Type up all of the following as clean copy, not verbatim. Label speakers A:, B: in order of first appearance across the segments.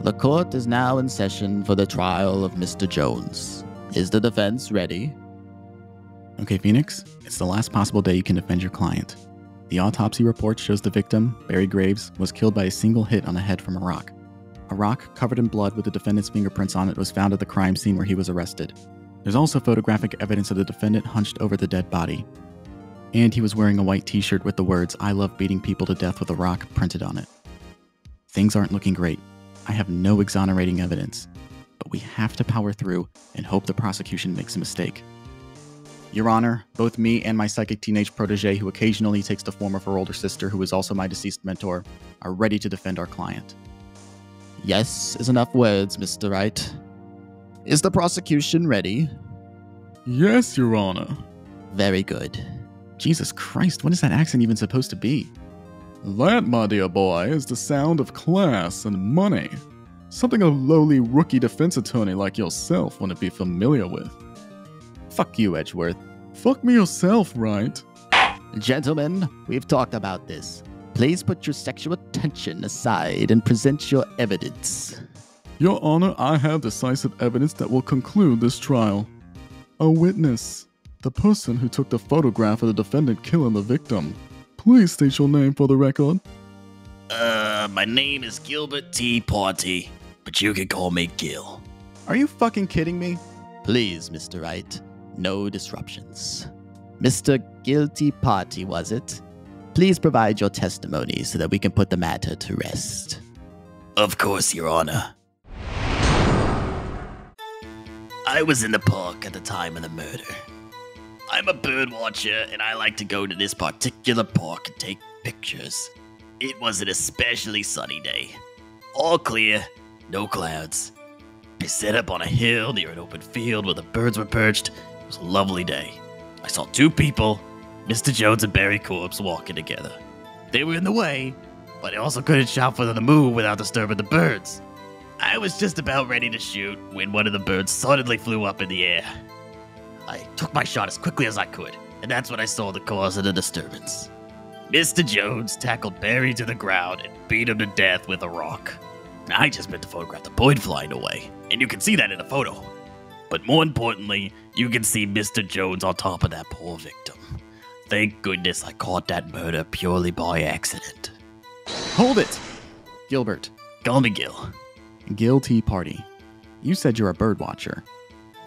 A: The court is now in session for the trial of Mr. Jones. Is the defense ready?
B: Okay, Phoenix, it's the last possible day you can defend your client. The autopsy report shows the victim, Barry Graves, was killed by a single hit on the head from a rock. A rock covered in blood with the defendant's fingerprints on it was found at the crime scene where he was arrested. There's also photographic evidence of the defendant hunched over the dead body. And he was wearing a white t-shirt with the words, "I love beating people to death with a rock," printed on it. Things aren't looking great. I have no exonerating evidence, but we have to power through and hope the prosecution makes a mistake. Your Honor, both me and my psychic teenage protege, who occasionally takes the form of her older sister, who is also my deceased mentor, are ready to defend our client.
A: Yes is enough words, Mr. Wright. Is the prosecution ready?
C: Yes, Your Honor.
A: Very good.
B: Jesus Christ, what is that accent even supposed to be?
C: That, my dear boy, is the sound of class and money. Something a lowly rookie defense attorney like yourself wouldn't be familiar with.
B: Fuck you, Edgeworth.
C: Fuck me yourself, Wright.
A: Gentlemen, we've talked about this. Please put your sexual tension aside and present your evidence.
C: Your Honor, I have decisive evidence that will conclude this trial. A witness. The person who took the photograph of the defendant killing the victim. Please state your name for the record.
D: My name is Gilbert T. Party, but you can call me Gil.
B: Are you fucking kidding me?
A: Please, Mr. Wright, no disruptions. Mr. Guilty Party, was it? Please provide your testimony so that we can put the matter to rest.
D: Of course, Your Honor. I was in the park at the time of the murder. I'm a bird watcher, and I like to go to this particular park and take pictures. It was an especially sunny day. All clear, no clouds. I set up on a hill near an open field where the birds were perched. It was a lovely day. I saw two people, Mr. Jones and Barry Corpse, walking together. They were in the way, but I also couldn't shout for them to move without disturbing the birds. I was just about ready to shoot when one of the birds suddenly flew up in the air. I took my shot as quickly as I could, and that's when I saw the cause of the disturbance. Mr. Jones tackled Barry to the ground and beat him to death with a rock. I just meant to photograph the bird flying away, and you can see that in the photo. But more importantly, you can see Mr. Jones on top of that poor victim. Thank goodness I caught that murder purely by accident.
B: Hold it! Gilbert.
D: Call me Gil.
B: Guilty Party. You said you're a bird watcher.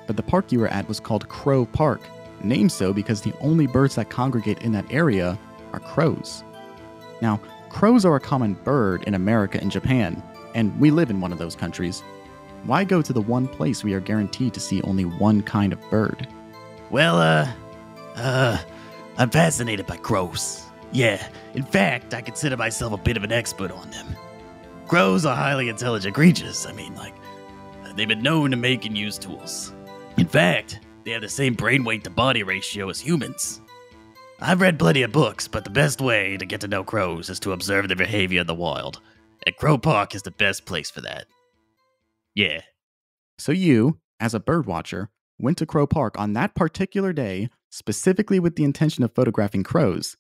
B: But the park you were at was called Crow Park, named so because the only birds that congregate in that area are crows. Now, crows are a common bird in America and Japan, and we live in one of those countries. Why go to the one place we are guaranteed to see only one kind of bird?
D: Well, I'm fascinated by crows. Yeah, in fact, I consider myself a bit of an expert on them. Crows are highly intelligent creatures. They've been known to make and use tools. In fact, they have the same brain weight to body ratio as humans. I've read plenty of books, but the best way to get to know crows is to observe their behavior in the wild. And Crow Park is the best place for that. Yeah.
B: So you, as a bird watcher, went to Crow Park on that particular day, specifically with the intention of photographing crows.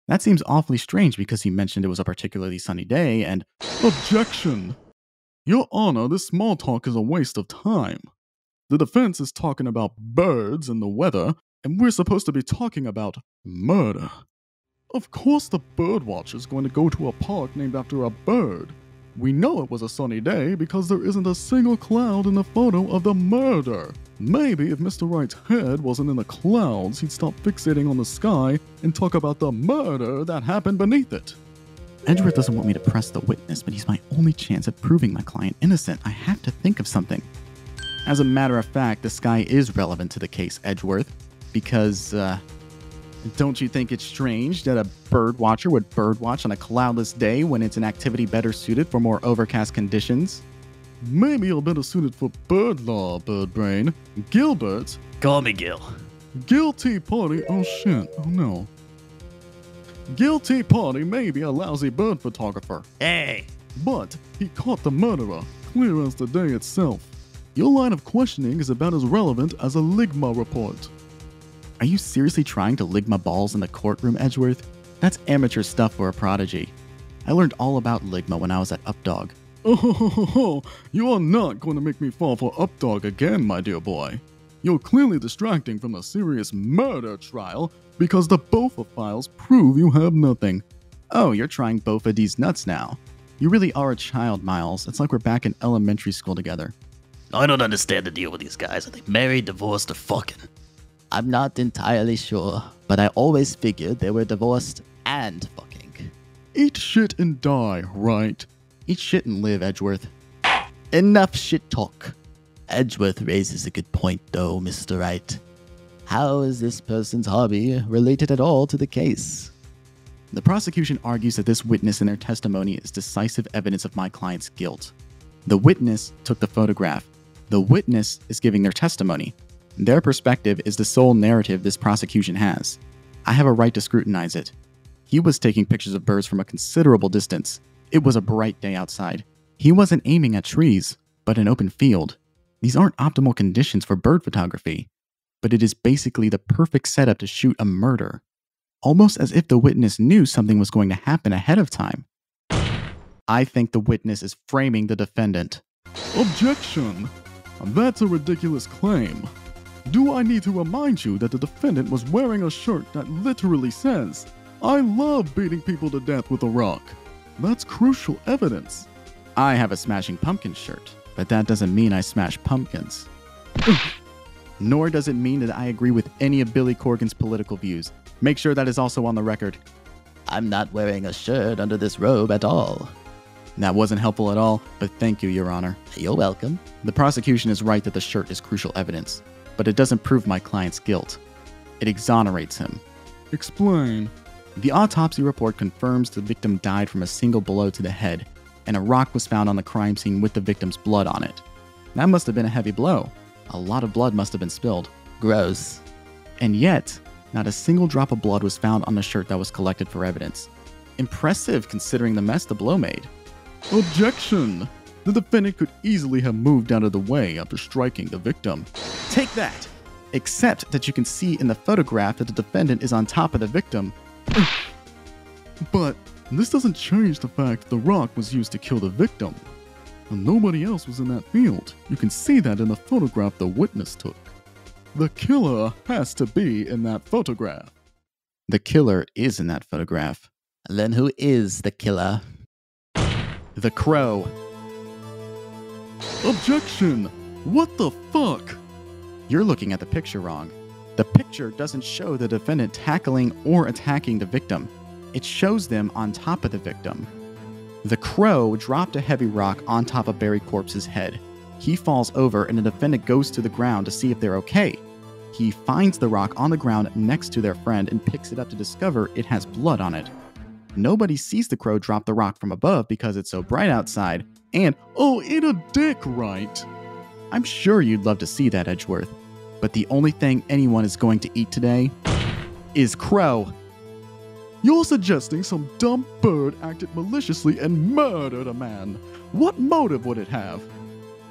B: That seems awfully strange because you mentioned it was a particularly sunny day and—
C: Objection! Your Honor, this small talk is a waste of time. The defense is talking about birds and the weather, and we're supposed to be talking about murder. Of course the bird watcher is going to go to a park named after a bird. We know it was a sunny day because there isn't a single cloud in the photo of the murder. Maybe if Mr. Wright's head wasn't in the clouds, he'd stop fixating on the sky and talk about the murder that happened beneath it.
B: Edgeworth doesn't want me to press the witness, but he's my only chance at proving my client innocent. I have to think of something. As a matter of fact, the sky is relevant to the case, Edgeworth, because, don't you think it's strange that a bird watcher would birdwatch on a cloudless day when it's an activity better suited for more overcast conditions?
C: Maybe you're better suited for bird law, bird brain. Gilbert.
D: Call me Gil.
C: Guilty Party. Oh shit. Oh no. Guilty Party may be a lousy bird photographer.
D: Hey!
C: But he caught the murderer, clear as the day itself. Your line of questioning is about as relevant as a Ligma report.
B: Are you seriously trying to Ligma balls in the courtroom, Edgeworth? That's amateur stuff for a prodigy. I learned all about Ligma when I was at Updog.
C: Oh, you are not going to make me fall for Updog again, my dear boy. You're clearly distracting from a serious murder trial because the BOFA files prove you have nothing.
B: Oh, you're trying Bofa D's nuts now. You really are a child, Miles. It's like we're back in elementary school together.
D: I don't understand the deal with these guys. Are they married, divorced, or fucking?
A: I'm not entirely sure, but I always figured they were divorced and fucking.
C: Eat shit and die, right?
B: Eat shit and live, Edgeworth.
A: Enough shit talk. Edgeworth raises a good point, though, Mr. Wright. How is this person's hobby related at all to the case?
B: The prosecution argues that this witness in their testimony is decisive evidence of my client's guilt. The witness took the photograph. The witness is giving their testimony. Their perspective is the sole narrative this prosecution has. I have a right to scrutinize it. He was taking pictures of birds from a considerable distance. It was a bright day outside. He wasn't aiming at trees, but an open field. These aren't optimal conditions for bird photography, but it is basically the perfect setup to shoot a murder. Almost as if the witness knew something was going to happen ahead of time. I think the witness is framing the defendant.
C: Objection! That's a ridiculous claim. Do I need to remind you that the defendant was wearing a shirt that literally says, "I love beating people to death with a rock"? That's crucial evidence.
B: I have a Smashing Pumpkins shirt, but that doesn't mean I smash pumpkins. Nor does it mean that I agree with any of Billy Corgan's political views. Make sure that is also on the record.
A: I'm not wearing a shirt under this robe at all.
B: That wasn't helpful at all, but thank you, Your Honor.
A: You're welcome.
B: The prosecution is right that the shirt is crucial evidence, but it doesn't prove my client's guilt. It exonerates him.
C: Explain.
B: The autopsy report confirms the victim died from a single blow to the head, and a rock was found on the crime scene with the victim's blood on it. That must have been a heavy blow. A lot of blood must have been spilled.
A: Gross.
B: And yet, not a single drop of blood was found on the shirt that was collected for evidence. Impressive considering the mess the blow made.
C: Objection! The defendant could easily have moved out of the way after striking the victim.
B: Take that! Except that you can see in the photograph that the defendant is on top of the victim.
C: But this doesn't change the fact the rock was used to kill the victim. And nobody else was in that field. You can see that in the photograph the witness took. The killer has to be in that photograph.
B: The killer is in that photograph.
A: And then who is the killer?
B: The crow.
C: Objection! What the fuck?
B: You're looking at the picture wrong. The picture doesn't show the defendant tackling or attacking the victim. It shows them on top of the victim. The crow dropped a heavy rock on top of Barry Corpse's head. He falls over and the defendant goes to the ground to see if they're okay. He finds the rock on the ground next to their friend and picks it up to discover it has blood on it. Nobody sees the crow drop the rock from above because it's so bright outside, and
C: oh, eat a dick, right?
B: I'm sure you'd love to see that, Edgeworth, but the only thing anyone is going to eat today is crow.
C: You're suggesting some dumb bird acted maliciously and murdered a man. What motive would it have?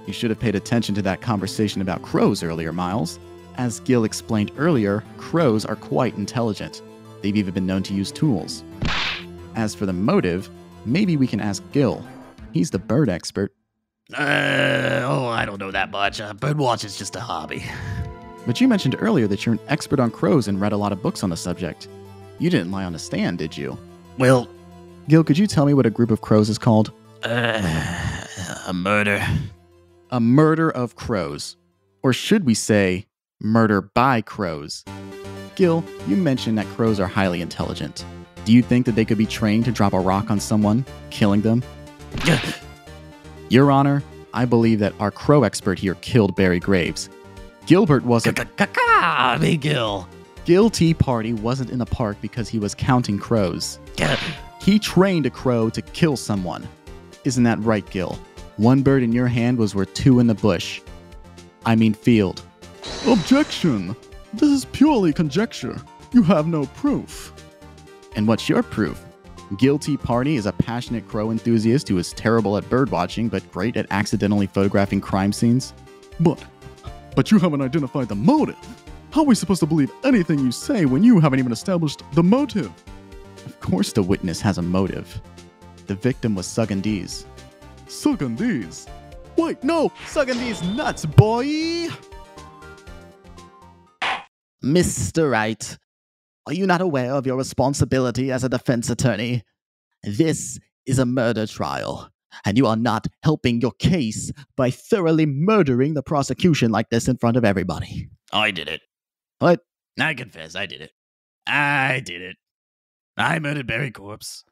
B: You should have paid attention to that conversation about crows earlier, Miles. As Gil explained earlier, crows are quite intelligent. They've even been known to use tools. As for the motive, maybe we can ask Gil. He's the bird expert.
D: I don't know that much. Birdwatch is just a hobby.
B: But you mentioned earlier that you're an expert on crows and read a lot of books on the subject. You didn't lie on a stand, did you?
D: Well,
B: Gil, could you tell me what a group of crows is called?
D: A murder.
B: A murder of crows. Or should we say, murder by crows? Gil, you mentioned that crows are highly intelligent. Do you think that they could be trained to drop a rock on someone, killing them? Your Honor, I believe that our crow expert here killed Barry Graves. Gilbert wasn't...
D: Me, Gil.
B: Guilty party wasn't in the park because he was counting crows. He trained a crow to kill someone. Isn't that right, Gil? One bird in your hand was worth two in the bush. I mean field.
C: Objection! This is purely conjecture. You have no proof.
B: And what's your proof? Guilty party is a passionate crow enthusiast who is terrible at bird watching but great at accidentally photographing crime scenes.
C: But you haven't identified the motive. How are we supposed to believe anything you say when you haven't even established the motive?
B: Of course the witness has a motive. The victim was Suggandese.
C: Suck on these.
B: Wait, no! Suck on these nuts, boy!
A: Mr. Wright, are you not aware of your responsibility as a defense attorney? This is a murder trial, and you are not helping your case by thoroughly murdering the prosecution like this in front of everybody.
D: I did it.
A: What?
D: I confess, I did it. I did it. I murdered Barry Corpse.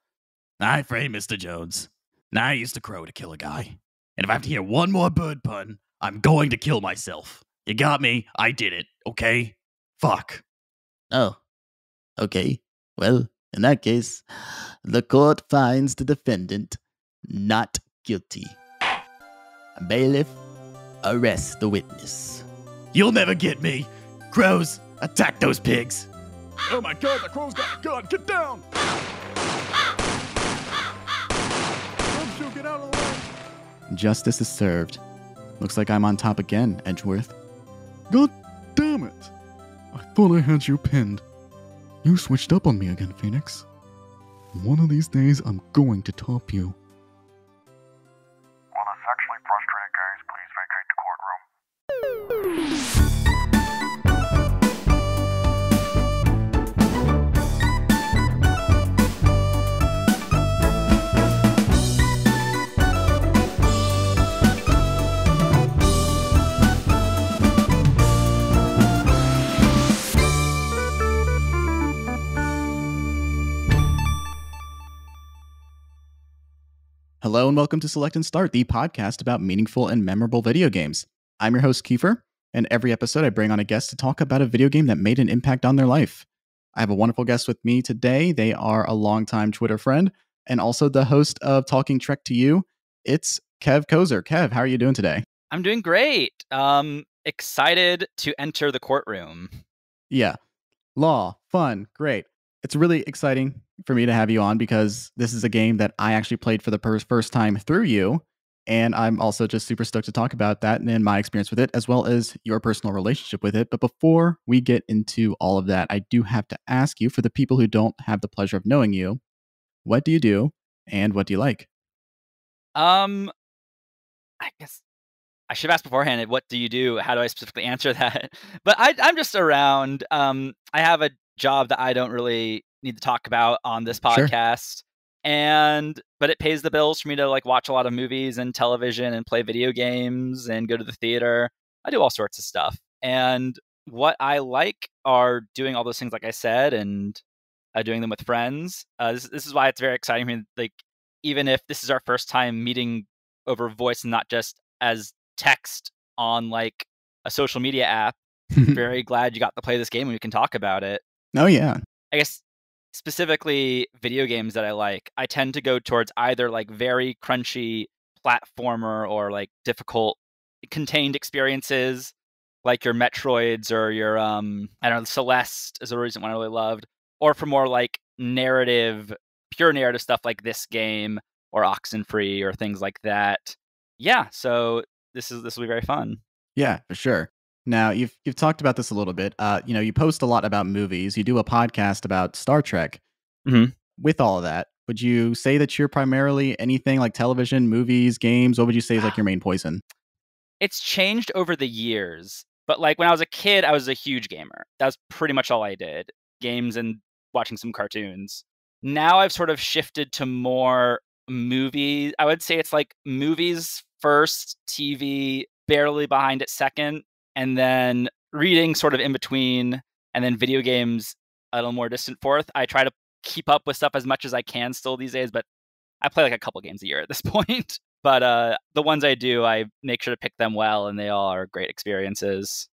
D: I framed Mr. Jones. And I used a crow to kill a guy. And if I have to hear one more bird pun, I'm going to kill myself. You got me. I did it. Okay? Fuck.
A: Oh, okay. Well, in that case, the court finds the defendant not guilty. Bailiff, arrest the witness.
D: You'll never get me. Crows, attack those pigs.
C: Oh my god, the crow's got a gun! Get down! Don't you get out of the way!
B: Justice is served. Looks like I'm on top again, Edgeworth.
C: God damn it! I thought I had you pinned. You switched up on me again, Phoenix. One of these days, I'm going to top you.
E: While the sexually frustrated gays please vacate the courtroom.
B: Hello and welcome to Select and Start, the podcast about meaningful and memorable video games. I'm your host, Keifer, and every episode I bring on a guest to talk about a video game that made an impact on their life. I have a wonderful guest with me today. They are a longtime Twitter friend and also the host of Talking Trek to You. It's Kev Koeser. Kev, how are you doing today?
F: I'm doing great. Excited to enter the courtroom.
B: Yeah. Law, fun, great. It's really exciting for me to have you on because this is a game that I actually played for the first time through you. And I'm also just super stoked to talk about that and my experience with it, as well as your personal relationship with it. But before we get into all of that, I do have to ask you, for the people who don't have the pleasure of knowing you, what do you do and what do you like?
F: I guess I should have asked beforehand, what do you do? How do I specifically answer that? But I'm just around. I have a job that I don't really need to talk about on this podcast. Sure. But it pays the bills for me to watch a lot of movies and television and play video games and go to the theater. I do all sorts of stuff. And what I like are doing all those things, like I said, and doing them with friends. This is why it's very exciting for me. Even if this is our first time meeting over voice and not just as text on a social media app, very glad you got to play this game and we can talk about it.
B: Oh, yeah.
F: I guess specifically video games that I like, I tend to go towards either very crunchy platformer or difficult contained experiences, like your Metroids or your I don't know, Celeste is a recent one I really loved, or for more narrative, pure narrative stuff like this game or Oxenfree or things like that. Yeah, so this will be very fun.
B: Yeah, for sure. Now, you've talked about this a little bit. You post a lot about movies. You do a podcast about Star Trek.
F: Mm-hmm.
B: With all of that, would you say that you're primarily anything like television, movies, games? What would you say is your main poison?
F: It's changed over the years. But when I was a kid, I was a huge gamer. That was pretty much all I did. Games and watching some cartoons. Now I've sort of shifted to more movies. I would say it's movies first, TV barely behind it second, and then reading sort of in between, and then video games a little more distant fourth. I try to keep up with stuff as much as I can still these days, but I play a couple games a year at this point. But the ones I do, I make sure to pick them well, and they all are great experiences.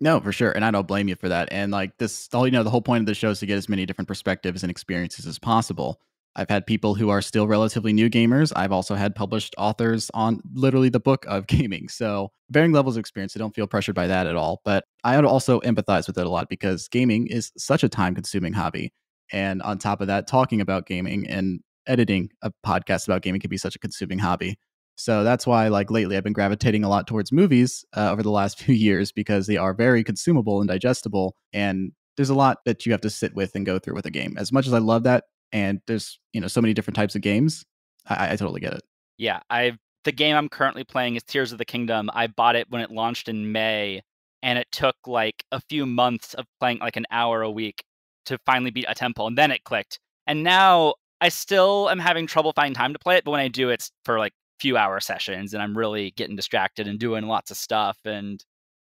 B: No, for sure. And I don't blame you for that. And the whole point of the show is to get as many different perspectives and experiences as possible. I've had people who are still relatively new gamers. I've also had published authors on literally the book of gaming. So varying levels of experience. I don't feel pressured by that at all. But I would also empathize with it a lot because gaming is such a time-consuming hobby. And on top of that, talking about gaming and editing a podcast about gaming can be such a consuming hobby. So that's why lately I've been gravitating a lot towards movies over the last few years because they are very consumable and digestible. And there's a lot that you have to sit with and go through with a game. As much as I love that, and there's so many different types of games, I totally get it.
F: Yeah, the game I'm currently playing is Tears of the Kingdom. I bought it when it launched in May, and it took like a few months of playing like an hour a week to finally beat a temple, and then it clicked. And now I still am having trouble finding time to play it, but when I do, it's for like few hour sessions, and I'm really getting distracted and doing lots of stuff, and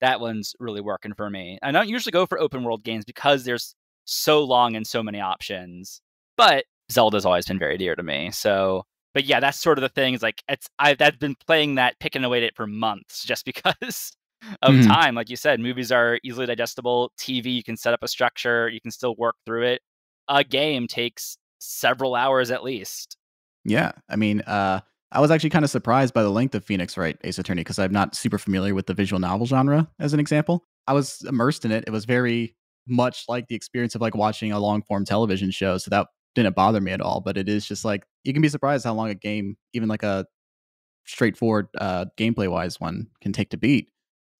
F: that one's really working for me. I don't usually go for open world games because there's so long and so many options, but Zelda's always been very dear to me. So, but yeah, that's sort of the thing. Is like I've been playing that, picking away at it for months just because of time. Like you said, movies are easily digestible. TV, you can set up a structure, you can still work through it. A game takes several hours at least.
B: Yeah, I mean, I was actually kind of surprised by the length of Phoenix Wright Ace Attorney because I'm not super familiar with the visual novel genre, as an example. I was immersed in it. It was very much like the experience of like watching a long form television show, so that didn't bother me at all. But it is just like you can be surprised how long a game, even like a straightforward gameplay wise one, can take to beat.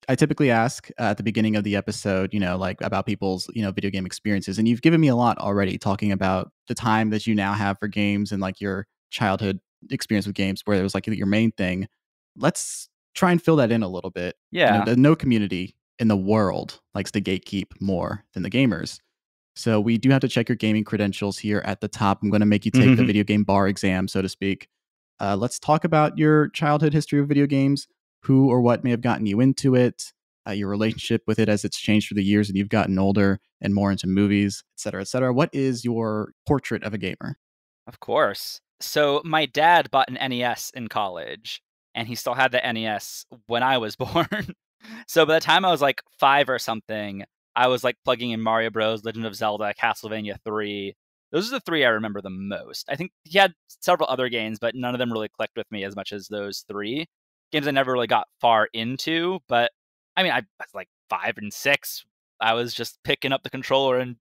B: I typically ask at the beginning of the episode, like about people's, video game experiences. And you've given me a lot already talking about the time that you now have for games and like your childhood experience with games where it was like your main thing. Let's try and fill that in a little bit.
F: Yeah.
B: No community in the world likes to gatekeep more than the gamers. So we do have to check your gaming credentials here at the top. I'm going to make you take the video game bar exam, so to speak. Let's talk about your childhood history of video games. Who or what may have gotten you into it, your relationship with it as it's changed through the years and you've gotten older and more into movies, et cetera, et cetera. What is your portrait of a gamer?
F: Of course. So my dad bought an NES in college, and he still had the NES when I was born. So by the time I was like 5 or something, I was like plugging in Mario Bros, Legend of Zelda, Castlevania 3. Those are the 3 I remember the most. I think he had several other games, but none of them really clicked with me as much as those 3. Games I never really got far into, but I mean, I was like 5 and 6. I was just picking up the controller and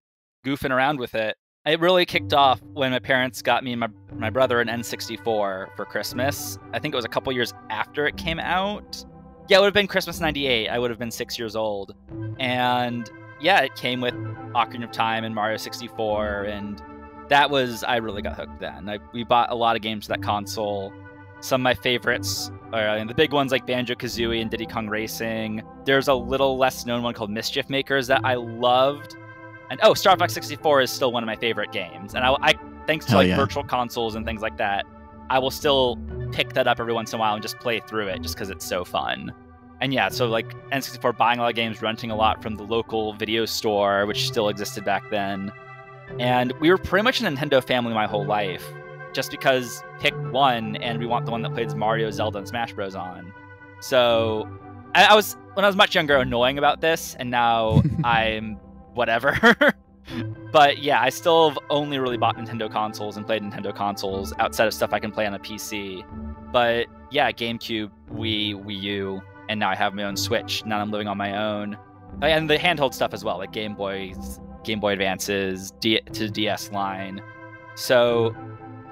F: goofing around with it. It really kicked off when my parents got me and my brother an N64 for Christmas. I think it was a couple years after it came out. Yeah, it would have been Christmas '98. I would have been 6 years old. And yeah, it came with Ocarina of Time and Mario 64, and I really got hooked then. We bought a lot of games for that console. Some of my favorites are the big ones like Banjo-Kazooie and Diddy Kong Racing. There's a little less known one called Mischief Makers that I loved. And Star Fox 64 is still one of my favorite games. And I thanks to virtual consoles and things like that, I will still pick that up every once in a while and just play through it just because it's so fun. And yeah, so like N64, buying a lot of games, renting a lot from the local video store, which still existed back then. And we were pretty much a Nintendo family my whole life. Just because pick one and we want the one that plays Mario, Zelda, and Smash Bros. On. So when I was much younger, annoying about this, and now I'm whatever. But yeah, I still have only really bought Nintendo consoles and played Nintendo consoles outside of stuff I can play on a PC. But yeah, GameCube, Wii U, and now I have my own Switch. Now I'm living on my own. And the handheld stuff as well, like Game Boy Advances, to the DS line. So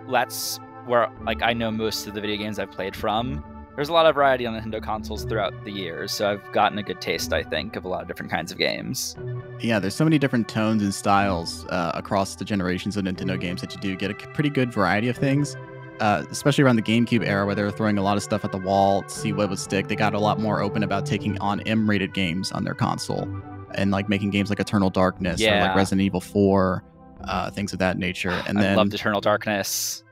F: that's where like I know most of the video games I've played from. There's a lot of variety on Nintendo consoles throughout the years, so I've gotten a good taste, I think, of a lot of different kinds of games.
B: Yeah, there's so many different tones and styles across the generations of Nintendo games that you do get a pretty good variety of things, especially around the GameCube era where they were throwing a lot of stuff at the wall to see what would stick. They got a lot more open about taking on M-rated games on their console and like making games like Eternal Darkness or like Resident Evil 4, things of that nature. And then
F: I loved Eternal Darkness.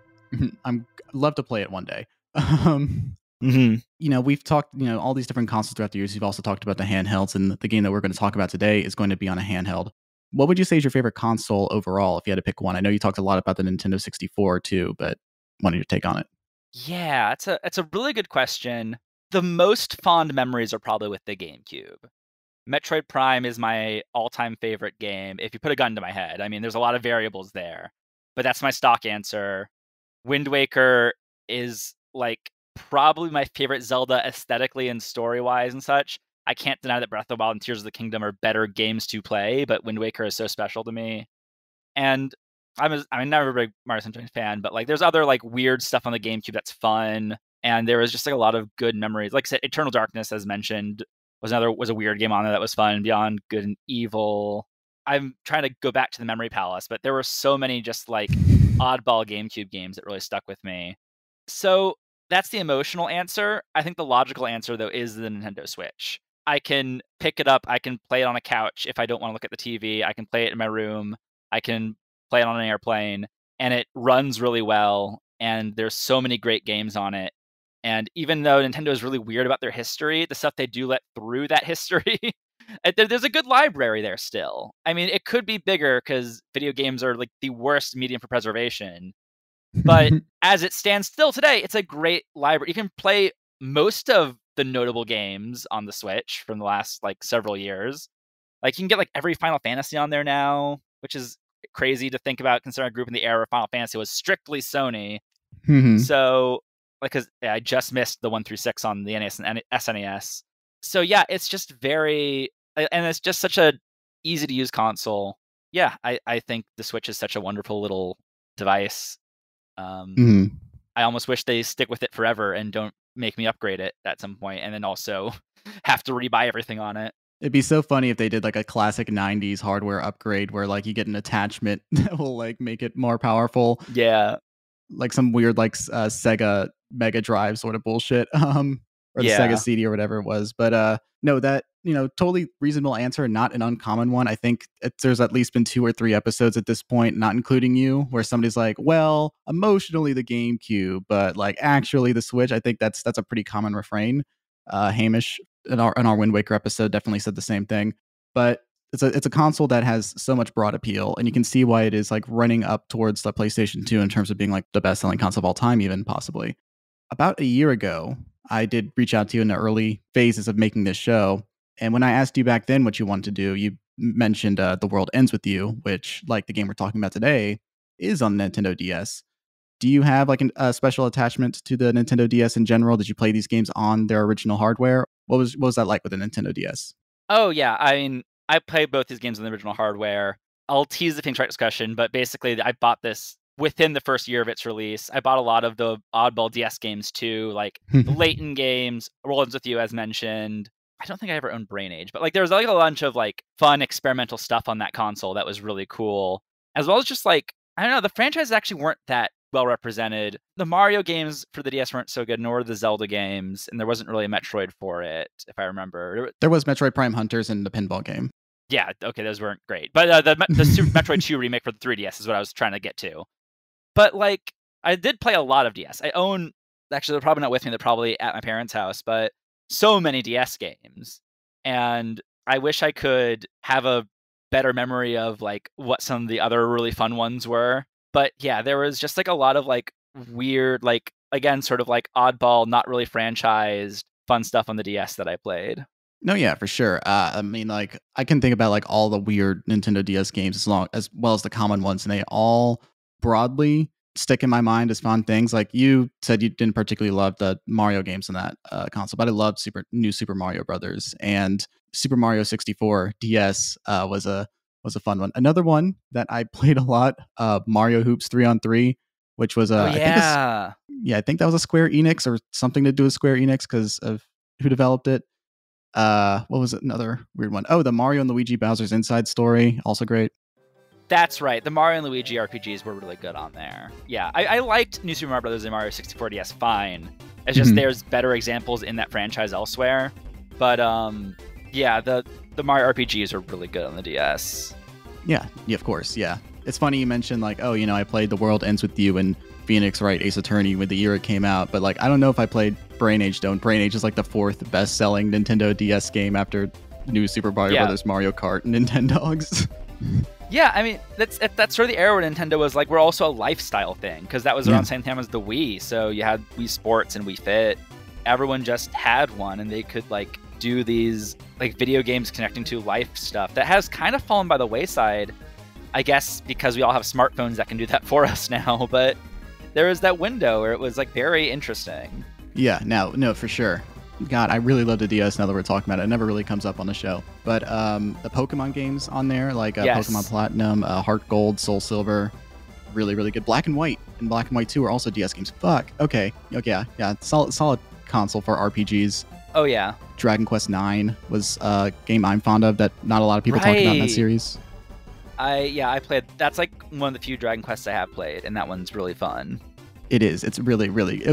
B: I'd love to play it one day.
F: Mm-hmm.
B: We've talked, all these different consoles throughout the years. You've also talked about the handhelds, and the game that we're going to talk about today is going to be on a handheld. What would you say is your favorite console overall, if you had to pick one? I know you talked a lot about the Nintendo 64 too, but wanted your take on it.
F: Yeah, it's a really good question. The most fond memories are probably with the GameCube. Metroid Prime is my all-time favorite game. If you put a gun to my head, I mean, there's a lot of variables there, but that's my stock answer. Wind Waker is like probably my favorite Zelda aesthetically and story-wise and such. I can't deny that Breath of the Wild and Tears of the Kingdom are better games to play, but Wind Waker is so special to me. And I'm never a big Mario Sunshine fan, but like there's other like weird stuff on the GameCube that's fun, and there was just like a lot of good memories. Like I said, Eternal Darkness, as mentioned, was a weird game on there that was fun. Beyond Good and Evil. I'm trying to go back to the Memory Palace, but there were so many just like oddball GameCube games that really stuck with me. So that's the emotional answer. I think the logical answer, though, is the Nintendo Switch. I can pick it up. I can play it on a couch if I don't want to look at the TV. I can play it in my room. I can play it on an airplane. And it runs really well. And there's so many great games on it. And even though Nintendo is really weird about their history, the stuff they do let through that history, there's a good library there still. I mean, it could be bigger because video games are like the worst medium for preservation. But as it stands still today, it's a great library. You can play most of the notable games on the Switch from the last like several years. Like you can get like every Final Fantasy on there now, which is crazy to think about considering a group in the era of Final Fantasy was strictly Sony. So like, because I just missed the 1 through 6 on the NES and SNES. So yeah, it's just very, and it's just such a easy to use console. Yeah, I think the Switch is such a wonderful little device. I almost wish they stick with it forever and don't make me upgrade it at some point, and then also have to rebuy everything on it.
B: It'd be so funny if they did like a classic 90s hardware upgrade where like you get an attachment that will like make it more powerful.
F: Yeah.
B: Like some weird like Sega Mega Drive sort of bullshit. Or the Sega CD or whatever it was. But no, that, totally reasonable answer, not an uncommon one. I think there's at least been 2 or 3 episodes at this point, not including you, where somebody's like, well, emotionally the GameCube, but like actually the Switch. I think that's a pretty common refrain. Hamish in our Wind Waker episode definitely said the same thing. But it's a console that has so much broad appeal, and you can see why it is like running up towards the PlayStation 2 in terms of being like the best-selling console of all time, even possibly. About a year ago, I did reach out to you in the early phases of making this show. And when I asked you back then what you wanted to do, you mentioned The World Ends With You, which, like the game we're talking about today, is on Nintendo DS. Do you have like a special attachment to the Nintendo DS in general? Did you play these games on their original hardware? What was that like with the Nintendo DS?
F: Oh, yeah. I mean, I played both these games on the original hardware. I'll tease the Phoenix Wright discussion, but basically I bought this within the first year of its release. I bought a lot of the oddball DS games too, like the Layton games, World Ends With You, as mentioned. I don't think I ever owned Brain Age, but like there was like a bunch of like fun experimental stuff on that console that was really cool. As well as just like, I don't know, the franchises actually weren't that well represented. The Mario games for the DS weren't so good, nor the Zelda games, and there wasn't really a Metroid for it, if I remember.
B: There was Metroid Prime Hunters and the pinball game.
F: Yeah, okay, those weren't great. But the Super Metroid 2 remake for the 3DS is what I was trying to get to. But, like, I did play a lot of DS. I own, actually, they're probably not with me. They're probably at my parents' house, but so many DS games. And I wish I could have a better memory of, like, what some of the other really fun ones were. But, yeah, there was just, like, a lot of, like, weird, like, again, sort of, like, oddball, not really franchised, fun stuff on the DS that I played.
B: No, yeah, for sure. I mean, like, I can think about, like, all the weird Nintendo DS games as well as the common ones, and they all broadly stick in my mind as fun things. Like you said, you didn't particularly love the Mario games in that console, but I loved New Super Mario Brothers, and Super Mario 64 DS was a fun one. Another one that I played a lot, Mario Hoops 3-on-3, which was I think that was a Square Enix or something to do with Square Enix because of who developed it. What was it? Another weird one. Oh, the Mario and Luigi Bowser's Inside Story, also great.
F: That's right. The Mario and Luigi RPGs were really good on there. Yeah, I liked New Super Mario Bros. And Mario 64 DS fine. It's just there's better examples in that franchise elsewhere. But yeah, the Mario RPGs are really good on the DS.
B: Yeah, of course, yeah. It's funny you mentioned like, oh, I played The World Ends With You and Phoenix Wright Ace Attorney when the year it came out, but like I don't know if I played Brain Age though. Brain Age is like the 4th best-selling Nintendo DS game after New Super Mario Brothers, Mario Kart, and Nintendogs.
F: Yeah, I mean, that's sort of the era where Nintendo was like, we're also a lifestyle thing, because that was around the same time as the Wii. So you had Wii Sports and Wii Fit. Everyone just had one, and they could like do these like video games connecting to life stuff that has kind of fallen by the wayside, I guess, because we all have smartphones that can do that for us now. But there was that window where it was like very interesting.
B: Yeah, no, for sure. God, I really love the DS now that we're talking about it. It never really comes up on the show. But the Pokemon games on there, like Pokemon Platinum, Heart Gold, Soul Silver, really, really good. Black and White and Black and White 2 are also DS games. Fuck. Okay, yeah. Solid console for RPGs.
F: Oh, yeah.
B: Dragon Quest IX was a game I'm fond of that not a lot of people talk about in that series.
F: I played. That's like one of the few Dragon Quests I have played, and that one's really fun.
B: It is. It's really, really.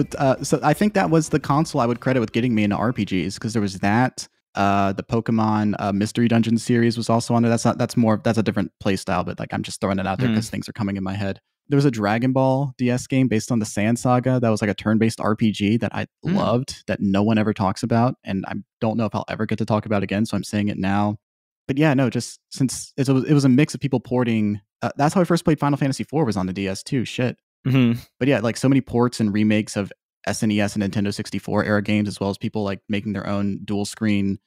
B: So I think that was the console I would credit with getting me into RPGs, because there was that. The Pokemon Mystery Dungeon series was also on there. That's a different play style, but like I'm just throwing it out there because things are coming in my head. There was a Dragon Ball DS game based on the Sand Saga that was like a turn-based RPG that I loved, that no one ever talks about, and I don't know if I'll ever get to talk about again, so I'm saying it now. But yeah, no, just since it was a mix of people porting. That's how I first played Final Fantasy IV, was on the DS too. Shit. But yeah, like so many ports and remakes of SNES and Nintendo 64 era games, as well as people like making their own dual screen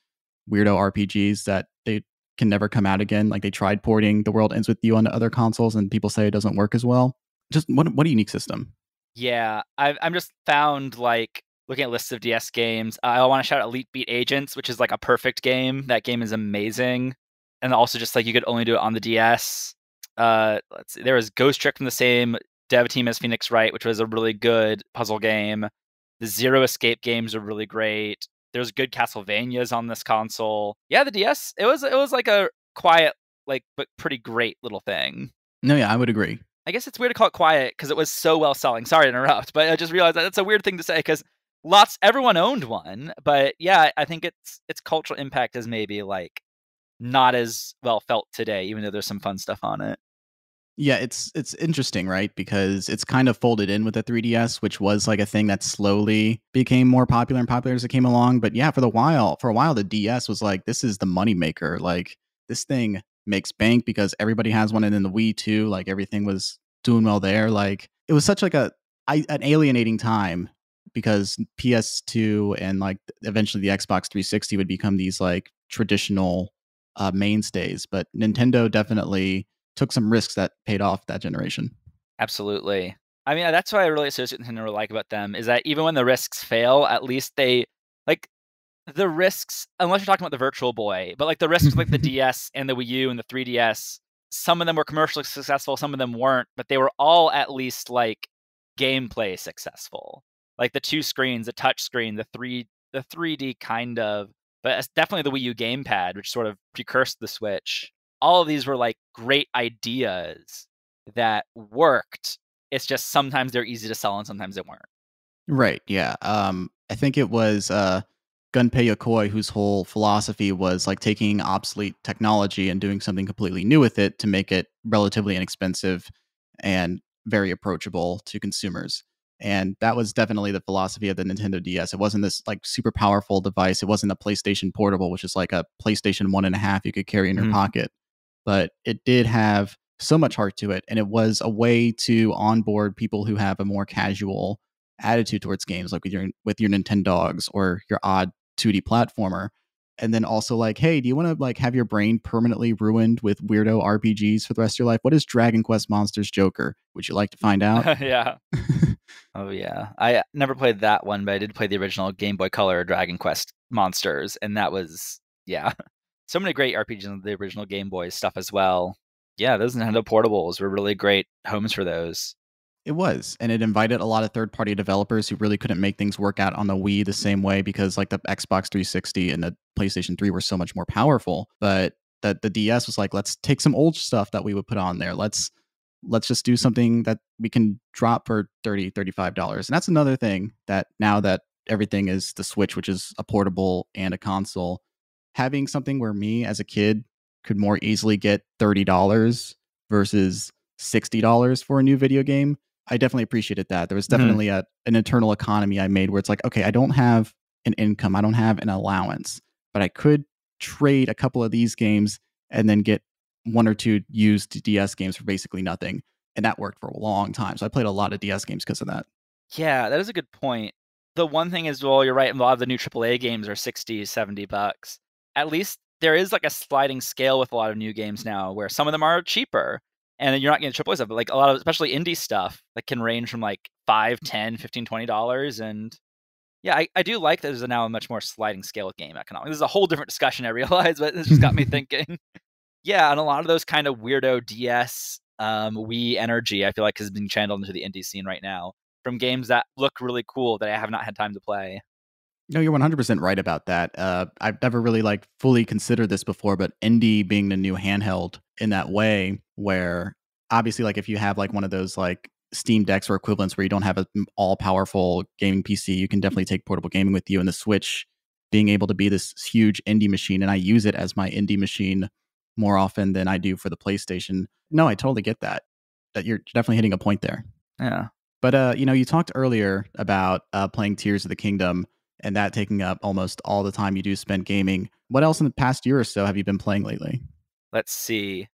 B: weirdo RPGs that they can never come out again. Like they tried porting The World Ends With You onto other consoles, and people say it doesn't work as well. Just what a unique system.
F: Yeah, I'm just found like looking at lists of DS games. I want to shout out Elite Beat Agents, which is like a perfect game. That game is amazing, and also just like you could only do it on the DS. Let's see, there was Ghost Trick from the same dev team as Phoenix Wright, which was a really good puzzle game. The Zero Escape games are really great. There's good Castlevanias on this console. Yeah, the DS, it was like a quiet, like, but pretty great little thing.
B: No, yeah, I would agree.
F: I guess it's weird to call it quiet because it was so well selling. Sorry to interrupt, but I just realized that that's a weird thing to say because everyone owned one. But yeah, I think its cultural impact is maybe like not as well felt today, even though there's some fun stuff on it.
B: Yeah, it's interesting, right? Because it's kind of folded in with the 3DS, which was like a thing that slowly became more popular and popular as it came along. But yeah, for a while, the DS was like, this is the moneymaker. Like this thing makes bank because everybody has one, and then the Wii too. Like everything was doing well there. Like it was such like an alienating time, because PS2 and like eventually the Xbox 360 would become these like traditional mainstays. But Nintendo definitely took some risks that paid off that generation.
F: Absolutely. I mean, that's what I really associate Nintendo like about them, is that even when the risks fail, at least they like the risks, unless you're talking about the Virtual Boy, but like the risks of like the DS and the Wii U and the 3DS, some of them were commercially successful, some of them weren't, but they were all at least like gameplay successful. Like the two screens, the touch screen, the 3D kind of, but it's definitely the Wii U gamepad, which sort of precursed the Switch. All of these were like great ideas that worked. It's just sometimes they're easy to sell and sometimes they weren't.
B: Right. Yeah. I think it was Gunpei Yokoi whose whole philosophy was like taking obsolete technology and doing something completely new with it to make it relatively inexpensive and very approachable to consumers. And that was definitely the philosophy of the Nintendo DS. It wasn't this like super powerful device. It wasn't a PlayStation Portable, which is like a PlayStation 1.5 you could carry in your pocket. But it did have so much heart to it, and it was a way to onboard people who have a more casual attitude towards games, like with your Nintendogs or your odd 2D platformer. And then also like, hey, do you want to like have your brain permanently ruined with weirdo RPGs for the rest of your life? What is Dragon Quest Monsters Joker? Would you like to find out?
F: Yeah. Oh yeah. I never played that one, but I did play the original Game Boy Color Dragon Quest Monsters, and that was so many great RPGs on the original Game Boy stuff as well. Yeah, those Nintendo portables were really great homes for those.
B: It was, and it invited a lot of third-party developers who really couldn't make things work out on the Wii the same way, because like the Xbox 360 and the PlayStation 3 were so much more powerful. But the DS was like, let's take some old stuff that we would put on there. Let's just do something that we can drop for $30, $35. And that's another thing that now that everything is the Switch, which is a portable and a console, having something where me as a kid could more easily get $30 versus $60 for a new video game, I definitely appreciated that. There was definitely an internal economy I made where it's like, okay, I don't have an income, I don't have an allowance, but I could trade a couple of these games and then get one or two used DS games for basically nothing. And that worked for a long time. So I played a lot of DS games because of that.
F: Yeah, that is a good point. The one thing is, well, you're right, a lot of the new AAA games are $60, $70. At least there is like a sliding scale with a lot of new games now where some of them are cheaper. And you're not getting AAA stuff, but like a lot of, especially indie stuff, that can range from like $5, $10, $15, $20. And yeah, I do like that there's now a much more sliding scale with game economics. This is a whole different discussion, I realize, but this just got me thinking. Yeah, and a lot of those kind of weirdo DS, Wii energy, I feel like has been channeled into the indie scene right now from games that look really cool that I have not had time to play.
B: No, you're 100% right about that. I've never really like fully considered this before, but indie being the new handheld in that way, where obviously like if you have like one of those like Steam Decks or equivalents where you don't have an all-powerful gaming PC, you can definitely take portable gaming with you. And the Switch being able to be this huge indie machine, and I use it as my indie machine more often than I do for the PlayStation. No, I totally get that. That you're definitely hitting a point there.
F: Yeah.
B: But you talked earlier about playing Tears of the Kingdom and that taking up almost all the time you do spend gaming. What else in the past year or so have you been playing lately?
F: Let's see.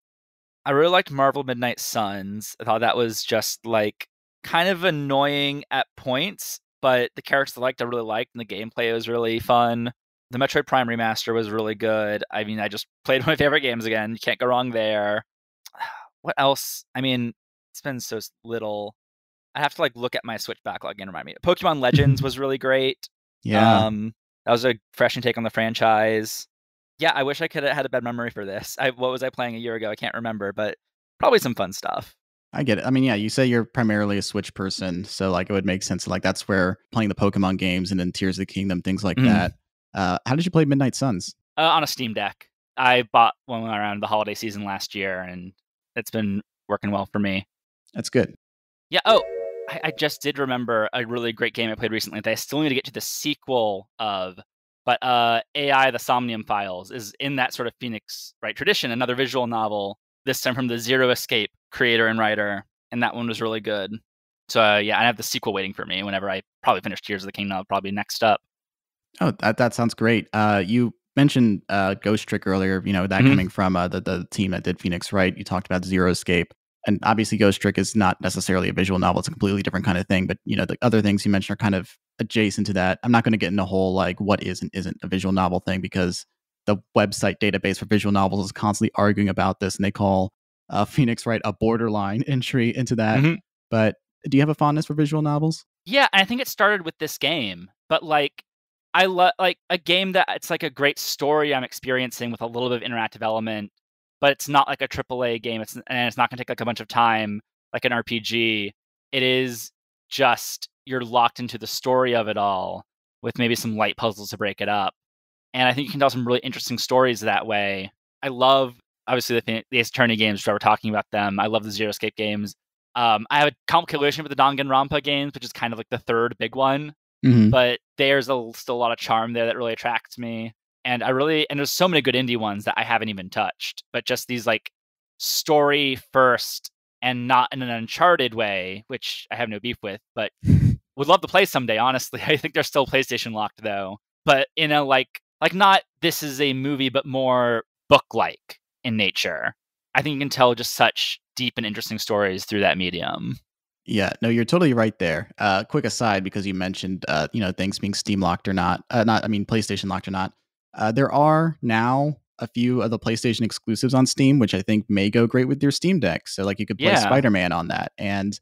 F: I really liked Marvel Midnight Suns. I thought that was just like kind of annoying at points, but the characters I really liked, and the gameplay was really fun. The Metroid Prime remaster was really good. I mean, I just played one of my favorite games again. You can't go wrong there. What else? I mean, it's been so little. I have to like look at my Switch backlog and remind me. Pokemon Legends was really great.
B: Yeah.
F: That was a fresh take on the franchise. Yeah, I wish I could have had a bad memory for this. What was I playing a year ago? I can't remember, but probably some fun stuff.
B: I get it. I mean, yeah, you say you're primarily a Switch person, so like it would make sense. Like that's where playing the Pokemon games and then Tears of the Kingdom, things like that. How did you play Midnight Suns?
F: On a Steam Deck. I bought one around the holiday season last year, and it's been working well for me.
B: That's good.
F: Yeah. Oh, I just did remember a really great game I played recently that I still need to get to the sequel of. But AI, the Somnium Files, is in that sort of Phoenix Wright tradition, another visual novel, this time from the Zero Escape creator and writer, and that one was really good. So yeah, I have the sequel waiting for me whenever I probably finish Tears of the Kingdom, probably next up.
B: Oh, that sounds great. You mentioned Ghost Trick earlier, that coming from the team that did Phoenix Wright. You talked about Zero Escape. And obviously Ghost Trick is not necessarily a visual novel. It's a completely different kind of thing. But, the other things you mentioned are kind of adjacent to that. I'm not going to get in the whole, like, what is and isn't a visual novel thing, because the website database for visual novels is constantly arguing about this. And they call Phoenix Wright a borderline entry into that.
F: Mm-hmm.
B: But do you have a fondness for visual novels?
F: Yeah, and I think it started with this game. But, like, I love, like, a game that it's like a great story I'm experiencing with a little bit of interactive element. But it's not like a AAA game. It's not going to take like a bunch of time, like an RPG. It is just you're locked into the story of it all, with maybe some light puzzles to break it up. And I think you can tell some really interesting stories that way. I love, obviously, the Ace Attorney games, which we're talking about them. I love the Zero Escape games. I have a complicated relationship with the Danganronpa games, which is kind of like the third big one.
B: Mm-hmm.
F: But there's still a lot of charm there that really attracts me. And there's so many good indie ones that I haven't even touched, but just these like story first and not in an Uncharted way, which I have no beef with, but would love to play someday. Honestly, I think they're still PlayStation locked though, but in a like not this is a movie, but more book-like in nature. I think you can tell just such deep and interesting stories through that medium.
B: Yeah, no, you're totally right there. Quick aside, because you mentioned, things being Steam locked or not, PlayStation locked or not. There are now a few of the PlayStation exclusives on Steam, which I think may go great with your Steam Deck. So like you could play Spider-Man on that. And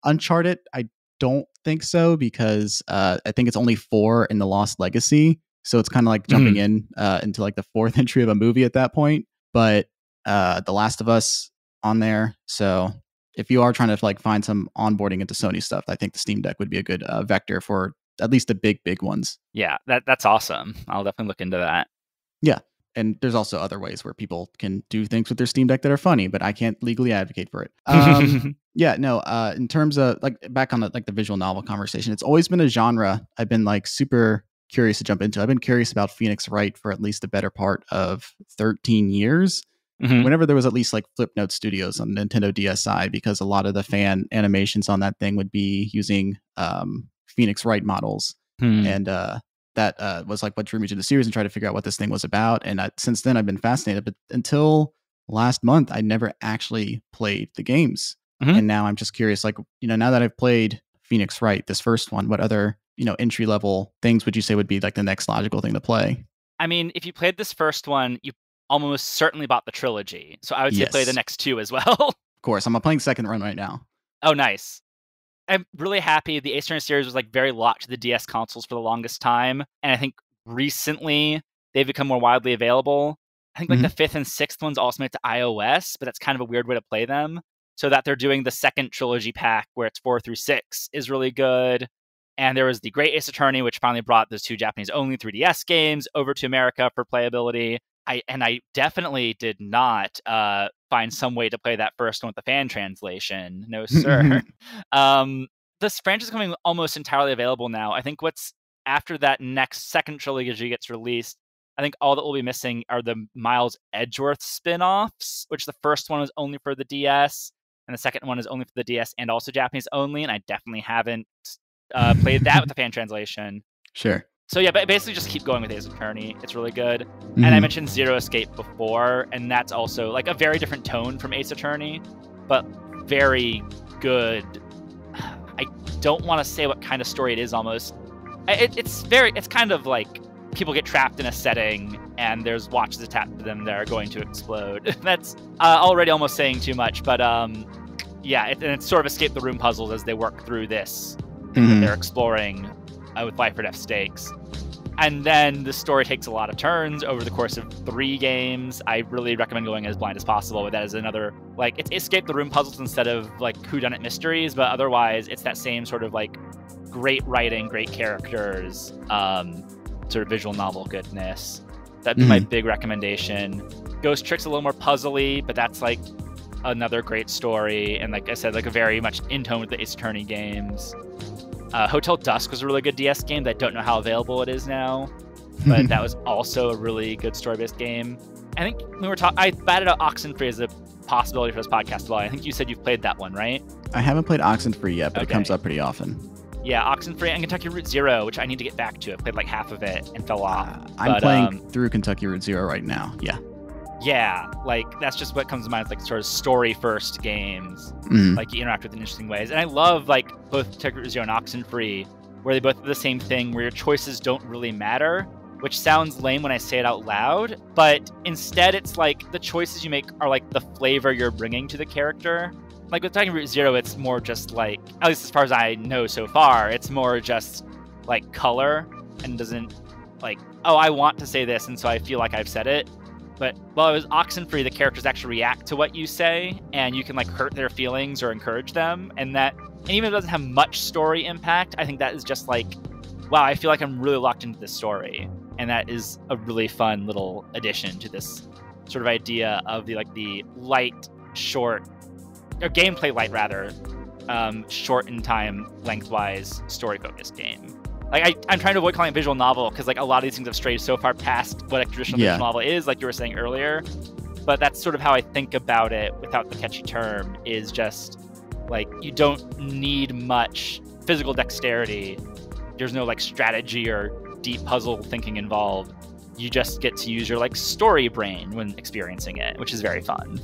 B: Uncharted, I don't think so, because I think it's only 4 in the Lost Legacy. So it's kind of like jumping into like the 4th entry of a movie at that point. But The Last of Us on there. So if you are trying to like find some onboarding into Sony stuff, I think the Steam Deck would be a good vector for at least the big ones.
F: Yeah, that's awesome. I'll definitely look into that.
B: Yeah. And there's also other ways where people can do things with their Steam Deck that are funny, but I can't legally advocate for it. Yeah, no, in terms of like back on the visual novel conversation, it's always been a genre I've been like super curious to jump into. I've been curious about Phoenix Wright for at least the better part of 13 years.
F: Mm-hmm.
B: Whenever there was at least like Flipnote Studios on Nintendo DSi, because a lot of the fan animations on that thing would be using Phoenix Wright models. And that was like what drew me to the series and tried to figure out what this thing was about. And since then, I've been fascinated. But until last month, I never actually played the games. And now I'm just curious, like, now that I've played Phoenix Wright, this first one, what other, entry level things would you say would be like the next logical thing to play?
F: I mean, if you played this first one, you almost certainly bought the trilogy. So I would say play the next 2 as well.
B: Of course. I'm playing second run right now.
F: Oh, nice. I'm really happy. The Ace Attorney series was like very locked to the DS consoles for the longest time. And I think recently they've become more widely available. I think like the 5th and 6th ones also made it to iOS, but that's kind of a weird way to play them. So that they're doing the second trilogy pack where it's 4 through 6 is really good. And there was the Great Ace Attorney, which finally brought those 2 Japanese-only 3DS games over to America for playability. I definitely did not find some way to play that first one with the fan translation. No, sir. This franchise is becoming almost entirely available now. I think what's after that next second trilogy gets released, I think all that will be missing are the Miles Edgeworth spin-offs, which the first one was only for the DS, and the second one is only for the DS and also Japanese only, and I definitely haven't played that with the fan translation.
B: Sure.
F: So yeah, but basically just keep going with Ace Attorney. It's really good. And I mentioned Zero Escape before, and that's also like a very different tone from Ace Attorney, but very good. I don't want to say what kind of story it is almost. It's kind of like people get trapped in a setting and there's watches attached to them that are going to explode. That's already almost saying too much, but yeah, it's sort of escape the room puzzles as they work through this thing that they're exploring with life or death stakes. And then the story takes a lot of turns over the course of 3 games. I really recommend going as blind as possible, but that is another, like, it's escape the room puzzles instead of like whodunit mysteries, but otherwise it's that same sort of like great writing, great characters, sort of visual novel goodness. That'd be my big recommendation. Ghost Trick's a little more puzzly, but that's like another great story, and like I said, like a very much in tone with the Ace Attorney games. Hotel Dusk was a really good DS game that I don't know how available it is now, but that was also a really good story-based game. I think we were talking, I batted out Oxenfree as a possibility for this podcast. Well, I think you said you've played that one, right?
B: I haven't played Oxenfree yet, but it comes up pretty often.
F: Yeah, Oxenfree and Kentucky Route Zero, which I need to get back to. I played like half of it and fell off.
B: I'm playing through Kentucky Route Zero right now. Yeah.
F: Yeah, like that's just what comes to mind. It's like sort of story-first games. Like you interact with in interesting ways. And I love like both Kentucky Route Zero and Oxenfree, where they both do the same thing, where your choices don't really matter, which sounds lame when I say it out loud, but instead it's like the choices you make are like the flavor you're bringing to the character. Like with Kentucky Route Zero, it's more just like, at least as far as I know so far, it's more just like color and doesn't like, oh, I want to say this, and so I feel like I've said it. But while it was Oxenfree, the characters actually react to what you say, and you can like hurt their feelings or encourage them. And even if it doesn't have much story impact, I think that is just like, wow, I feel like I'm really locked into this story. And that is a really fun little addition to this sort of idea of the light, short, or gameplay light rather, short in time, lengthwise, story-focused game. Like I'm trying to avoid calling it visual novel because like a lot of these things have strayed so far past what a traditional visual novel is, like you were saying earlier. But that's sort of how I think about it without the catchy term, is just like you don't need much physical dexterity. There's no like strategy or deep puzzle thinking involved. You just get to use your like story brain when experiencing it, which is very fun.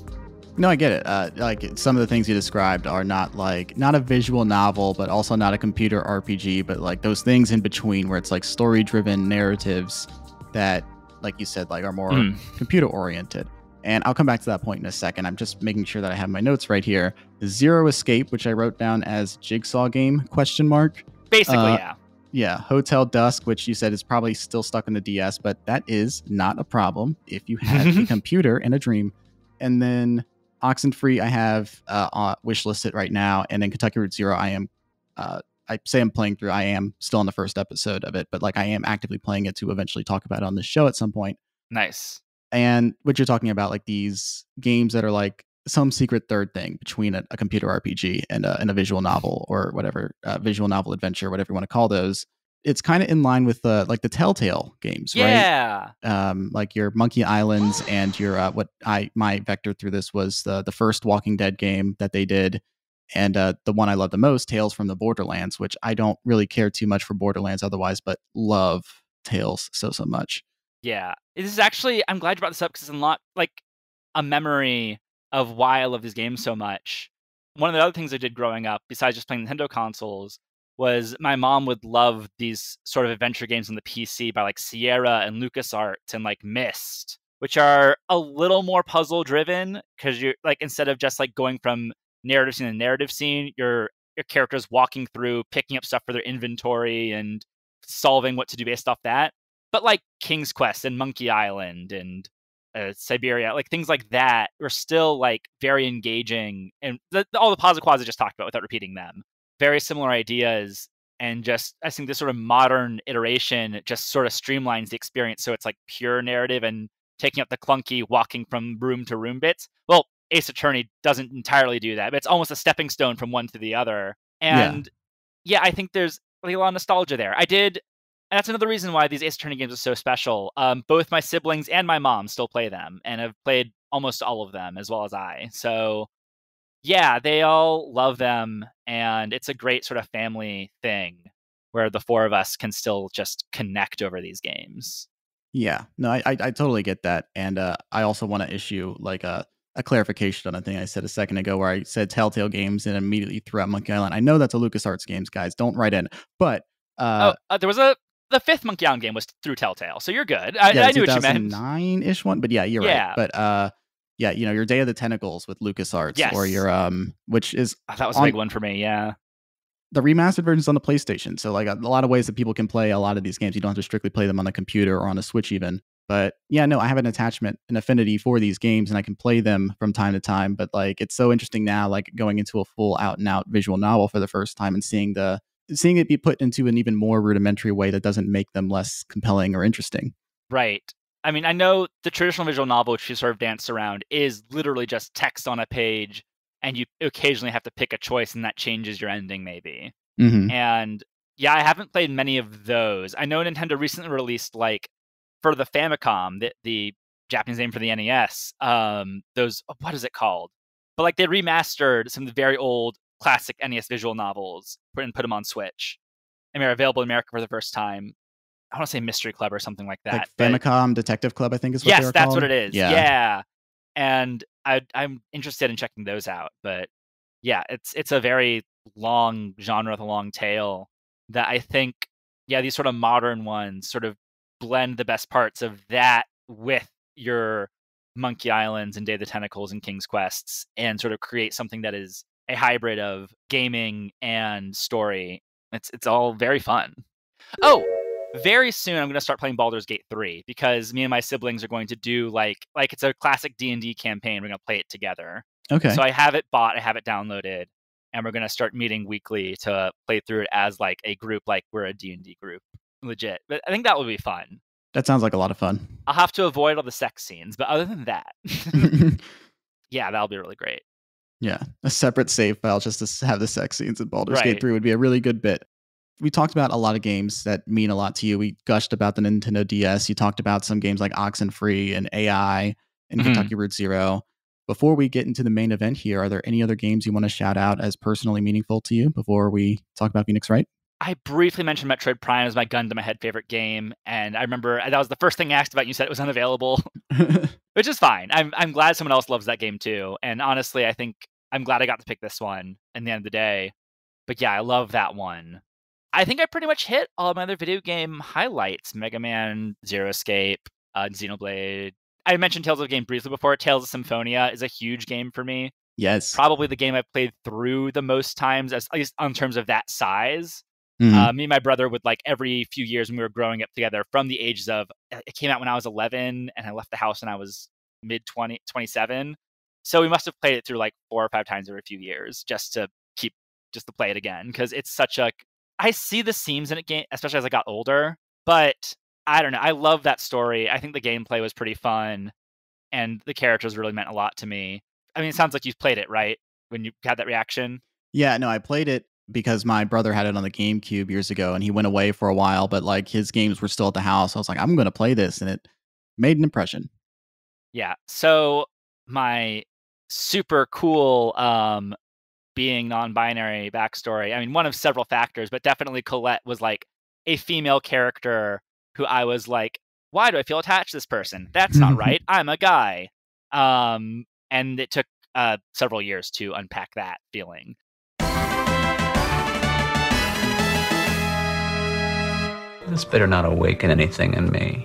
B: No, I get it. Like some of the things you described are not a visual novel, but also not a computer RPG, but like those things in between where it's like story-driven narratives that, like you said, like are more computer-oriented. And I'll come back to that point in a second. I'm just making sure that I have my notes right here. Zero Escape, which I wrote down as Jigsaw game, ?
F: Basically, yeah.
B: Yeah, Hotel Dusk, which you said is probably still stuck in the DS, but that is not a problem if you have a computer and a dream. And then Oxenfree, I have wishlisted right now, and then Kentucky Route Zero, I say I'm playing through. I am still on the first episode of it, but like I am actively playing it to eventually talk about it on the show at some point.
F: Nice.
B: And what you're talking about, like these games that are like some secret third thing between a computer RPG and a visual novel or whatever, visual novel adventure, whatever you want to call those. It's kind of in line with like the Telltale games, right?
F: Yeah.
B: Like your Monkey Islands and your my vector through this was the first Walking Dead game that they did, and the one I love the most, Tales from the Borderlands, which I don't really care too much for Borderlands otherwise, but love Tales so much.
F: Yeah, this is actually, I'm glad you brought this up because it's unlocked like a memory of why I love these games so much. One of the other things I did growing up, besides just playing Nintendo consoles, was my mom would love these sort of adventure games on the PC by like Sierra and LucasArts and like Myst, which are a little more puzzle driven because you're like, instead of just like going from narrative scene to narrative scene, your character's walking through, picking up stuff for their inventory and solving what to do based off that. But like King's Quest and Monkey Island and Siberia, like things like that were still like very engaging, and all the positive quads I just talked about without repeating them. Very similar ideas, and just I think this sort of modern iteration just sort of streamlines the experience, so it's like pure narrative and taking out the clunky walking from room to room bits. Well, Ace Attorney doesn't entirely do that, but it's almost a stepping stone from one to the other. And yeah, I think there's like a lot of nostalgia there. And that's another reason why these Ace Attorney games are so special. Both my siblings and my mom still play them and have played almost all of them as well as I. So yeah, they all love them, and it's a great sort of family thing where the four of us can still just connect over these games.
B: Yeah, no, I totally get that, and I also want to issue like a clarification on a thing I said a second ago, where I said Telltale Games and immediately threw out Monkey Island. I know that's a LucasArts games, guys. Don't write in, but
F: there was the fifth Monkey Island game was through Telltale, so you're good. I knew what you meant.
B: 2009-ish one, but yeah, you're right. But yeah, you know, your Day of the Tentacles with LucasArts,
F: yes.
B: or your which is
F: that was a big one for me. Yeah.
B: The remastered version's on the PlayStation, so like a lot of ways that people can play a lot of these games. You don't have to strictly play them on a computer or on a Switch even. But yeah, no, I have an attachment, an affinity for these games, and I can play them from time to time. But like, it's so interesting now, like going into a full out and out visual novel for the first time and seeing it be put into an even more rudimentary way that doesn't make them less compelling or interesting.
F: Right. I mean, I know the traditional visual novel, which you sort of dance around, is literally just text on a page, and you occasionally have to pick a choice, and that changes your ending, maybe.
B: Mm-hmm.
F: And yeah, I haven't played many of those. I know Nintendo recently released, like, for the Famicom, the Japanese name for the NES, those, what is it called? But like, they remastered some of the very old classic NES visual novels and put them on Switch. And they're available in America for the first time. I want to say Mystery Club or something like that.
B: Like Famicom Detective Club, I think is what
F: yes,
B: they were
F: that's
B: called.
F: what it is.
B: Yeah.
F: And I'm interested in checking those out. But yeah, it's a very long genre with a long tail that I think, yeah, these sort of modern ones sort of blend the best parts of that with your Monkey Islands and Day of the Tentacles and King's Quests, and sort of create something that is a hybrid of gaming and story. It's all very fun. Oh, very soon I'm going to start playing Baldur's Gate 3 because me and my siblings are going to do like it's a classic D&D campaign. We're going to play it together.
B: Okay.
F: So I have it bought, I have it downloaded, and we're going to start meeting weekly to play through it as like a group, like we're a D&D group. Legit. But I think that would be fun.
B: That sounds like a lot of fun.
F: I'll have to avoid all the sex scenes, but other than that, yeah, that'll be really great.
B: Yeah, a separate save file just to have the sex scenes in Baldur's Gate 3 would be a really good bit. We talked about a lot of games that mean a lot to you. We gushed about the Nintendo DS. You talked about some games like Oxenfree and AI and Kentucky Route Zero. Before we get into the main event here, are there any other games you want to shout out as personally meaningful to you before we talk about Phoenix Wright?
F: I briefly mentioned Metroid Prime as my gun to my head favorite game, and I remember that was the first thing I asked about, and you said it was unavailable, which is fine. I'm glad someone else loves that game too, and honestly, I think I'm glad I got to pick this one in the end of the day. But yeah, I love that one. I think I pretty much hit all of my other video game highlights. Mega Man, Zero Escape, Xenoblade. I mentioned Tales of the Game briefly before. Tales of Symphonia is a huge game for me.
B: Yes.
F: Probably the game I've played through the most times, at least in terms of that size. Me and my brother would, like, every few years when we were growing up together, from the ages of, it came out when I was 11 and I left the house when I was mid-20, 27. So we must have played it through like 4 or 5 times every few years just to play it again. Because it's such a, I see the seams in it, game, especially as I got older, but I don't know. I love that story. I think the gameplay was pretty fun and the characters really meant a lot to me. I mean, it sounds like you've played it, right? When you had that reaction?
B: Yeah, no, I played it because my brother had it on the GameCube years ago and he went away for a while, but like his games were still at the house. I was like, I'm going to play this, and it made an impression.
F: Yeah. So my super cool being non-binary backstory, I mean, one of several factors, but definitely Colette was like a female character who I was like, why do I feel attached to this person? That's not right. I'm a guy. And it took several years to unpack that feeling.
G: This better not awaken anything in me.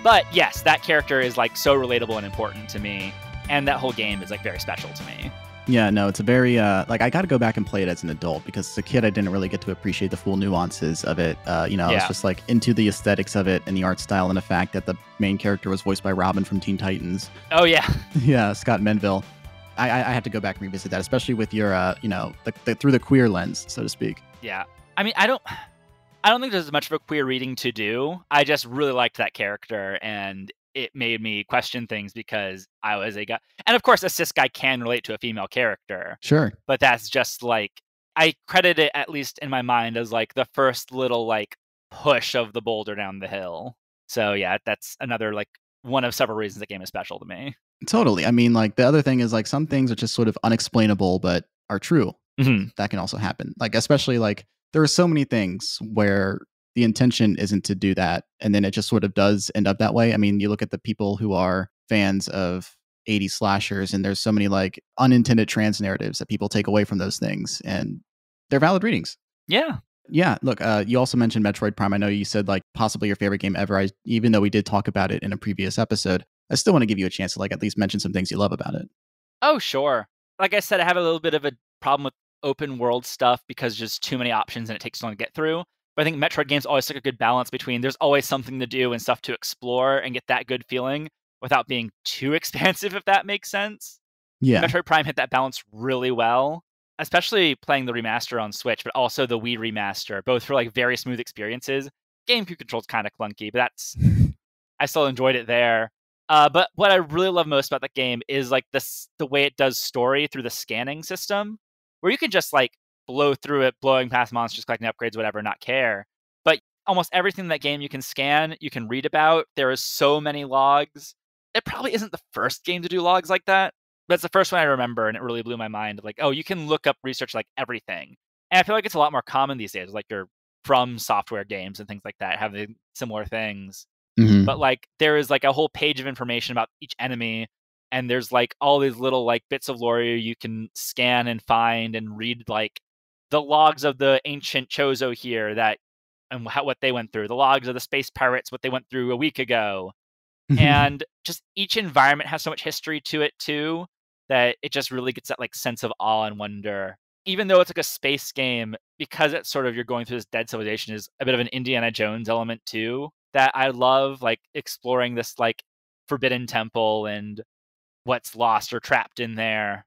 F: But yes, that character is like so relatable and important to me, and that whole game is like very special to me.
B: Yeah, no, it's a very, like, I got to go back and play it as an adult because as a kid, I didn't really get to appreciate the full nuances of it. I was just like into the aesthetics of it and the art style and the fact that the main character was voiced by Robin from Teen Titans.
F: Oh, yeah.
B: Yeah, Scott Menville. I have to go back and revisit that, especially with your, through the queer lens, so to speak.
F: Yeah. I mean, I don't think there's much of a queer reading to do. I just really liked that character, and it made me question things because I was a guy. And of course, a cis guy can relate to a female character.
B: Sure.
F: But that's just like, I credit it, at least in my mind, as like the first little like push of the boulder down the hill. So yeah, that's another like one of several reasons the game is special to me.
B: Totally. I mean, like the other thing is like some things are just sort of unexplainable but are true.
F: Mm-hmm.
B: That can also happen. Like especially like there are so many things where the intention isn't to do that, and then it just sort of does end up that way. I mean, you look at the people who are fans of 80s slashers, and there's so many like unintended trans narratives that people take away from those things, and they're valid readings.
F: Yeah.
B: Yeah, look, you also mentioned Metroid Prime. I know you said like possibly your favorite game ever. Even though we did talk about it in a previous episode, I still want to give you a chance to like at least mention some things you love about it.
F: Oh, sure. Like I said, I have a little bit of a problem with open world stuff because there's too many options and it takes so long to get through. But I think Metroid games always took a good balance between there's always something to do and stuff to explore and get that good feeling without being too expansive, if that makes sense.
B: Yeah.
F: Metroid Prime hit that balance really well, especially playing the remaster on Switch, but also the Wii remaster, both for like very smooth experiences. GameCube control's kind of clunky, but I still enjoyed it there. But what I really love most about the game is like the way it does story through the scanning system, where you can just like blow through it, blowing past monsters, collecting upgrades, whatever, not care. But almost everything in that game you can scan, you can read about. There is so many logs. It probably isn't the first game to do logs like that, but it's the first one I remember, and it really blew my mind. Like, oh, you can look up research like everything. And I feel like it's a lot more common these days, like your From Software games and things like that, having similar things.
B: Mm-hmm.
F: But like there is like a whole page of information about each enemy, and there's like all these little like bits of lore you can scan and find and read, like the logs of the ancient Chozo here that and what they went through, the logs of the space pirates, what they went through a week ago. And just each environment has so much history to it too, that it just really gets that like sense of awe and wonder. Even though it's like a space game, because it's sort of you're going through this dead civilization, is a bit of an Indiana Jones element too, that I love, like exploring this like forbidden temple and what's lost or trapped in there.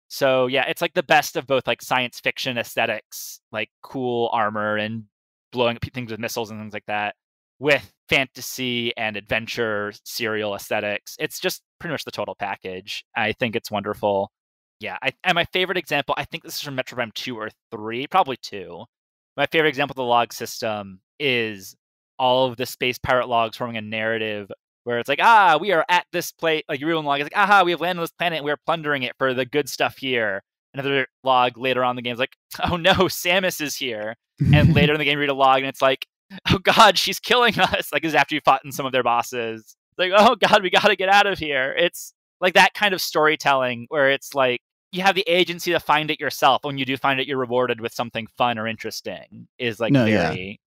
F: So yeah, it's like the best of both like science fiction aesthetics, like cool armor and blowing up things with missiles and things like that, with fantasy and adventure serial aesthetics. It's just pretty much the total package. I think it's wonderful. Yeah, and my favorite example, I think this is from Metroid Prime 2 or 3, probably 2. My favorite example of the log system is all of the space pirate logs forming a narrative where it's like, we are at this place, like you read one log, it's like, we have landed on this planet and we're plundering it for the good stuff here. Another log later on in the game is like, oh no, Samus is here. And later in the game, you read a log and it's like, oh god, she's killing us. Like, this is after you fought in some of their bosses. It's like, oh god, we gotta get out of here. It's like that kind of storytelling where it's like, you have the agency to find it yourself. When you do find it, you're rewarded with something fun or interesting. Is like it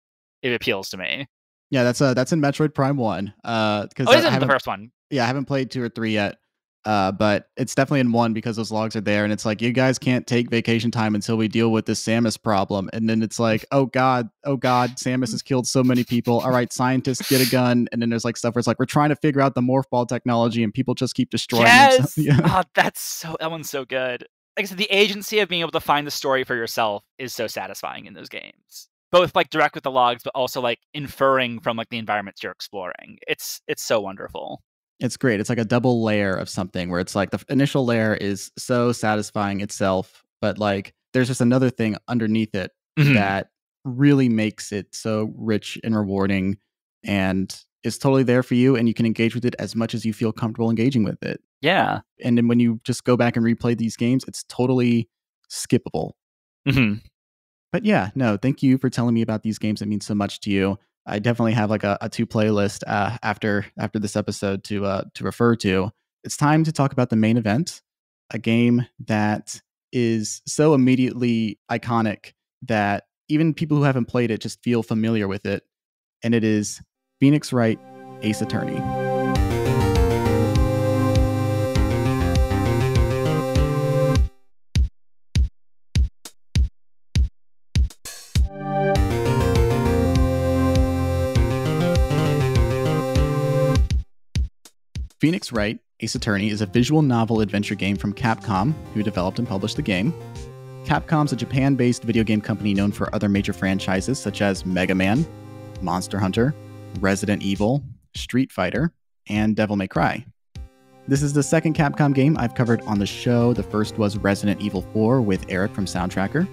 F: appeals to me.
B: Yeah, that's in Metroid Prime 1. Because
F: it's in the first one.
B: Yeah, I haven't played 2 or 3 yet. But it's definitely in 1 because those logs are there, and it's like, you guys can't take vacation time until we deal with this Samus problem. And then it's like, oh god, Samus has killed so many people. All right, scientists, get a gun. And then there's like stuff where it's like, we're trying to figure out the morph ball technology, and people just keep destroying
F: themselves.
B: Yeah.
F: Oh, that one's so good. Like I said, the agency of being able to find the story for yourself is so satisfying in those games. Both like direct with the logs, but also like inferring from like the environments you're exploring. It's so wonderful.
B: It's great. It's like a double layer of something where it's like the initial layer is so satisfying itself, but like there's just another thing underneath it that really makes it so rich and rewarding, and is totally there for you, and you can engage with it as much as you feel comfortable engaging with it.
F: Yeah.
B: And then when you just go back and replay these games, it's totally skippable. But yeah, no, thank you for telling me about these games. It means so much to you. I definitely have like a 2 playlist after this episode to refer to. It's time to talk about the main event, a game that is so immediately iconic that even people who haven't played it just feel familiar with it. And it is Phoenix Wright, Ace Attorney. Phoenix Wright, Ace Attorney is a visual novel adventure game from Capcom, who developed and published the game. Capcom's a Japan-based video game company known for other major franchises such as Mega Man, Monster Hunter, Resident Evil, Street Fighter, and Devil May Cry. This is the second Capcom game I've covered on the show. The first was Resident Evil 4 with Eric from Soundtracker.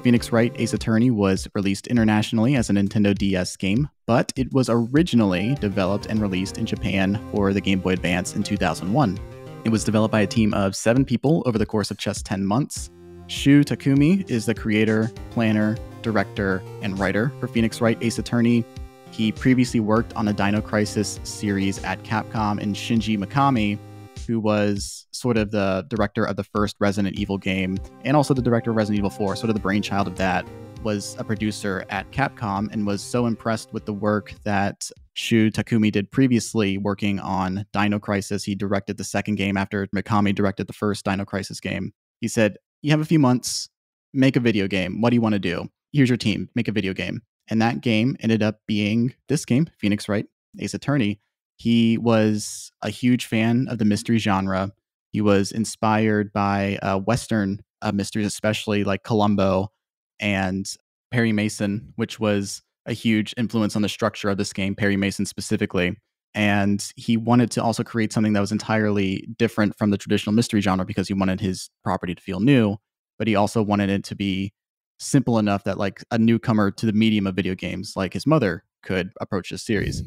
B: Phoenix Wright Ace Attorney was released internationally as a Nintendo DS game, but it was originally developed and released in Japan for the Game Boy Advance in 2001. It was developed by a team of 7 people over the course of just 10 months. Shu Takumi is the creator, planner, director, and writer for Phoenix Wright Ace Attorney. He previously worked on the Dino Crisis series at Capcom, and Shinji Mikami, who was sort of the director of the first Resident Evil game, and also the director of Resident Evil 4, sort of the brainchild of that, was a producer at Capcom and was so impressed with the work that Shu Takumi did previously working on Dino Crisis. He directed the second game after Mikami directed the first Dino Crisis game. He said, "You have a few months, make a video game. What do you want to do? Here's your team, make a video game." And that game ended up being this game, Phoenix Wright Ace Attorney. He was a huge fan of the mystery genre. He was inspired by Western mysteries, especially like Columbo and Perry Mason, which was a huge influence on the structure of this game, Perry Mason specifically. And he wanted to also create something that was entirely different from the traditional mystery genre because he wanted his property to feel new, but he also wanted it to be simple enough that like a newcomer to the medium of video games, like his mother, could approach this series.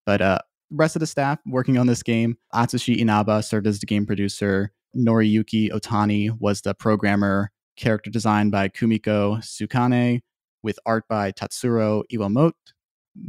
B: But the rest of the staff working on this game, Atsushi Inaba served as the game producer. Noriyuki Otani was the programmer. Character design by Kumiko Tsukane, with art by Tatsuro Iwamoto.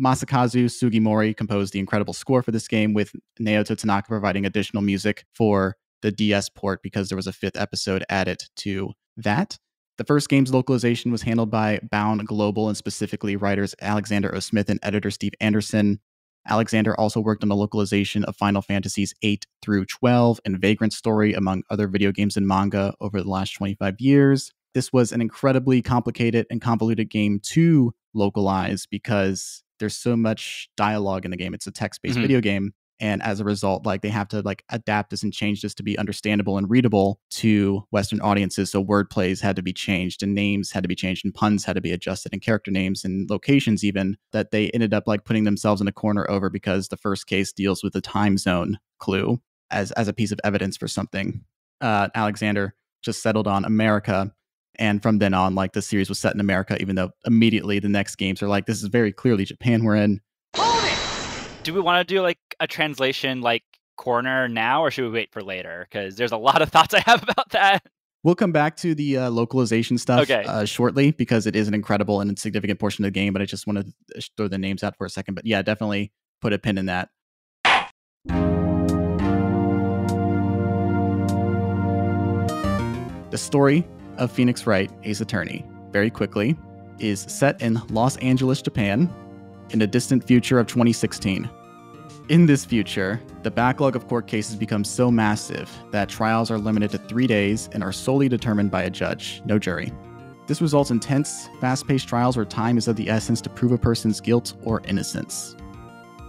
B: Masakazu Sugimori composed the incredible score for this game, with Naoto Tanaka providing additional music for the DS port because there was a 5th episode added to that. The first game's localization was handled by Bound Global, and specifically writers Alexander O. Smith and editor Steve Anderson. Alexander also worked on the localization of Final Fantasies 8 through 12 and Vagrant Story, among other video games and manga over the last 25 years. This was an incredibly complicated and convoluted game to localize because there's so much dialogue in the game. It's a text-based video game. And as a result, like they have to like adapt this and change this to be understandable and readable to Western audiences. So word plays had to be changed, and names had to be changed, and puns had to be adjusted, and character names and locations even, that they ended up like putting themselves in a corner over because the first case deals with the time zone clue as a piece of evidence for something. Alexander just settled on America. And from then on, like the series was set in America, even though immediately the next games are like, this is very clearly Japan we're in.
F: Do we want to do like a translation like corner now, or should we wait for later? Because there's a lot of thoughts I have about that.
B: We'll come back to the localization stuff shortly, because it is an incredible and significant portion of the game, but I just want to throw the names out for a second. But yeah, definitely put a pin in that. The story of Phoenix Wright Ace Attorney, very quickly, is set in Los Angeles, Japan, in the distant future of 2016. In this future, the backlog of court cases becomes so massive that trials are limited to 3 days and are solely determined by a judge, no jury. This results in tense, fast-paced trials where time is of the essence to prove a person's guilt or innocence.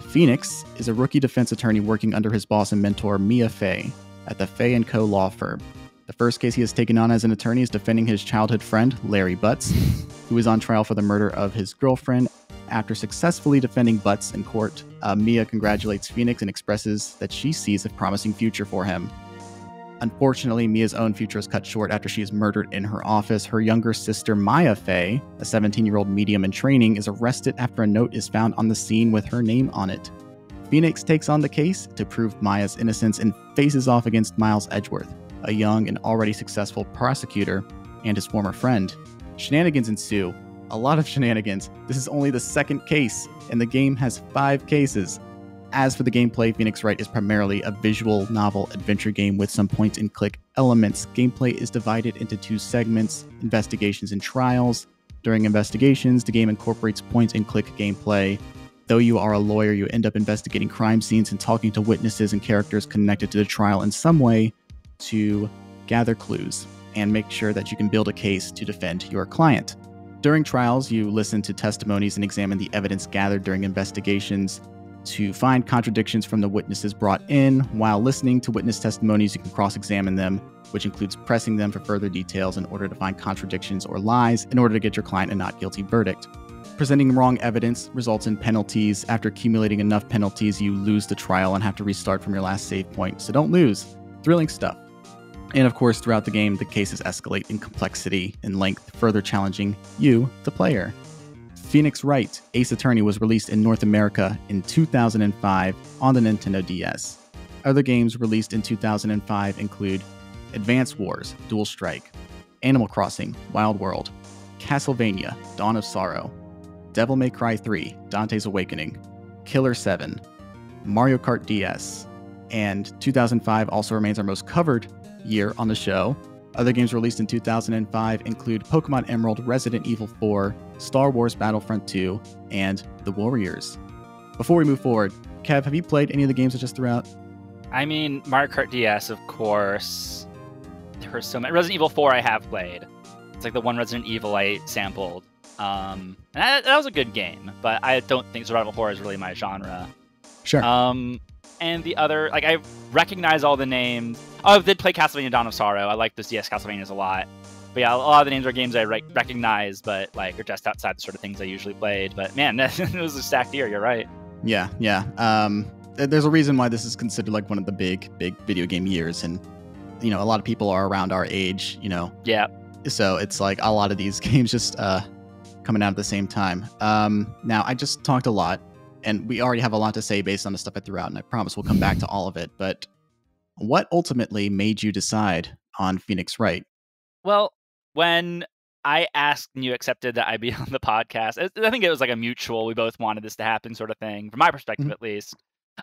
B: Phoenix is a rookie defense attorney working under his boss and mentor, Mia Fey, at the Fey & Co. law firm. The first case he has taken on as an attorney is defending his childhood friend, Larry Butts, who is on trial for the murder of his girlfriend. After successfully defending Butts in court, Mia congratulates Phoenix and expresses that she sees a promising future for him. Unfortunately, Mia's own future is cut short after she is murdered in her office. Her younger sister, Maya Fey, a 17-year-old medium in training, is arrested after a note is found on the scene with her name on it. Phoenix takes on the case to prove Maya's innocence and faces off against Miles Edgeworth, a young and already successful prosecutor, and his former friend. Shenanigans ensue. A lot of shenanigans. This is only the second case, and the game has 5 cases. As for the gameplay, Phoenix Wright is primarily a visual novel adventure game with some point-and-click elements. Gameplay is divided into 2 segments, investigations and trials. During investigations, the game incorporates point-and-click gameplay. Though you are a lawyer, you end up investigating crime scenes and talking to witnesses and characters connected to the trial in some way to gather clues and make sure that you can build a case to defend your client. During trials, you listen to testimonies and examine the evidence gathered during investigations to find contradictions from the witnesses brought in. While listening to witness testimonies, you can cross-examine them, which includes pressing them for further details in order to find contradictions or lies in order to get your client a not guilty verdict. Presenting wrong evidence results in penalties. After accumulating enough penalties, you lose the trial and have to restart from your last save point. So don't lose. Thrilling stuff. And of course, throughout the game, the cases escalate in complexity and length, further challenging you, the player. Phoenix Wright, Ace Attorney, was released in North America in 2005 on the Nintendo DS. Other games released in 2005 include Advance Wars, Dual Strike, Animal Crossing, Wild World, Castlevania, Dawn of Sorrow, Devil May Cry 3, Dante's Awakening, Killer 7, Mario Kart DS, and 2005 also remains our most covered year on the show. Other games released in 2005 include Pokemon Emerald, Resident Evil 4, Star Wars Battlefront 2, and The Warriors. Before we move forward, Kev, have you played any of the games I just threw out?
F: I mean, Mario Kart DS, of course. There were so many. Resident Evil 4 I have played. It's like the one Resident Evil I sampled. And that was a good game, but I don't think survival horror is really my genre.
B: Sure.
F: And the other, like, I recognize all the names. Oh, I did play Castlevania Dawn of Sorrow. I like those DS Castlevanias a lot. But yeah, a lot of the names are games I recognize, but like are just outside the sort of things I usually played. But man, it was a stacked year. You're right.
B: Yeah. There's a reason why this is considered like one of the big video game years, and a lot of people are around our age.
F: Yeah.
B: So it's like a lot of these games just coming out at the same time. Now I just talked a lot, and we already have a lot to say based on the stuff I threw out, and I promise we'll come back to all of it. But what ultimately made you decide on Phoenix Wright?
F: Well, when I asked and you accepted that I'd be on the podcast, I think it was like a mutual, we both wanted this to happen sort of thing, from my perspective at least.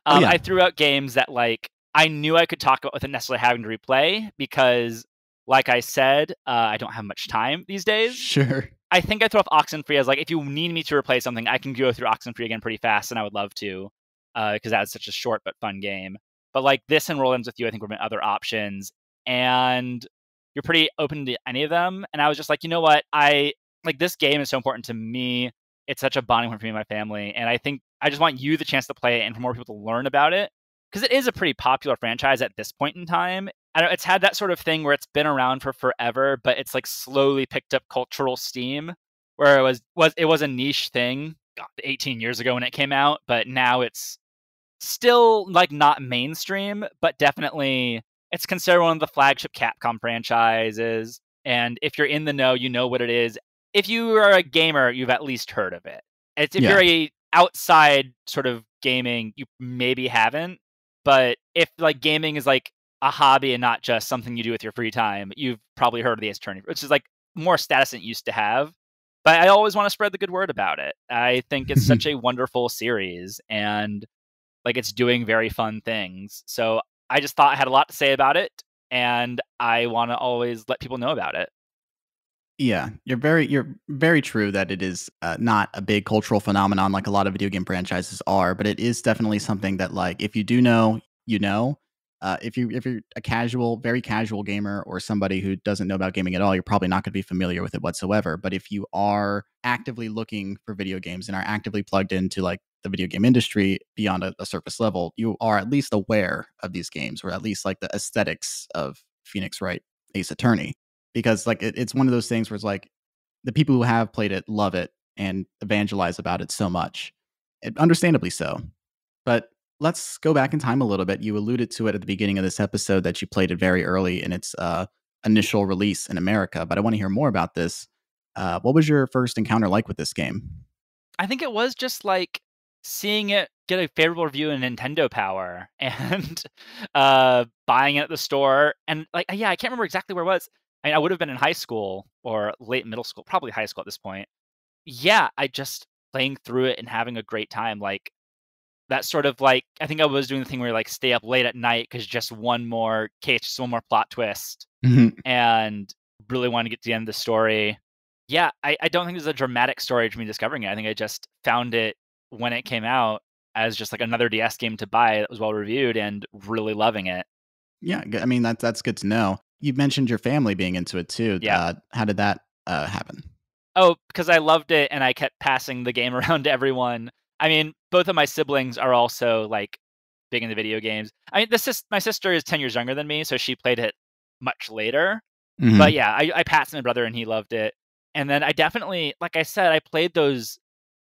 B: Yeah.
F: I threw out games that like I knew I could talk about without necessarily having to replay because, like I said, I don't have much time these days.
B: Sure.
F: I think I throw off Oxenfree as like, if you need me to replay something, I can go through Oxenfree again pretty fast, and I would love to, because that's such a short but fun game. But like this and Roll Ends With You, I think were my other options, and you're pretty open to any of them. And I was just like, you know what? This game is so important to me. It's such a bonding point for me and my family. And I think I just want you the chance to play it and for more people to learn about it. Because it is a pretty popular franchise at this point in time. I don't, it's had that sort of thing where it's been around for forever, but it's like slowly picked up cultural steam, where it was a niche thing 18 years ago when it came out, but now it's still like not mainstream, but definitely it's considered one of the flagship Capcom franchises. And if you're in the know, you know what it is. If you are a gamer, you've at least heard of it. If you're a outside sort of gaming, you maybe haven't. But if like gaming is like a hobby and not just something you do with your free time, you've probably heard of the Ace Attorney, which is like more status than it used to have. But I always want to spread the good word about it. I think it's such a wonderful series, and like it's doing very fun things. So I just thought I had a lot to say about it, and I want to always let people know about it.
B: Yeah, you're very true that it is not a big cultural phenomenon like a lot of video game franchises are, but it is definitely something that, like, if you do know, you know. If you're a very casual gamer or somebody who doesn't know about gaming at all, you're probably not going to be familiar with it whatsoever. But if you are actively looking for video games and are actively plugged into like the video game industry beyond a surface level, you are at least aware of these games, or at least like the aesthetics of Phoenix Wright Ace Attorney. Because like it's one of those things where it's like the people who have played it love it and evangelize about it so much, and understandably so. But let's go back in time a little bit. You alluded to it at the beginning of this episode that you played it very early in its initial release in America, but I want to hear more about this. What was your first encounter like with this game?
F: I think it was just like seeing it get a favorable review in Nintendo Power and buying it at the store. And like, yeah, I can't remember exactly where it was. I mean, I would have been in high school or late middle school, probably high school at this point. Yeah, I just playing through it and having a great time. Like that sort of like, I think I was doing the thing where you like stay up late at night because just one more case, just one more plot twist, and really want to get to the end of the story. Yeah, I don't think there's a dramatic story to me discovering it. I think I just found it when it came out as just like another DS game to buy that was well reviewed and really loving it.
B: Yeah, I mean, that's good to know. You mentioned your family being into it too.
F: Yeah.
B: How did that happen?
F: Oh, because I loved it and I kept passing the game around to everyone. I mean, both of my siblings are also like big into video games. I mean, my sister is 10 years younger than me, so she played it much later.
B: Mhm.
F: But yeah, I passed my brother and he loved it. And then I definitely, like I said, I played those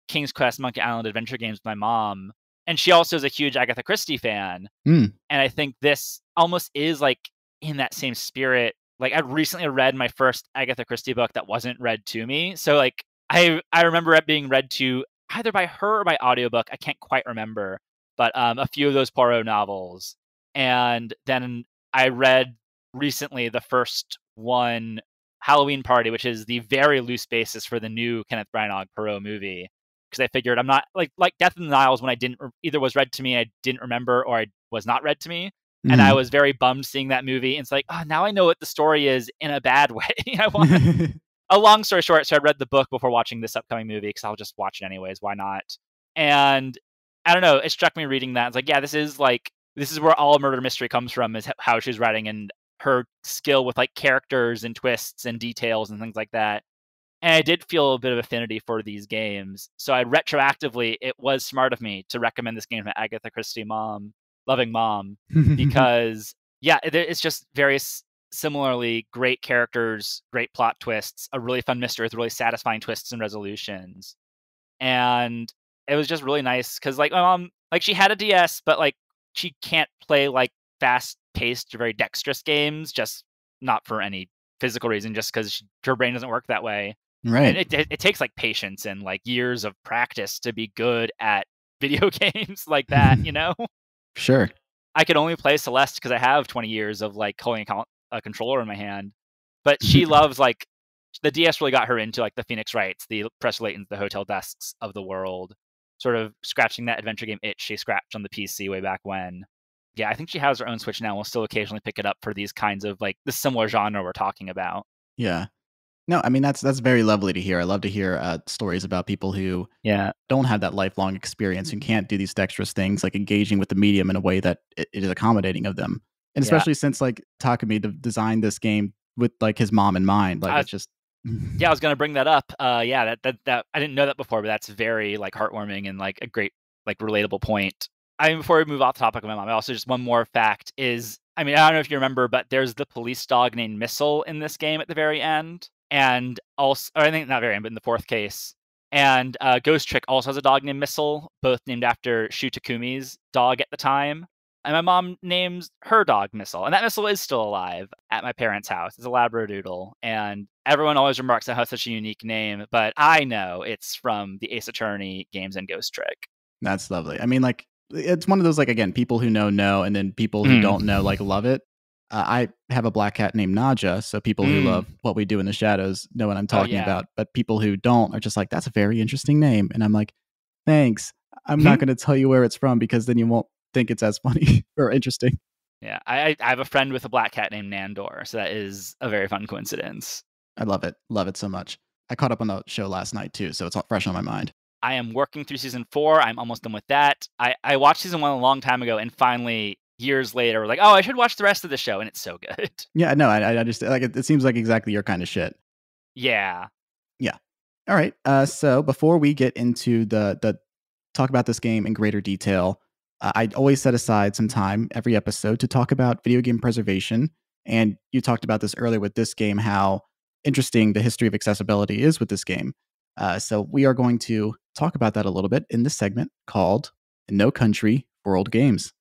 F: King's Quest, Monkey Island adventure games with my mom, and she also is a huge Agatha Christie fan.
B: Mm.
F: And I think this almost is like in that same spirit. Like, I'd recently read my first Agatha Christie book that wasn't read to me. So like I remember it being read to either by her or by audiobook. I can't quite remember, but a few of those Poirot novels. And then I read recently the first one, Halloween Party, which is the very loose basis for the new Kenneth Branagh Poirot movie. Because I figured I'm not like Death in the Niles, when I didn't either was read to me, I didn't remember, or I was not read to me. And I was very bummed seeing that movie. And it's like, oh, now I know what the story is in a bad way. I want a long story short. So I read the book before watching this upcoming movie because I'll just watch it anyways. Why not? And I don't know. It struck me reading that. It's like, yeah, this is where all murder mystery comes from, is how she's writing and her skill with like characters and twists and details and things like that. And I did feel a bit of affinity for these games. So retroactively, it was smart of me to recommend this game to Agatha Christie loving mom, because yeah, it's just very similarly great characters, great plot twists, a really fun mystery with really satisfying twists and resolutions. And it was just really nice because like my mom, like she had a DS, but like she can't play like fast-paced, very dexterous games, just not for any physical reason, just because her brain doesn't work that way.
B: Right.
F: And it takes like patience and like years of practice to be good at video games like that, you know?
B: Sure.
F: I could only play Celeste because I have 20 years of like holding a controller in my hand. But she loves like the DS really got her into like the Phoenix Wrights, the Press Laytons, the Hotel Dusks of the world, sort of scratching that adventure game itch she scratched on the PC way back when. Yeah, I think she has her own Switch now. We'll still occasionally pick it up for these kinds of like the similar genre we're talking about.
B: Yeah. No, I mean, that's very lovely to hear. I love to hear stories about people who don't have that lifelong experience and can't do these dexterous things, like engaging with the medium in a way that it is accommodating of them. And especially since like Takumi designed this game with like his mom in mind, like it's just.
F: Yeah, I was going to bring that up. Yeah, that I didn't know that before, but that's very like heartwarming and like a great like relatable point. Before we move off the topic of my mom, I also just one more fact is, I mean, I don't know if you remember, but there's the police dog named Missile in this game at the very end. And also, or I think not very end, but in the fourth case. And Ghost Trick also has a dog named Missile, both named after Shu Takumi's dog at the time. And my mom names her dog Missile. And that Missile is still alive at my parents' house. It's a Labradoodle. And everyone always remarks it has such a unique name, but I know it's from the Ace Attorney games and Ghost Trick.
B: That's lovely. I mean, like, it's one of those, like, again, people who know, and then people who don't know, like, love it. I have a black cat named Naja, so people who love What We Do in the Shadows know what I'm talking about. But people who don't are just like, that's a very interesting name. And I'm like, thanks. I'm not going to tell you where it's from because then you won't think it's as funny or interesting.
F: Yeah, I have a friend with a black cat named Nandor, so that is a very fun coincidence.
B: I love it. Love it so much. I caught up on the show last night, too, so it's all fresh on my mind.
F: I am working through season 4. I'm almost done with that. I watched season 1 a long time ago, and finally, years later, we're like, oh, I should watch the rest of the show, and it's so good.
B: Yeah, no, I just, like, it seems like exactly your kind of shit.
F: Yeah.
B: Yeah. All right. So before we get into the talk about this game in greater detail, I always set aside some time every episode to talk about video game preservation. And you talked about this earlier with this game, how interesting the history of accessibility is with this game. So we are going to talk about that a little bit in this segment called No Country for Old Games.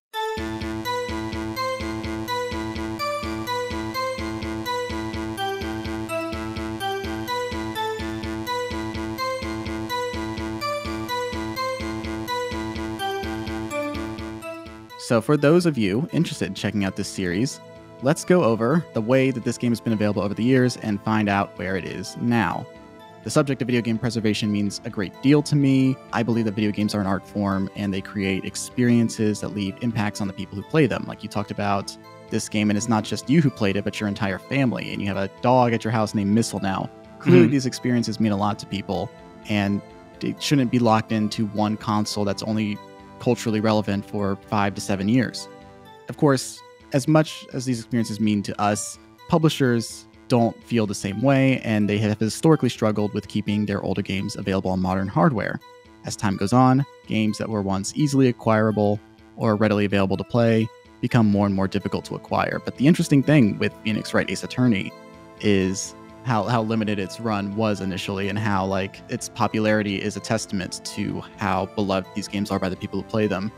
B: So for those of you interested in checking out this series, let's go over the way that this game has been available over the years and find out where it is now. The subject of video game preservation means a great deal to me. I believe that video games are an art form and they create experiences that leave impacts on the people who play them. Like you talked about this game, and it's not just you who played it, but your entire family. And you have a dog at your house named Missile now. Clearly, these experiences mean a lot to people, and it shouldn't be locked into one console that's only culturally relevant for 5 to 7 years. Of course, as much as these experiences mean to us, publishers don't feel the same way, and they have historically struggled with keeping their older games available on modern hardware. As time goes on, games that were once easily acquirable or readily available to play become more and more difficult to acquire. But the interesting thing with Phoenix Wright Ace Attorney is how limited its run was initially, and how like its popularity is a testament to how beloved these games are by the people who play them.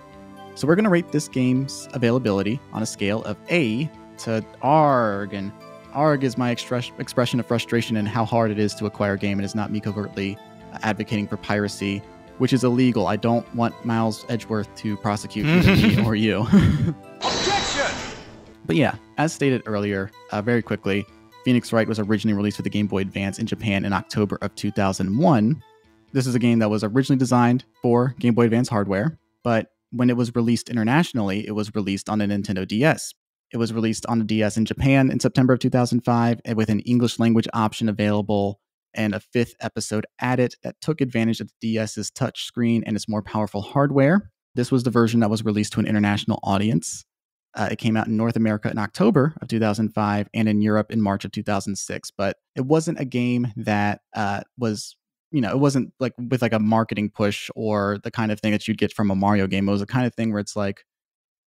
B: So we're going to rate this game's availability on a scale of A to ARG, and ARG is my expression of frustration and how hard it is to acquire a game, and it's not me covertly advocating for piracy, which is illegal. I don't want Miles Edgeworth to prosecute either me or you.
H: Objection!
B: But yeah, as stated earlier, very quickly, Phoenix Wright was originally released for the Game Boy Advance in Japan in October of 2001. This is a game that was originally designed for Game Boy Advance hardware, but when it was released internationally, it was released on a Nintendo DS. It was released on the DS in Japan in September of 2005, and with an English language option available and a 5th episode added that took advantage of the DS's touchscreen and its more powerful hardware. This was the version that was released to an international audience. It came out in North America in October of 2005 and in Europe in March of 2006. But it wasn't a game that was, it wasn't like with like a marketing push or the kind of thing that you'd get from a Mario game. It was a kind of thing where it's like,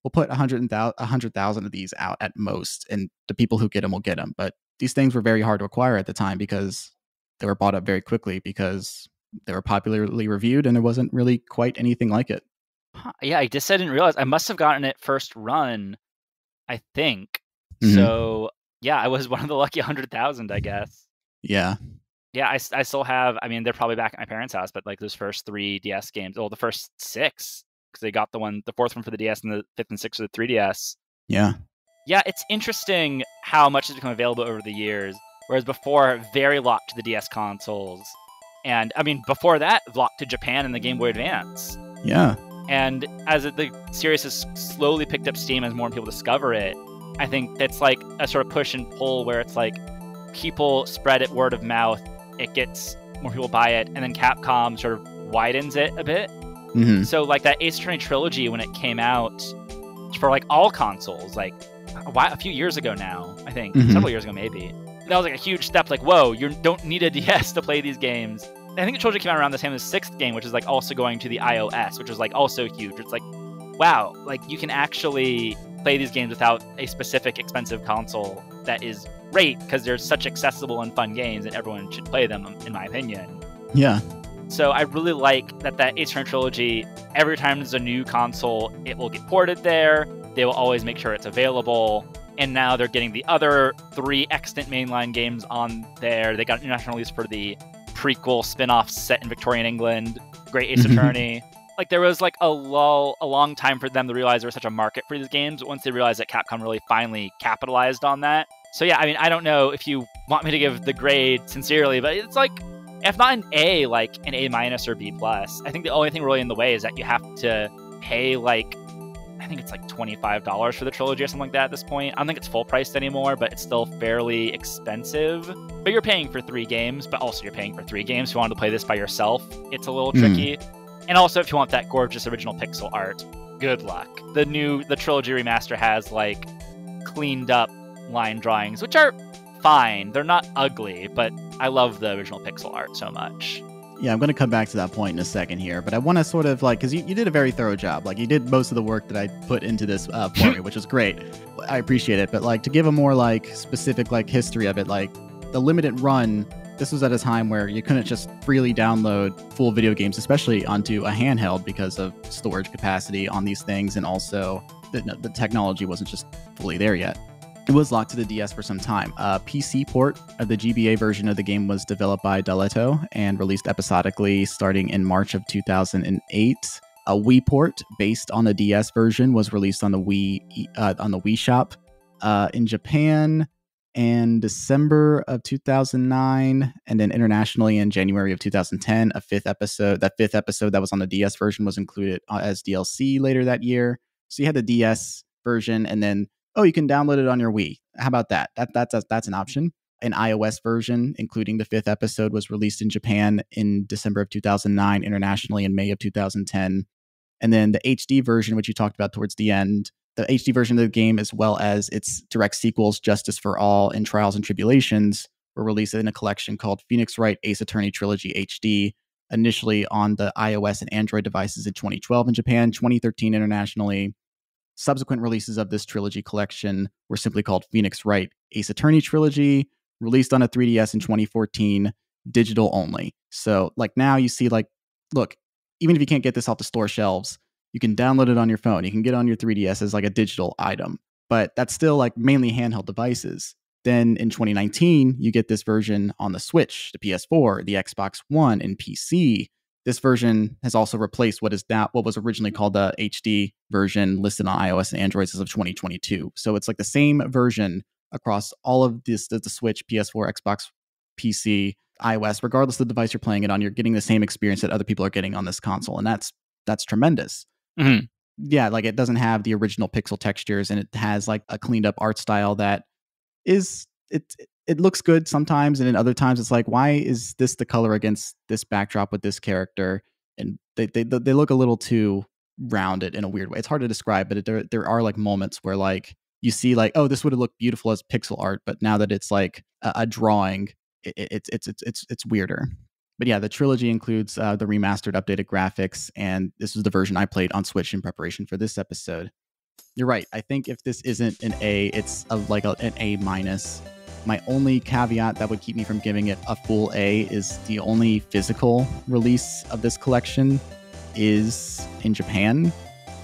B: we'll put 100,000 of these out at most, and the people who get them will get them. But these things were very hard to acquire at the time because they were bought up very quickly because they were popularly reviewed and there wasn't really quite anything like it.
F: Yeah, I just didn't realize. I must have gotten it first run, I think. Mm-hmm. So, yeah, I was one of the lucky 100,000, I guess.
B: Yeah.
F: Yeah, I still have, I mean, they're probably back at my parents' house, but like those first 3 DS games, the first 6, because they got the 4th one for the DS and the 5th and 6th for the 3DS.
B: Yeah.
F: Yeah, it's interesting how much has become available over the years, whereas before, very locked to the DS consoles. And, I mean, before that, locked to Japan and the Game Boy Advance.
B: Yeah.
F: And as the series has slowly picked up steam as more people discover it, I think it's like a sort of push and pull where it's like people spread it word of mouth, it gets more people buy it, and then Capcom sort of widens it a bit.
B: Mm-hmm.
F: So like that Ace Attorney trilogy, when it came out for like all consoles, like a few years ago now, I think, several years ago maybe, that was like a huge step. Like, whoa, you don't need a DS to play these games. I think the trilogy came out around the same as the 6th game, which is like also going to the iOS, which is like also huge. It's like, wow, like you can actually play these games without a specific expensive console. That is great because they're such accessible and fun games, and everyone should play them, in my opinion.
B: Yeah.
F: So I really like that Ace Attorney trilogy, every time there's a new console, it will get ported there. They will always make sure it's available. And now they're getting the other 3 extant mainline games on there. They got an international release for the prequel spin-off set in Victorian England, Great Ace Attorney. Like there was like a lull, a long time for them to realize there was such a market for these games. Once they realized that Capcom really finally capitalized on that. So yeah, I mean, I don't know if you want me to give the grade sincerely, but it's like, if not an A, like an A- or B+. I think the only thing really in the way is that you have to pay like, I think it's like $25 for the trilogy or something like that at this point. I don't think it's full priced anymore, but it's still fairly expensive. But you're paying for 3 games, but also you're paying for 3 games. If you want to play this by yourself, it's a little tricky. And also, if you want that gorgeous original pixel art, good luck. The trilogy remaster has like cleaned up line drawings, which are fine. They're not ugly, but I love the original pixel art so much.
B: Yeah, I'm going to come back to that point in a second here, but I want to sort of like, because you did a very thorough job. Like you did most of the work that I put into this for me, which is great. I appreciate it. But like to give a more like specific like history of it, like the limited run, this was at a time where you couldn't just freely download full video games, especially onto a handheld because of storage capacity on these things. And also the technology wasn't just fully there yet. It was locked to the DS for some time. A PC port of the GBA version of the game was developed by Daletto and released episodically starting in March of 2008. A Wii port based on the DS version was released on the Wii Shop in Japan in December of 2009, and then internationally in January of 2010. That fifth episode that was on the DS version was included as DLC later that year. So you had the DS version, and then you can download it on your Wii. How about that? That's an option. An iOS version, including the 5th episode, was released in Japan in December of 2009, internationally in May of 2010. And then the HD version, which you talked about towards the end, the HD version of the game, as well as its direct sequels, Justice for All and Trials and Tribulations, were released in a collection called Phoenix Wright Ace Attorney Trilogy HD, initially on the iOS and Android devices in 2012 in Japan, 2013 internationally. Subsequent releases of this trilogy collection were simply called Phoenix Wright Ace Attorney Trilogy, released on a 3DS in 2014, digital only. So like now you see like, look, even if you can't get this off the store shelves, you can download it on your phone. You can get it on your 3DS as like a digital item, but that's still like mainly handheld devices. Then in 2019, you get this version on the Switch, the PS4, the Xbox One, and PC. This version has also replaced what was originally called the HD version listed on iOS and Android as of 2022. So it's like the same version across all of this, the Switch, PS4, Xbox, PC, iOS, regardless of the device you're playing it on. You're getting the same experience that other people are getting on this console, and that's tremendous.
F: Mm-hmm.
B: Yeah, like it doesn't have the original pixel textures, and it has like a cleaned up art style that is it looks good sometimes, and then other times it's like, why is this the color against this backdrop with this character? And they look a little too rounded in a weird way. It's hard to describe, but there are like moments where like you see like, oh, this would have looked beautiful as pixel art, but now that it's like a drawing, it's weirder. But yeah, the trilogy includes the remastered, updated graphics, and this is the version I played on Switch in preparation for this episode. You're right. I think if this isn't an A, it's an A minus. My only caveat that would keep me from giving it a full A is the only physical release of this collection is in Japan,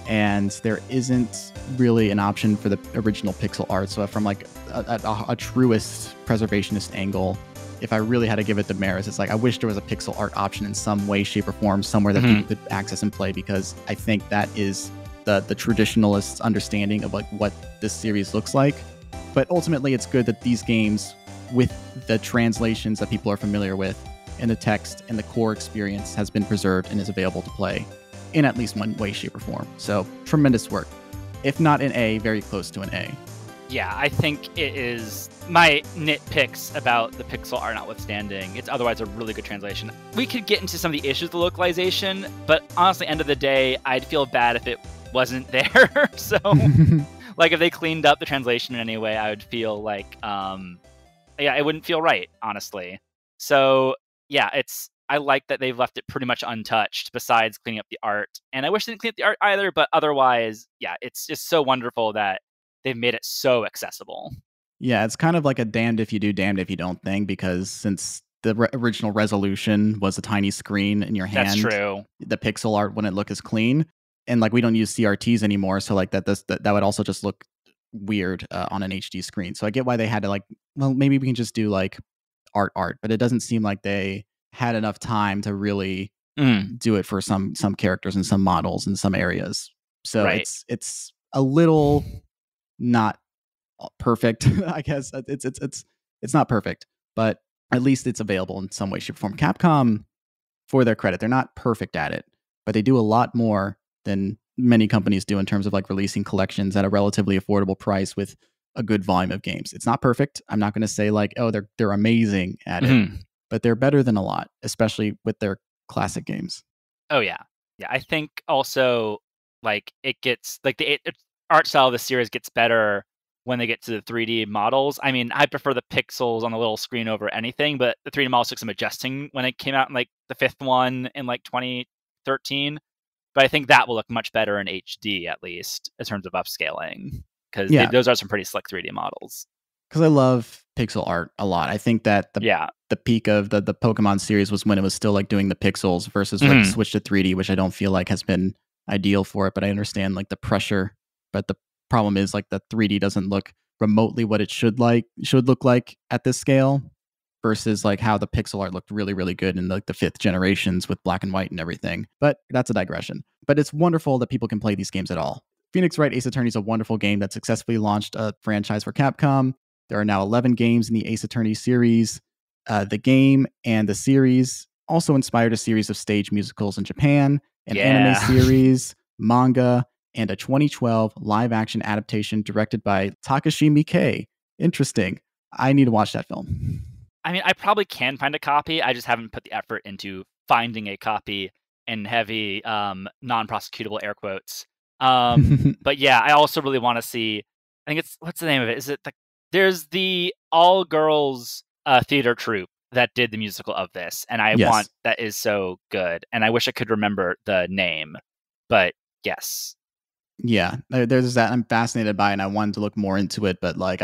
B: and there isn't really an option for the original pixel art. So from like a truest preservationist angle, if I really had to give it the merits, it's like I wish there was a pixel art option in some way, shape, or form somewhere that people could access and play, because I think that is the traditionalist understanding of like what this series looks like. But ultimately, it's good that these games, with the translations that people are familiar with, and the text and the core experience has been preserved and is available to play in at least one way, shape, or form. So tremendous work. If not an A, very close to an A.
F: Yeah, I think it is. My nitpicks about the pixel art notwithstanding, it's otherwise a really good translation. We could get into some of the issues with the localization, but honestly, end of the day, I'd feel bad if it wasn't there. So, like, if they cleaned up the translation in any way, I would feel like, it wouldn't feel right, honestly. So, yeah, I like that they've left it pretty much untouched besides cleaning up the art. And I wish they didn't clean up the art either, but otherwise, yeah, it's just so wonderful that they've made it so accessible.
B: Yeah, it's kind of like a damned if you do, damned if you don't thing, because since the original resolution was a tiny screen in your hand,
F: That's true.
B: The pixel art wouldn't look as clean. And like we don't use CRTs anymore, so like that would also just look weird on an HD screen. So I get why they had to like, well, maybe we can just do like art, but it doesn't seem like they had enough time to really do it for some characters and some models in some areas. So
F: right.
B: it's a little not perfect. I guess it's not perfect, but at least it's available in some way, shape, or form. Capcom, for their credit, they're not perfect at it, but they do a lot more than many companies do in terms of like releasing collections at a relatively affordable price with a good volume of games. It's not perfect. I'm not going to say like, oh, they're amazing at it, but they're better than a lot, especially with their classic games.
F: Oh yeah. I think also like it gets like the art style of the series gets better when they get to the 3D models. I mean, I prefer the pixels on the little screen over anything, but the 3D models took some adjusting when it came out in like the fifth one in like 2013. But I think that will look much better in HD, at least, in terms of upscaling, because those are some pretty slick 3D models.
B: Because I love pixel art a lot. I think that the peak of the Pokemon series was when it was still like doing the pixels versus like switch to 3D, which I don't feel like has been ideal for it. But I understand like the pressure. But the problem is like the 3D doesn't look remotely what it should look like at this scale, versus like how the pixel art looked really, really good in like the fifth generations with black and white and everything. But that's a digression. But it's wonderful that people can play these games at all. Phoenix Wright Ace Attorney is a wonderful game that successfully launched a franchise for Capcom. There are now 11 games in the Ace Attorney series. The game and the series also inspired a series of stage musicals in Japan, an anime series, manga, and a 2012 live-action adaptation directed by Takashi Miike. Interesting. I need to watch that film.
F: I mean, I probably can find a copy. I just haven't put the effort into finding a copy in heavy non-prosecutable air quotes. But yeah, I also really want to see, I think what's the name of it? Is it there's the all-girls theater troupe that did the musical of this, and I want, that is so good. And I wish I could remember the name, but yes.
B: Yeah, there's that I'm fascinated by, and I wanted to look more into it, but like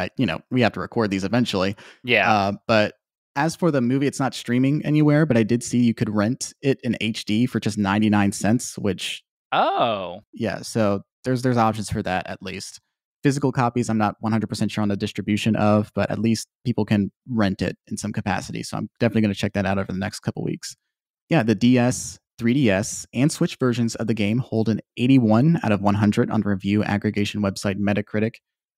B: we have to record these eventually.
F: Yeah.
B: But as for the movie, it's not streaming anywhere, but I did see you could rent it in HD for just 99 cents, which
F: Oh.
B: yeah, so there's options for that at least. Physical copies, I'm not 100% sure on the distribution of, but at least people can rent it in some capacity. So I'm definitely going to check that out over the next couple weeks. Yeah, the DS, 3DS, and Switch versions of the game hold an 81 out of 100 on the review aggregation website Metacritic.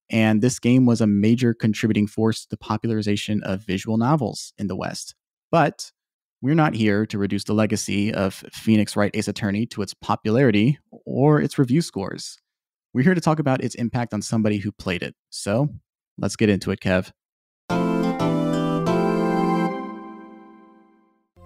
B: And this game was a major contributing force to the popularization of visual novels in the West. But we're not here to reduce the legacy of Phoenix Wright Ace Attorney to its popularity or its review scores. We're here to talk about its impact on somebody who played it. So let's get into it, Kev.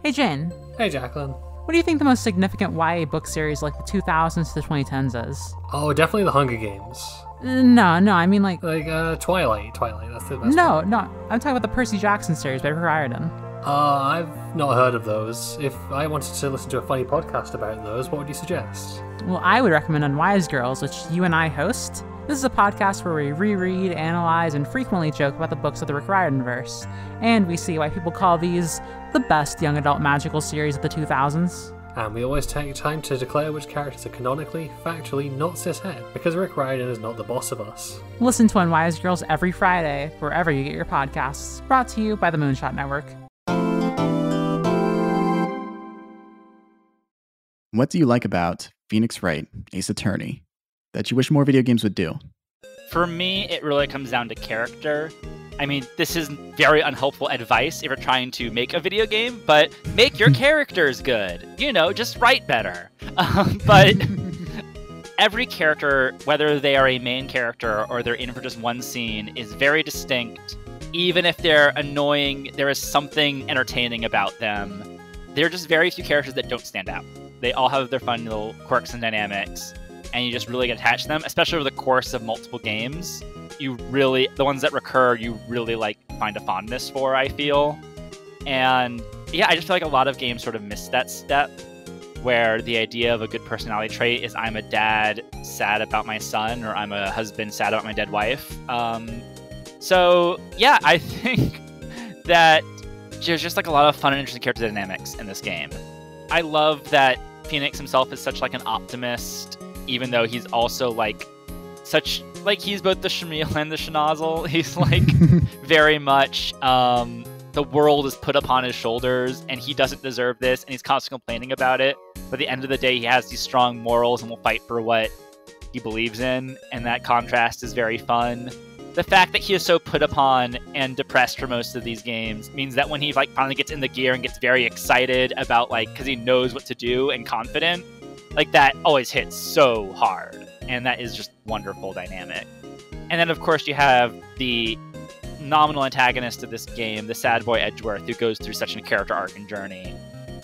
I: Hey, Jane.
J: Hey, Jacqueline.
I: What do you think the most significant YA book series like the 2000s to the 2010s is?
J: Oh, definitely The Hunger Games.
I: No, I mean like
J: Twilight. That's the best
I: No,
J: one.
I: I'm talking about the Percy Jackson series by Rick Riordan.
J: I've not heard of those. If I wanted to listen to a funny podcast about those, what would you suggest?
I: Well, I would recommend Unwise Girls, which you and I host. This is a podcast where we reread, analyze, and frequently joke about the books of the Rick Riordan verse. And we see why people call these the best young adult magical series of the 2000s.
J: And we always take time to declare which characters are canonically, factually not cishet, because Rick Riordan is not the boss of us.
I: Listen to Unwise Girls every Friday, wherever you get your podcasts. Brought to you by the Moonshot Network.
B: What do you like about Phoenix Wright Ace Attorney that you wish more video games would do?
F: For me, it really comes down to character. I mean, this is very unhelpful advice if you're trying to make a video game, but make your characters good. Just write better. But every character, whether they are a main character or they're in for just one scene, is very distinct. Even if they're annoying, there is something entertaining about them. There are just very few characters that don't stand out. They all have their fun little quirks and dynamics, and you just really get attached to them, especially over the course of multiple games. The ones that recur, you really find a fondness for, I feel. And yeah, I just feel like a lot of games sort of miss that step, where the idea of a good personality trait is I'm a dad sad about my son, or I'm a husband sad about my dead wife. So yeah, I think that there's just a lot of fun and interesting character dynamics in this game. I love that Phoenix himself is such an optimist, even though he's also he's both the Shamil and the Schnozzle. He's very much the world is put upon his shoulders and he doesn't deserve this, and he's constantly complaining about it. But at the end of the day, he has these strong morals and will fight for what he believes in, and that contrast is very fun. The fact that he is so put upon and depressed for most of these games means that when he finally gets in the gear and gets very excited about because he knows what to do and confident, that always hits so hard, and that is just wonderful dynamic. And then of course you have the nominal antagonist of this game, the sad boy Edgeworth, who goes through such a character arc and journey.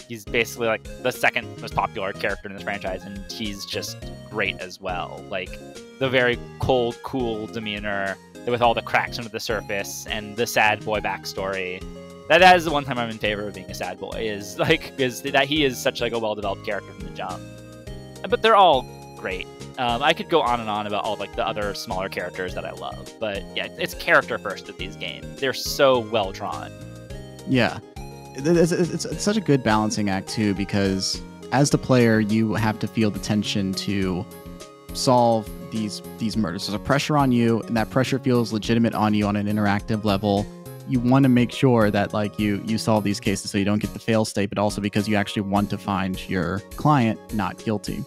F: He's basically the second most popular character in this franchise, and he's just great as well. The very cold, cool demeanor with all the cracks under the surface and the sad boy backstory. That is the one time I'm in favor of being a sad boy, is that he is such a well-developed character from the jump. But they're all great. I could go on and on about all the other smaller characters that I love, but yeah, it's character first with these games. They're so well drawn.
B: Yeah, it's such a good balancing act too, because as the player, you have to feel the tension to solve these murders. There's a pressure on you, and that pressure feels legitimate on you on an interactive level. You want to make sure that you solve these cases so you don't get the fail state, but also because you actually want to find your client not guilty.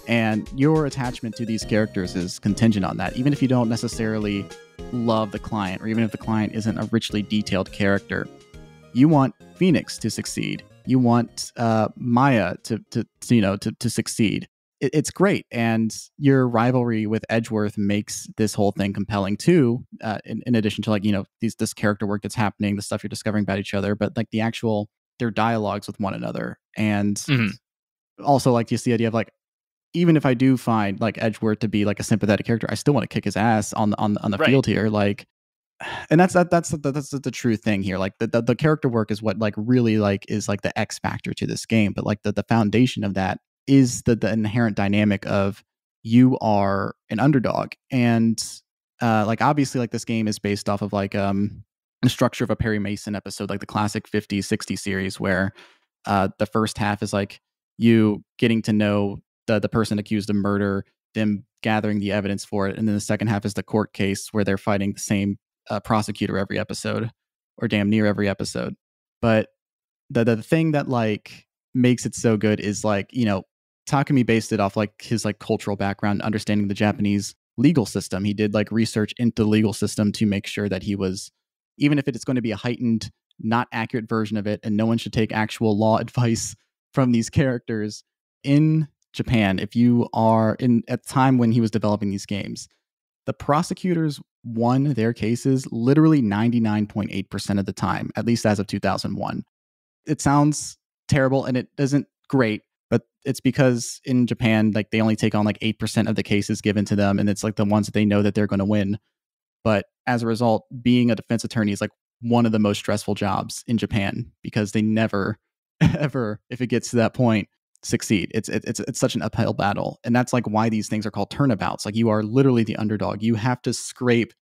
B: And your attachment to these characters is contingent on that, even if you don't necessarily love the client, or even if the client isn't a richly detailed character. You want Phoenix to succeed. You want Maya to succeed. It's great, and your rivalry with Edgeworth makes this whole thing compelling too. In addition to this character work that's happening, the stuff you're discovering about each other, but their dialogues with one another, and also just the idea of even if I do find Edgeworth to be a sympathetic character, I still want to kick his ass on the
F: right.
B: field here. And that's the true thing here. The character work is what really is the X factor to this game, but the foundation of that is the inherent dynamic of you are an underdog. And like obviously like this game is based off of like the structure of a Perry Mason episode, like the classic 50s, 60s series, where the first half is like you getting to know the person accused of murder, them gathering the evidence for it, and then the second half is the court case where they're fighting the same prosecutor every episode, or damn near every episode. But the thing that like makes it so good is like, you know, Takumi based it off like his like cultural background, understanding the Japanese legal system. He did like research into the legal system to make sure that he was, even if it is going to be a heightened, not accurate version of it, and no one should take actual law advice from these characters in Japan. If you are in at the time when he was developing these games, the prosecutors won their cases literally 99.8% of the time, at least as of 2001. It sounds terrible and it isn't great, but it's because in Japan, like they only take on like 8% of the cases given to them, and it's like the ones that they know that they're going to win. But as a result, being a defense attorney is like one of the most stressful jobs in Japan, because they never, ever, if it gets to that point, succeed. It's such an uphill battle. And that's like why these things are called turnabouts. Like you are literally the underdog. You have to scrape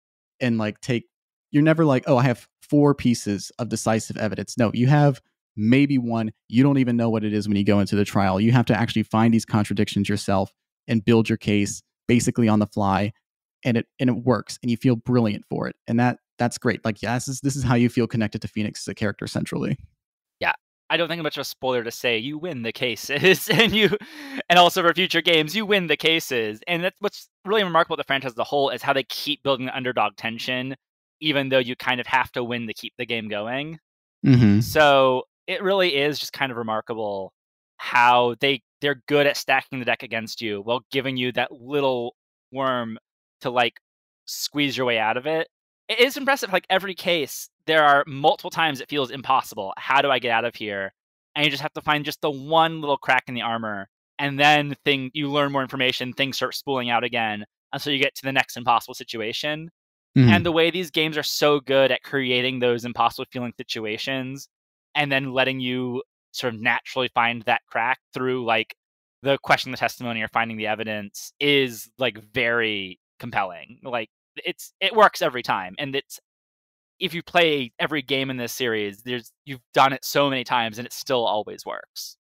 B: and like take, you're never like, oh, I have 4 pieces of decisive evidence. No, you have maybe one. You don't even know what it is when you go into the trial. You have to actually find these contradictions yourself and build your case basically on the fly. And it works, and you feel brilliant for it. And that's great. Like, yeah, this is how you feel connected to Phoenix as a character centrally.
F: Yeah. I don't think it's much of a spoiler to say you win the cases, and also for future games, you win the cases. And that's what's really remarkable about the franchise as a whole, is how they keep building the underdog tension, even though you kind of have to win to keep the game going.
B: Mm-hmm.
F: So it really is just kind of remarkable how they're good at stacking the deck against you while giving you that little worm to like squeeze your way out of it. It is impressive. Like every case, there are multiple times it feels impossible. How do I get out of here? And you just have to find just the one little crack in the armor, and then you learn more information, things start spooling out again until you get to the next impossible situation.
B: Mm-hmm.
F: And the way these games are so good at creating those impossible feeling situations and then letting you sort of naturally find that crack through like the questioning the testimony or finding the evidence is like very compelling. Like it works every time. And if you play every game in this series, you've done it so many times and it still always works.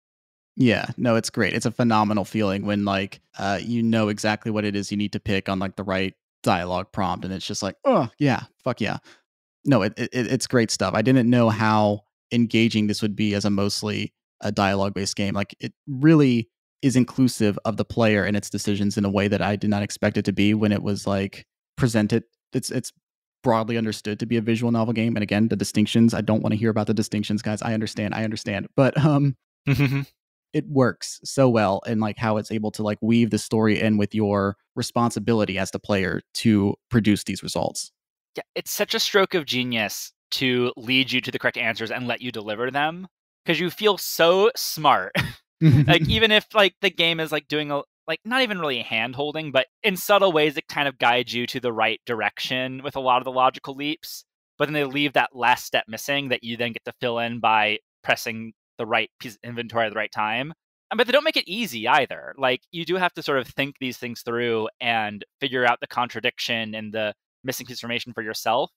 B: Yeah, no, it's great. It's a phenomenal feeling when like you know exactly what it is you need to pick on like the right dialogue prompt, and it's just like, oh yeah, fuck yeah. No, it's great stuff. I didn't know how engaging this would be as a mostly a dialogue based game. Like it really is inclusive of the player and its decisions in a way that I did not expect it to be when it was like presented. It's broadly understood to be a visual novel game, and again, the distinctions, I don't want to hear about the distinctions, guys. I understand, but it works so well, and like how it's able to like weave the story in with your responsibility as the player to produce these results.
F: Yeah, it's such a stroke of genius to lead you to the correct answers and let you deliver them, because you feel so smart. Like even if like the game is like doing like not even really hand holding, but in subtle ways it kind of guides you to the right direction with a lot of the logical leaps, but then they leave that last step missing that you then get to fill in by pressing the right piece of inventory at the right time. But they don't make it easy either. Like you do have to sort of think these things through and figure out the contradiction and the missing piece of information for yourself.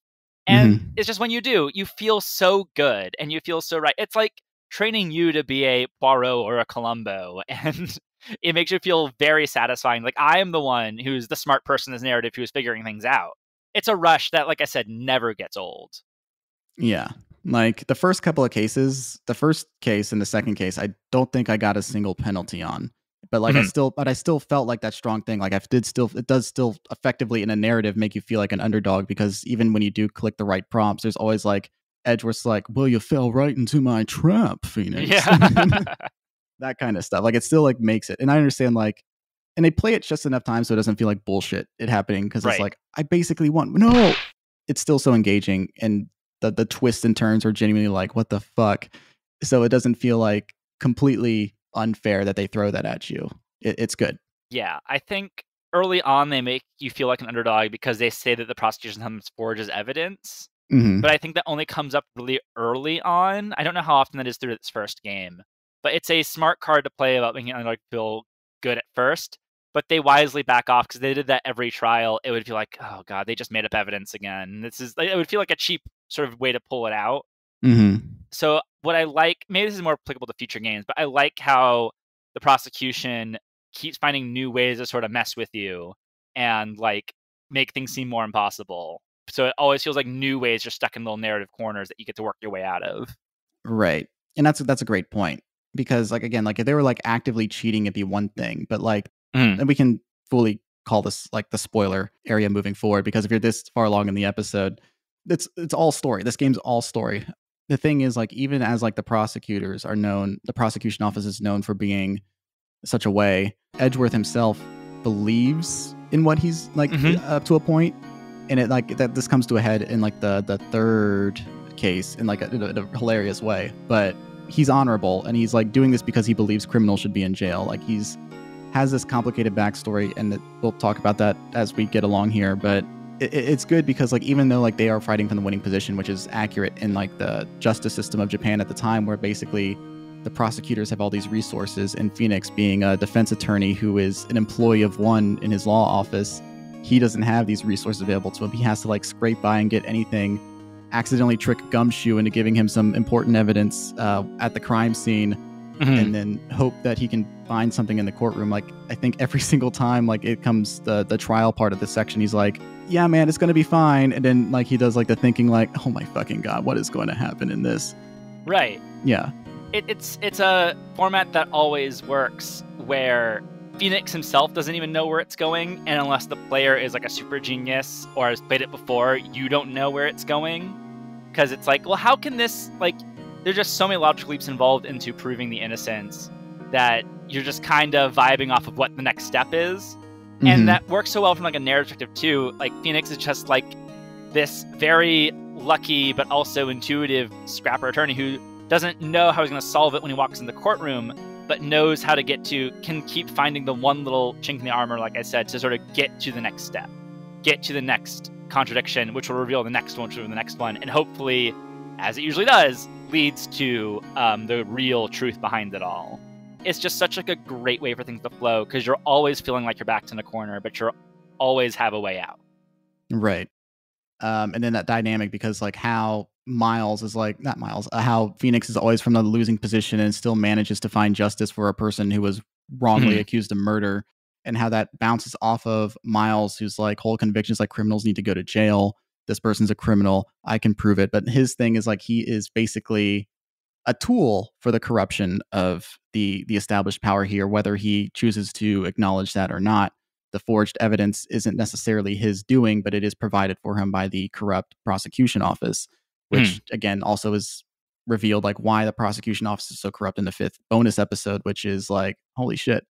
F: And it's just when you do, you feel so good and you feel so right. It's like training you to be a Poirot or a Columbo, and it makes you feel very satisfying. Like I am the one who's the smart person in this narrative who's figuring things out. It's a rush that, like I said, never gets old.
B: Yeah. Like the first couple of cases, the first case and the second case, I don't think I got a single penalty on. But like I still felt like that strong thing. Like it does still effectively in a narrative make you feel like an underdog, because even when you do click the right prompts, there's always like Edgeworth's like, well, you fell right into my trap, Phoenix.
F: Yeah.
B: That kind of stuff. Like it still like makes it. And I understand like, and they play it just enough times so it doesn't feel like bullshit it happening, because it's like, I basically won. No, it's still so engaging, and the twists and turns are genuinely like, what the fuck? So it doesn't feel like completely unfair that they throw that at you. It's good.
F: Yeah, I think early on they make you feel like an underdog because they say that the prosecution sometimes forges evidence. But I think that only comes up really early on. I don't know how often that is through its first game, but it's a smart card to play about making an underdog feel good at first. but they wisely back off because they did that every trial. It would feel like, oh god, they just made up evidence again. It would feel like a cheap sort of way to pull it out.
B: Mm-hmm.
F: So what I like, maybe this is more applicable to future games, but I like how the prosecution keeps finding new ways to sort of mess with you and like make things seem more impossible. So it always feels like new ways you're stuck in little narrative corners that you get to work your way out of.
B: Right. And that's a great point. Because like again, like if they were like actively cheating, it'd be one thing. But like and we can fully call this like the spoiler area moving forward, because if you're this far along in the episode, it's all story. This game's all story. The thing is, like, even as like the prosecutors are known, the prosecution office is known for being such a way, Edgeworth himself believes in what he's like up to a point, and it like that this comes to a head in like the third case in like in a hilarious way. But he's honorable, and he's like doing this because he believes criminals should be in jail. Like has this complicated backstory, and we'll talk about that as we get along here. But it's good because like even though like they are fighting from the winning position, which is accurate in like the justice system of Japan at the time, where basically the prosecutors have all these resources, and Phoenix, being a defense attorney who is an employee of one in his law office, he doesn't have these resources available to him. He has to like scrape by and get anything, accidentally trick Gumshoe into giving him some important evidence at the crime scene, and then hope that he can find something in the courtroom. Like I think every single time like it comes the trial part of this section, he's like, yeah man, it's gonna be fine, and then like he does like the thinking like, oh my fucking god, what is going to happen in this?
F: Right.
B: Yeah.
F: It's a format that always works, where Phoenix himself doesn't even know where it's going, and unless the player is like a super genius or has played it before, you don't know where it's going. Because it's like, well, how can this, like, there's just so many logical leaps involved into proving the innocence that you're just kind of vibing off of what the next step is. And that works so well from like a narrative perspective too. Like Phoenix is just like this very lucky but also intuitive scrapper attorney who doesn't know how he's going to solve it when he walks in the courtroom, but knows how to can keep finding the one little chink in the armor, like I said, to sort of get to the next step, get to the next contradiction, which will reveal the next one, which will reveal the next one, and hopefully, as it usually does, leads to the real truth behind it all. It's just such like a great way for things to flow, because you're always feeling like you're backed in a corner, but you're always have a way out.
B: Right. And then that dynamic, because like how Miles is like, not Miles, how Phoenix is always from the losing position and still manages to find justice for a person who was wrongly accused of murder, and how that bounces off of Miles, whose like whole conviction is like criminals need to go to jail. This person's a criminal. I can prove it. But his thing is like he is basically a tool for the corruption of the established power here, whether he chooses to acknowledge that or not. The forged evidence isn't necessarily his doing, but it is provided for him by the corrupt prosecution office, which again also is revealed like why the prosecution office is so corrupt in the 5th bonus episode, which is like, holy shit.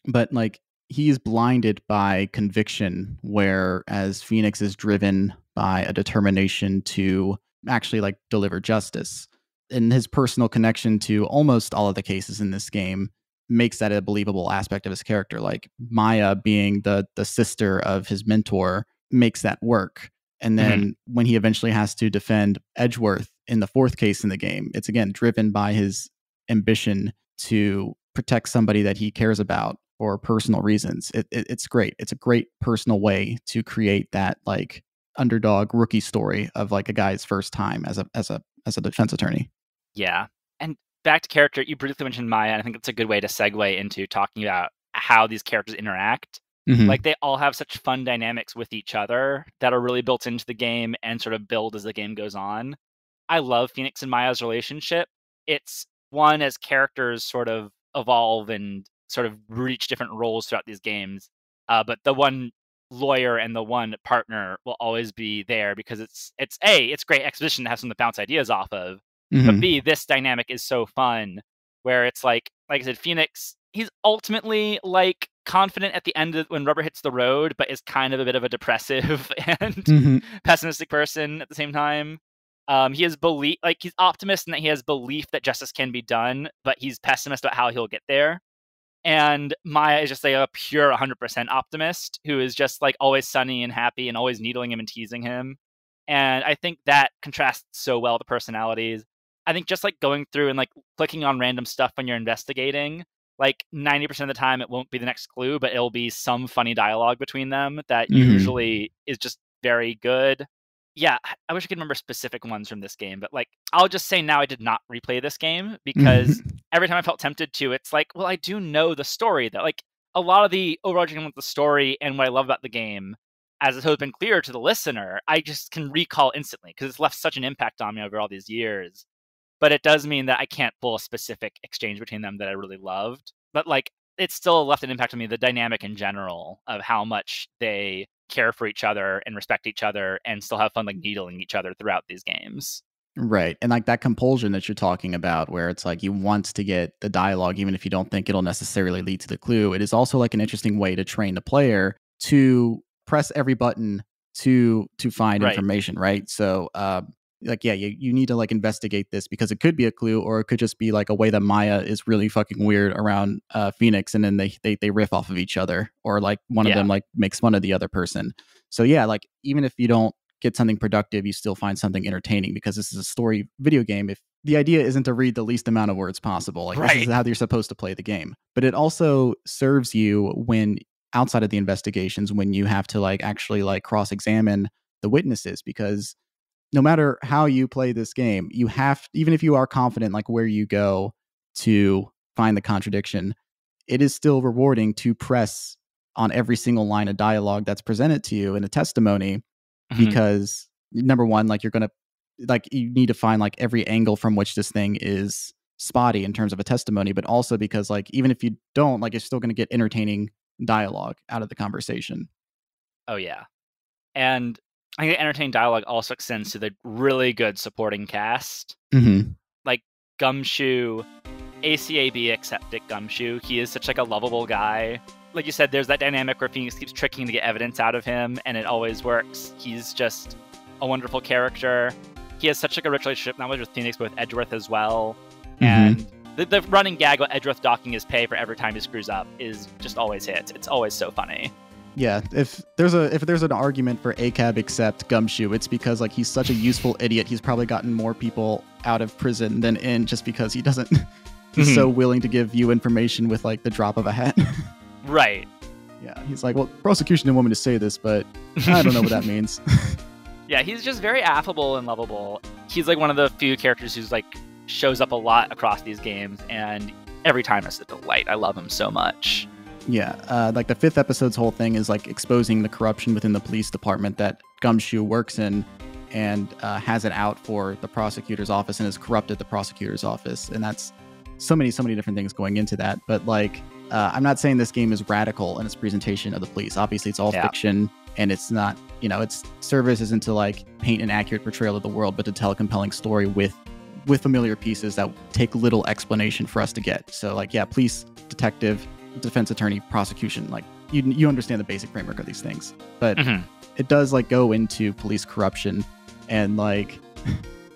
B: But like he is blinded by conviction, whereas Phoenix is driven by a determination to actually like deliver justice. And his personal connection to almost all of the cases in this game makes that a believable aspect of his character. Like Maya being the sister of his mentor makes that work. And then when he eventually has to defend Edgeworth in the 4th case in the game, it's again driven by his ambition to protect somebody that he cares about for personal reasons. It's great. It's a great personal way to create that like underdog rookie story of like a guy's first time as a defense attorney.
F: Yeah. And back to character, you briefly mentioned Maya, and I think it's a good way to segue into talking about how these characters interact. Like they all have such fun dynamics with each other that are really built into the game and sort of build as the game goes on. I love Phoenix and Maya's relationship. It's one as characters sort of evolve and sort of reach different roles throughout these games. But the one lawyer and the one partner will always be there because it's great exposition to have something to bounce ideas off of. But B, this dynamic is so fun where it's like I said, Phoenix, he's ultimately like confident at the end of when rubber hits the road, but is kind of a bit of a depressive and pessimistic person at the same time. He has belief, like he's optimist in that he has belief that justice can be done, but he's pessimist about how he'll get there. And Maya is just like a pure 100% optimist who is just like always sunny and happy and always needling him and teasing him. And I think that contrasts so well the personalities. I think just like going through and like clicking on random stuff when you're investigating, like 90% of the time it won't be the next clue, but it'll be some funny dialogue between them that usually is just very good. Yeah, I wish I could remember specific ones from this game, but like I'll just say now I did not replay this game because every time I felt tempted to, it's like, well, I do know the story though. Like a lot of the overarching with the story and what I love about the game, as it has been clear to the listener, I just can recall instantly because it's left such an impact on me over all these years. But it does mean that I can't pull a specific exchange between them that I really loved. But like, it's still left an impact on me, the dynamic in general of how much they care for each other and respect each other and still have fun like needling each other throughout these games.
B: Right. And like that compulsion that you're talking about, where it's like you want to get the dialogue, even if you don't think it'll necessarily lead to the clue. It is also like an interesting way to train the player to press every button to find information, right? So like, yeah, you need to like investigate this because it could be a clue, or it could just be like a way that Maya is really fucking weird around Phoenix, and then they riff off of each other, or like one of them like makes fun of the other person. So yeah, like even if you don't get something productive, you still find something entertaining because this is a story video game. If the idea isn't to read the least amount of words possible, like this is how you're supposed to play the game. But it also serves you when outside of the investigations, when you have to like actually like cross-examine the witnesses, because no matter how you play this game, you have, even if you are confident like where you go to find the contradiction, it is still rewarding to press on every single line of dialogue that's presented to you in a testimony, because number one, like you're going to, like you need to find like every angle from which this thing is spotty in terms of a testimony, but also because like even if you don't, like you're still going to get entertaining dialogue out of the conversation.
F: Oh yeah. And I think entertaining dialogue also extends to the really good supporting cast. Like Gumshoe, ACAB except Dick Gumshoe. He is such like a lovable guy. Like you said, there's that dynamic where Phoenix keeps tricking to get evidence out of him, and it always works. He's just a wonderful character. He has such like a rich relationship, not only with Phoenix, but with Edgeworth as well. And the running gag about Edgeworth docking his pay for every time he screws up is just always hits. It's always so funny.
B: Yeah, if there's an argument for ACAB except Gumshoe, it's because like he's such a useful idiot. He's probably gotten more people out of prison than in, just because he doesn't. He's so willing to give you information with like the drop of a hat.
F: Right.
B: Yeah, he's like, well, prosecution didn't want me to say this, but I don't know what that means.
F: Yeah, he's just very affable and lovable. He's like one of the few characters who's like shows up a lot across these games, and every time it's a delight. I love him so much.
B: Yeah, like the 5th episode's whole thing is like exposing the corruption within the police department that Gumshoe works in, and has it out for the prosecutor's office and has corrupted the prosecutor's office. And that's so many different things going into that. But like, I'm not saying this game is radical in its presentation of the police. Obviously, it's all fiction, and it's not, you know, its service isn't to like paint an accurate portrayal of the world, but to tell a compelling story with familiar pieces that take little explanation for us to get. So like, yeah, police, detective, defense attorney, prosecution, like you understand the basic framework of these things, but it does like go into police corruption, and like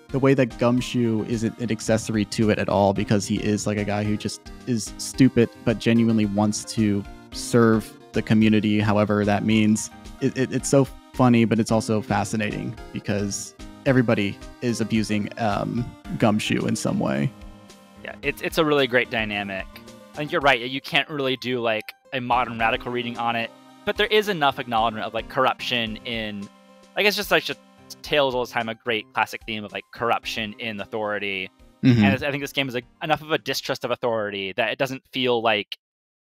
B: the way that Gumshoe isn't an accessory to it at all, because he is like a guy who just is stupid but genuinely wants to serve the community, however that means. It's so funny, but it's also fascinating because everybody is abusing Gumshoe in some way.
F: Yeah, it's a really great dynamic. I think you're right. You can't really do like a modern radical reading on it, but there is enough acknowledgement of like corruption in, like it's just like Tales all the time, a great classic theme of like corruption in authority. And I think this game is like enough of a distrust of authority that it doesn't feel like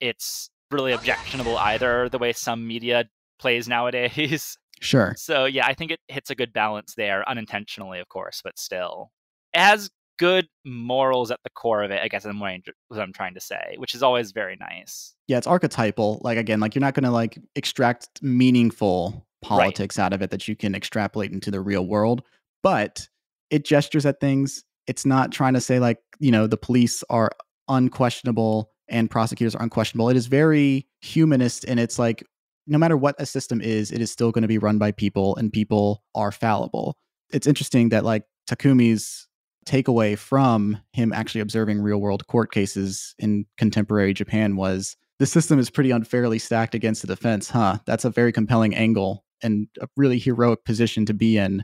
F: it's really objectionable either, the way some media plays nowadays.
B: Sure.
F: So yeah, I think it hits a good balance there, unintentionally, of course, but still. It has good morals at the core of it, I guess is what I'm trying to say, which is always very nice.
B: Yeah, it's archetypal. Like, again, like you're not going to like extract meaningful politics out of it that you can extrapolate into the real world, but it gestures at things. It's not trying to say like, you know, the police are unquestionable and prosecutors are unquestionable. It is very humanist, and it's like, no matter what a system is, it is still going to be run by people, and people are fallible. It's interesting that like Takumi's takeaway from him actually observing real world court cases in contemporary Japan was, the system is pretty unfairly stacked against the defense. That's a very compelling angle and a really heroic position to be in,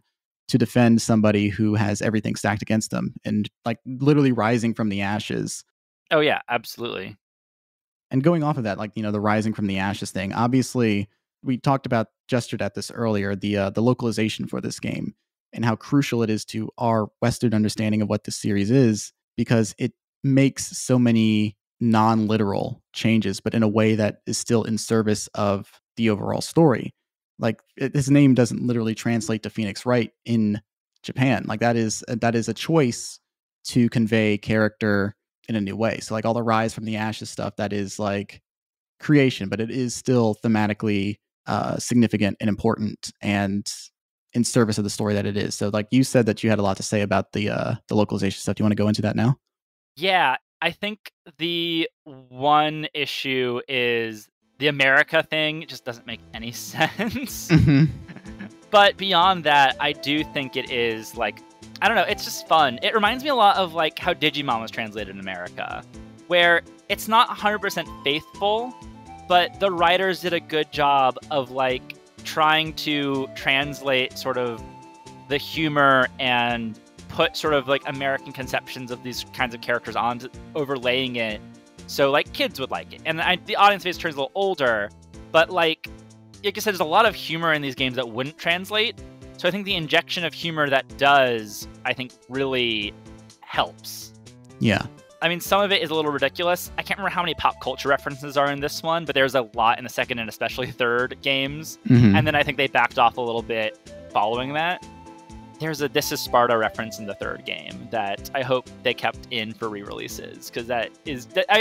B: to defend somebody who has everything stacked against them and like literally rising from the ashes.
F: Oh yeah, absolutely.
B: And going off of that, like, the rising from the ashes thing, obviously we gestured at this earlier, the localization for this game and how crucial it is to our Western understanding of what this series is, because it makes so many non-literal changes, but in a way that is still in service of the overall story. Like, his name doesn't literally translate to Phoenix Wright in Japan. Like, that is a choice to convey character in a new way. So like all the rise from the ashes stuff, that is like creation, but it is still thematically significant and important and in service of the story that it is. So like you said that you had a lot to say about the localization stuff. Do you want to go into that now?
F: Yeah, I think the one issue is the America thing just doesn't make any sense. But beyond that, I do think it is like, I don't know, it's just fun. It reminds me a lot of like how Digimon was translated in America, where it's not 100% faithful, but the writers did a good job of like trying to translate sort of the humor and put sort of like American conceptions of these kinds of characters on, overlaying it so like kids would like it. And the audience base turns a little older, but like I said, there's a lot of humor in these games that wouldn't translate. So I think the injection of humor that does, I think, really helps.
B: Yeah.
F: I mean, some of it is a little ridiculous. I can't remember how many pop culture references are in this one, but there's a lot in the second and especially third games. And then I think they backed off a little bit following that. There's a This Is Sparta reference in the third game that I hope they kept in for re-releases, because I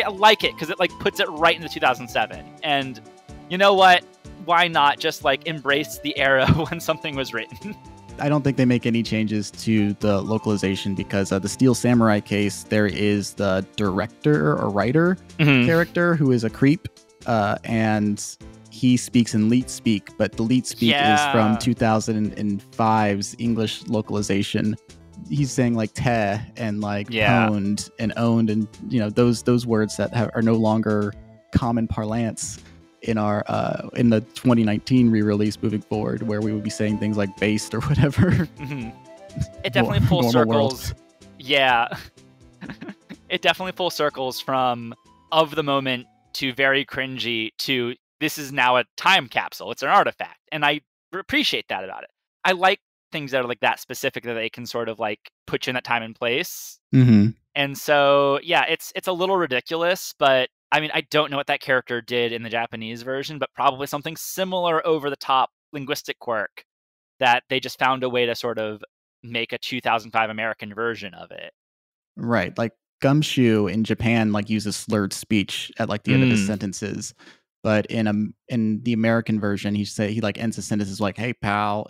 F: like it because it like puts it right into 2007. And you know what? Why not just like embrace the era when something was written?
B: I don't think they make any changes to the localization, because the Steel Samurai case, there is the director or writer character who is a creep, and he speaks in Leet Speak, but the Leet Speak is from 2005's English localization. He's saying like te and like pwned and owned, and those words that are no longer common parlance in our in the 2019 re-release moving forward, where we would be saying things like based or whatever.
F: It definitely full circles. Yeah. It definitely full circles from of the moment to very cringy to this is now a time capsule. It's an artifact. And I appreciate that about it. I like things that are like that specific, that they can sort of like put you in that time and place. And so, yeah, it's a little ridiculous, but I mean, I don't know what that character did in the Japanese version, but probably something similar over the top linguistic quirk that they just found a way to sort of make a 2005 American version of it.
B: Right. Like Gumshoe in Japan like uses slurred speech at like the end of his sentences. But in the American version, he like ends his sentences like, "Hey pal,"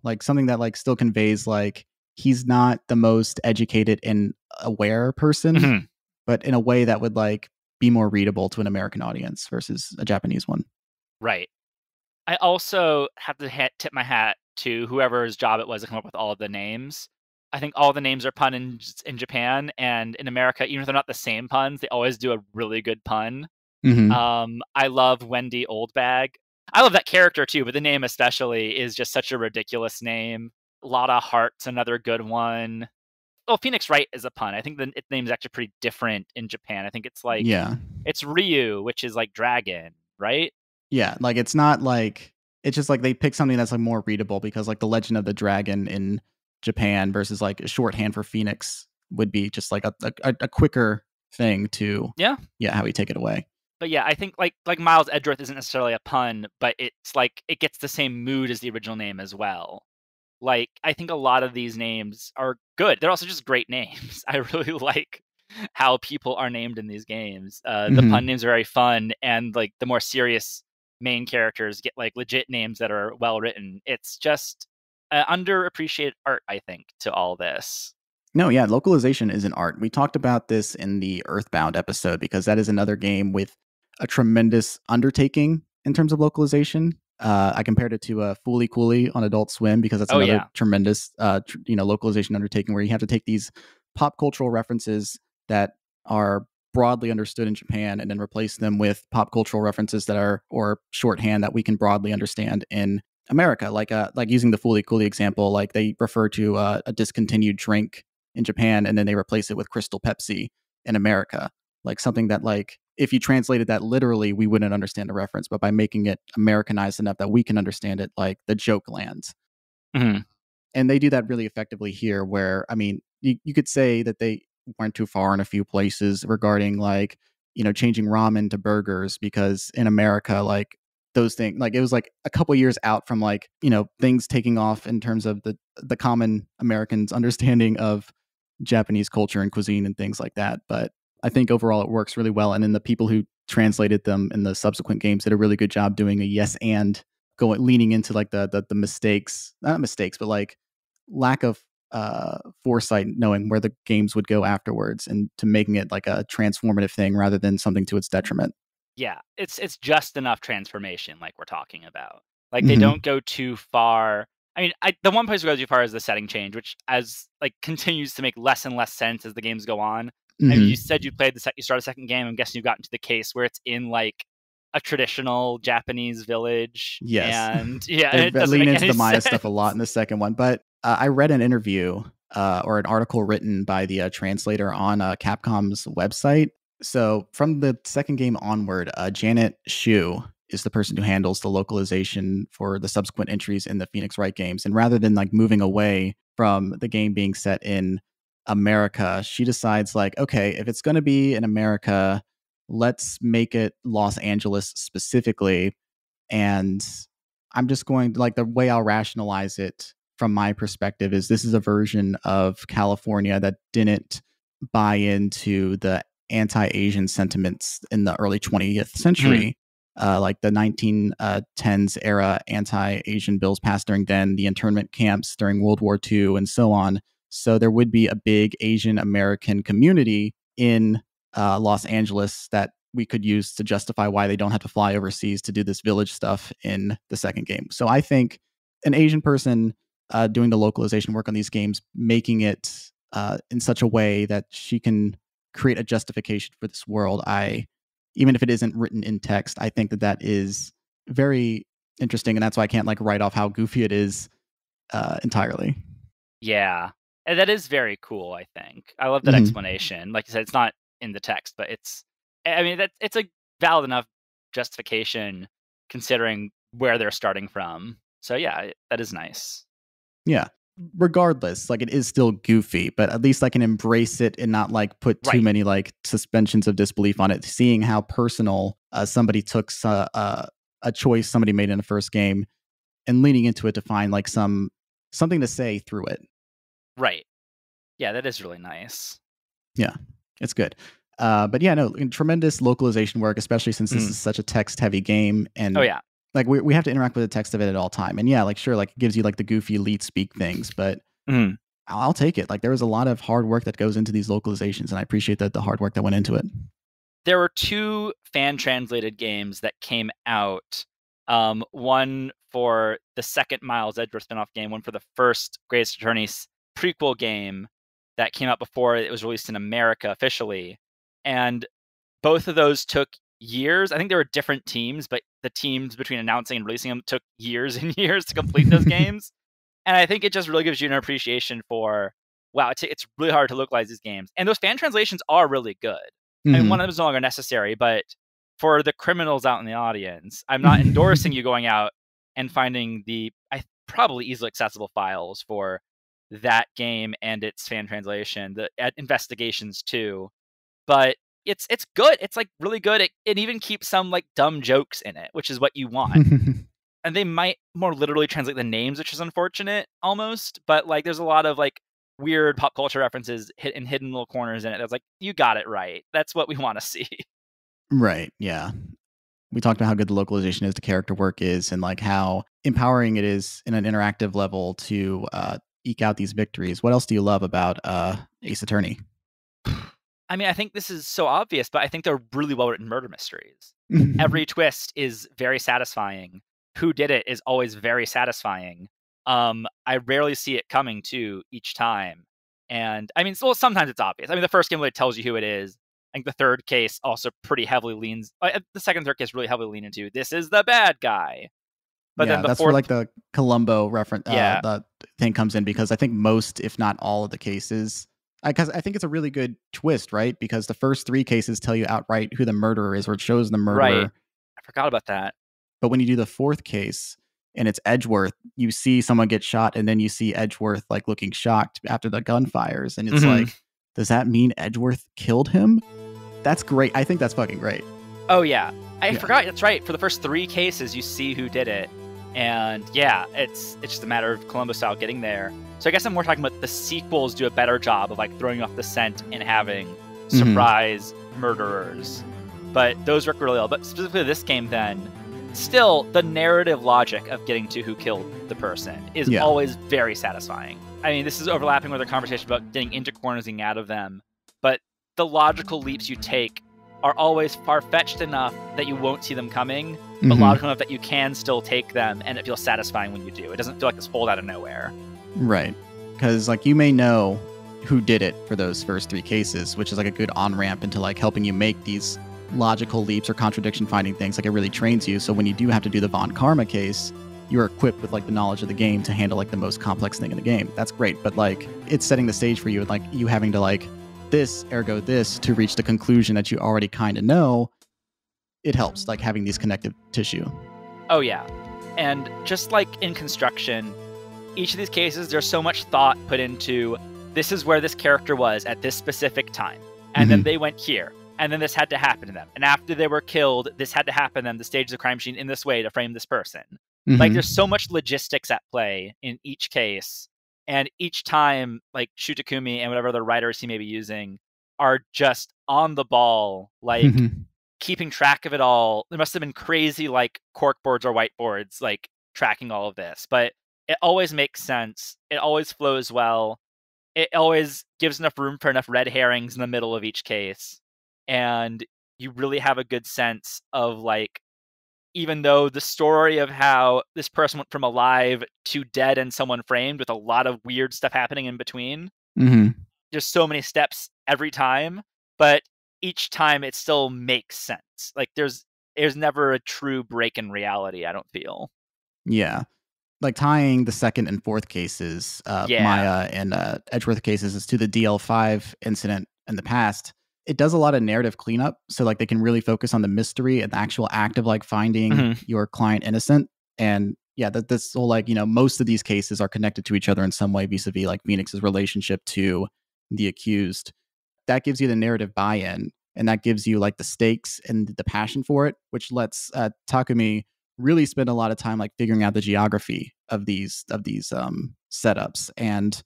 B: like something that like still conveys like he's not the most educated and aware person, but in a way that would like be more readable to an American audience versus a Japanese one.
F: Right. I also have to tip my hat to whoever's job it was to come up with all of the names. I think all the names are pun in Japan, and in America, even if they're not the same puns, they always do a really good pun. I love Wendy Oldbag. I love that character too, but the name especially is just such a ridiculous name. Lotta Hart's another good one. Oh, Phoenix Wright is a pun. I think the name is actually pretty different in Japan. I think it's like, it's Ryu, which is like dragon, right?
B: Yeah, like it's not like, it's just like they pick something that's like more readable, because like the Legend of the Dragon in Japan versus like a shorthand for Phoenix would be just like a quicker thing to how we take it away.
F: But yeah, I think like Miles Edgeworth isn't necessarily a pun, but it's like it gets the same mood as the original name as well. Like, I think a lot of these names are good. They're also just great names. I really like how people are named in these games. The pun names are very fun, and like the more serious main characters get like legit names that are well written. It's just underappreciated art, I think, to all this.
B: No, yeah, localization is an art. We talked about this in the Earthbound episode, because that is another game with a tremendous undertaking in terms of localization. I compared it to Fooly Cooly on Adult Swim, because that's another tremendous, localization undertaking, where you have to take these pop cultural references that are broadly understood in Japan and then replace them with pop cultural references that are, or shorthand that we can broadly understand in America. Like using the Fooly Cooly example, like they refer to a discontinued drink in Japan, and then they replace it with Crystal Pepsi in America. Like something that like if you translated that literally, we wouldn't understand the reference. But by making it Americanized enough that we can understand it, like the joke lands.
F: Mm-hmm.
B: And they do that really effectively here, where, I mean, you could say that they went too far in a few places regarding, like, changing ramen to burgers, because in America, like, those things, like, it was like a couple years out from, like, things taking off in terms of the common Americans' understanding of Japanese culture and cuisine and things like that. But I think overall it works really well. And then the people who translated them in the subsequent games did a really good job doing a yes and leaning into like the mistakes, not mistakes, but like lack of foresight, knowing where the games would go afterwards, and to making it like a transformative thing rather than something to its detriment.
F: Yeah, it's just enough transformation, like we're talking about. Like they don't go too far. I mean, the one place we go too far is the setting change, which continues to make less and less sense as the games go on. I mean, you said you start a second game. I'm guessing you've gotten to the case where it's in like a traditional Japanese village.
B: Yes,
F: and yeah,
B: they lean into the Maya
F: sense.
B: stuff a lot in the second one. But I read an interview or an article written by the translator on Capcom's website. So from the second game onward, Janet Shu is the person who handles the localization for the subsequent entries in the Phoenix Wright games. And rather than like moving away from the game being set in America, she decides like, okay, if it's going to be in America, let's make it Los Angeles specifically. And I'm just going to, like, the way I'll rationalize it from my perspective is this is a version of California that didn't buy into the anti-Asian sentiments in the early 20th century. Like the 1910s era anti-Asian bills passed during then, the internment camps during World War II, and so on. So there would be a big Asian American community in Los Angeles that we could use to justify why they don't have to fly overseas to do this village stuff in the second game. So I think an Asian person doing the localization work on these games, making it in such a way that she can create a justification for this world, even if it isn't written in text, I think that is very interesting. And that's why I can't like write off how goofy it is entirely.
F: Yeah, and that is very cool, I think. I love that explanation. Like you said, it's not in the text, but it's a valid enough justification considering where they're starting from. So yeah, that is nice.
B: Yeah. Regardless, like, it is still goofy, but at least I can embrace it and not like put too many like suspensions of disbelief on it. Seeing how personal somebody took a choice somebody made in the first game and leaning into it to find like something to say through it.
F: Right. Yeah, that is really nice.
B: Yeah, it's good. But yeah, no, tremendous localization work, especially since this is such a text-heavy game. And like we have to interact with the text of it at all time. And yeah, like sure, like it gives you like the goofy leet speak things, but I'll take it. Like there was a lot of hard work that goes into these localizations, and I appreciate the hard work that went into it.
F: There were 2 fan-translated games that came out. One for the second Miles Edgeworth spin-off game, one for the first Greatest Attorney prequel game that came out before it was released in America officially. And both of those took years. I think there were different teams, but the teams between announcing and releasing them took years and years to complete those games. And I think it just really gives you an appreciation for, wow, it's really hard to localize these games. And those fan translations are really good. I mean, one of them is no longer necessary, but for the criminals out in the audience, I'm not endorsing you going out and finding the probably easily accessible files for that game and its fan translation, the investigations too. But it's good. It's like really good. It even keeps some like dumb jokes in it, which is what you want. And they might more literally translate the names, which is unfortunate almost. But like there's a lot of like weird pop culture references in hidden little corners in it. That's like, you got it right. That's what we want to see.
B: Right. Yeah. We talked about how good the localization is, the character work is, and like how empowering it is in an interactive level to eke out these victories. What else do you love about Ace Attorney?
F: I mean, I think this is so obvious, but I think they're really well written murder mysteries. Every twist is very satisfying. Who did it is always very satisfying. I rarely see it coming too each time. And I mean, well, sometimes it's obvious. I mean, the first game really tells you who it is. I think the third case also pretty heavily leans. The second and third case really heavily lean into this is the bad guy. But then
B: that's
F: fourth,
B: where like the Columbo reference, the thing comes in, because I think most, if not all, of the cases Because I think it's a really good twist, right? Because the first 3 cases tell you outright who the murderer is, or it shows the murderer.
F: Right. I forgot about that.
B: But when you do the 4th case and it's Edgeworth, you see someone get shot, and then you see Edgeworth like looking shocked after the gun fires, and it's like, does that mean Edgeworth killed him? That's great. I think that's fucking great.
F: Oh yeah, I forgot. That's right. For the first 3 cases, you see who did it, and yeah, it's just a matter of Columbo style getting there. So I guess I'm more talking about the sequels do a better job of like throwing off the scent and having surprise murderers. But those work really well. But specifically this game, then, still the narrative logic of getting to who killed the person is always very satisfying. I mean, this is overlapping with a conversation about getting into corners and out of them, but the logical leaps you take are always far-fetched enough that you won't see them coming, but logical enough that you can still take them, and it feels satisfying when you do. It doesn't feel like this pulled out of nowhere.
B: Right. Because like you may know who did it for those first 3 cases, which is like a good on-ramp into like helping you make these logical leaps or contradiction finding things. Like it really trains you. So when you do have to do the Von Karma case, you're equipped with like the knowledge of the game to handle like the most complex thing in the game. That's great. But like it's setting the stage for you, and like you having to like this, ergo this, to reach the conclusion that you already kind of know. It helps, like having these connective tissue.
F: Oh yeah. And just like in construction, each of these cases, there's so much thought put into this is where this character was at this specific time. And then they went here. And then this had to happen to them. And after they were killed, this had to happen to them, the stage of the crime scene in this way to frame this person. Like there's so much logistics at play in each case. And each time, like Shutakumi and whatever other writers he may be using are just on the ball, like keeping track of it all. There must have been crazy like corkboards or whiteboards, like tracking all of this. But it always makes sense. It always flows well. It always gives enough room for enough red herrings in the middle of each case. And you really have a good sense of like, even though the story of how this person went from alive to dead and someone framed with a lot of weird stuff happening in between, there's so many steps every time, but each time it still makes sense. Like there's never a true break in reality, I don't feel.
B: Yeah. Like tying the 2nd and 4th cases, Maya and Edgeworth cases, is to the DL5 incident in the past. It does a lot of narrative cleanup, so like they can really focus on the mystery and the actual act of like finding your client innocent. And yeah, this whole like, you know, most of these cases are connected to each other in some way vis-a-vis like Phoenix's relationship to the accused. That gives you the narrative buy-in, and that gives you like the stakes and the passion for it, which lets Takumi really spend a lot of time like figuring out the geography of these setups and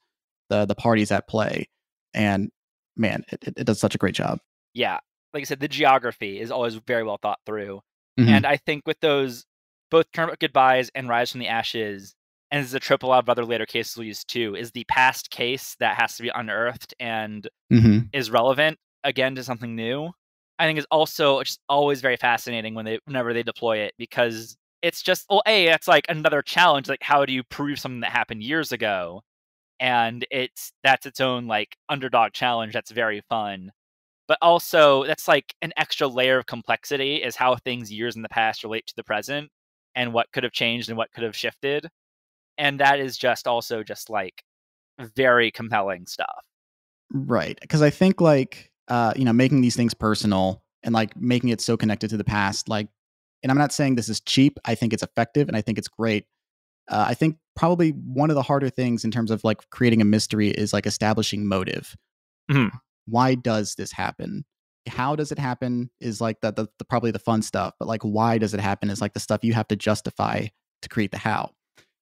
B: the parties at play. And man, it does such a great job.
F: Yeah. Like I said, the geography is always very well thought through. And I think with those, both Tournament Goodbyes and Rise from the Ashes, and this is a trope a lot of other later cases will use too, is the past case that has to be unearthed and is relevant, again, to something new. I think is also just always very fascinating whenever they deploy it, because it's just, well, it's like another challenge. Like, how do you prove something that happened years ago? And that's its own like underdog challenge that's very fun. But also that's like an extra layer of complexity, is how things years in the past relate to the present and what could have changed and what could have shifted. And that is just also just like very compelling stuff.
B: Right. Because I think like, making these things personal and like making it so connected to the past, like, and I'm not saying this is cheap. I think it's effective and I think it's great. I think probably one of the harder things in terms of like creating a mystery is like establishing motive. Why does this happen? How does it happen is like the probably the fun stuff, but like why does it happen is like the stuff you have to justify to create the how.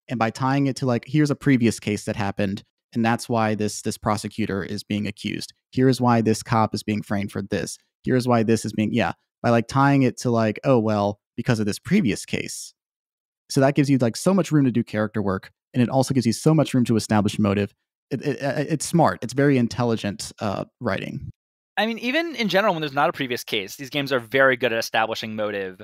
B: And by tying it to like, here's a previous case that happened, and that's why this prosecutor is being accused. Here's why this cop is being framed for this. Here's why this is being, by like tying it to like, oh, well, because of this previous case. So that gives you like so much room to do character work, and it also gives you so much room to establish motive. It's smart. It's very intelligent writing.
F: I mean, even in general, when there's not a previous case, these games are very good at establishing motive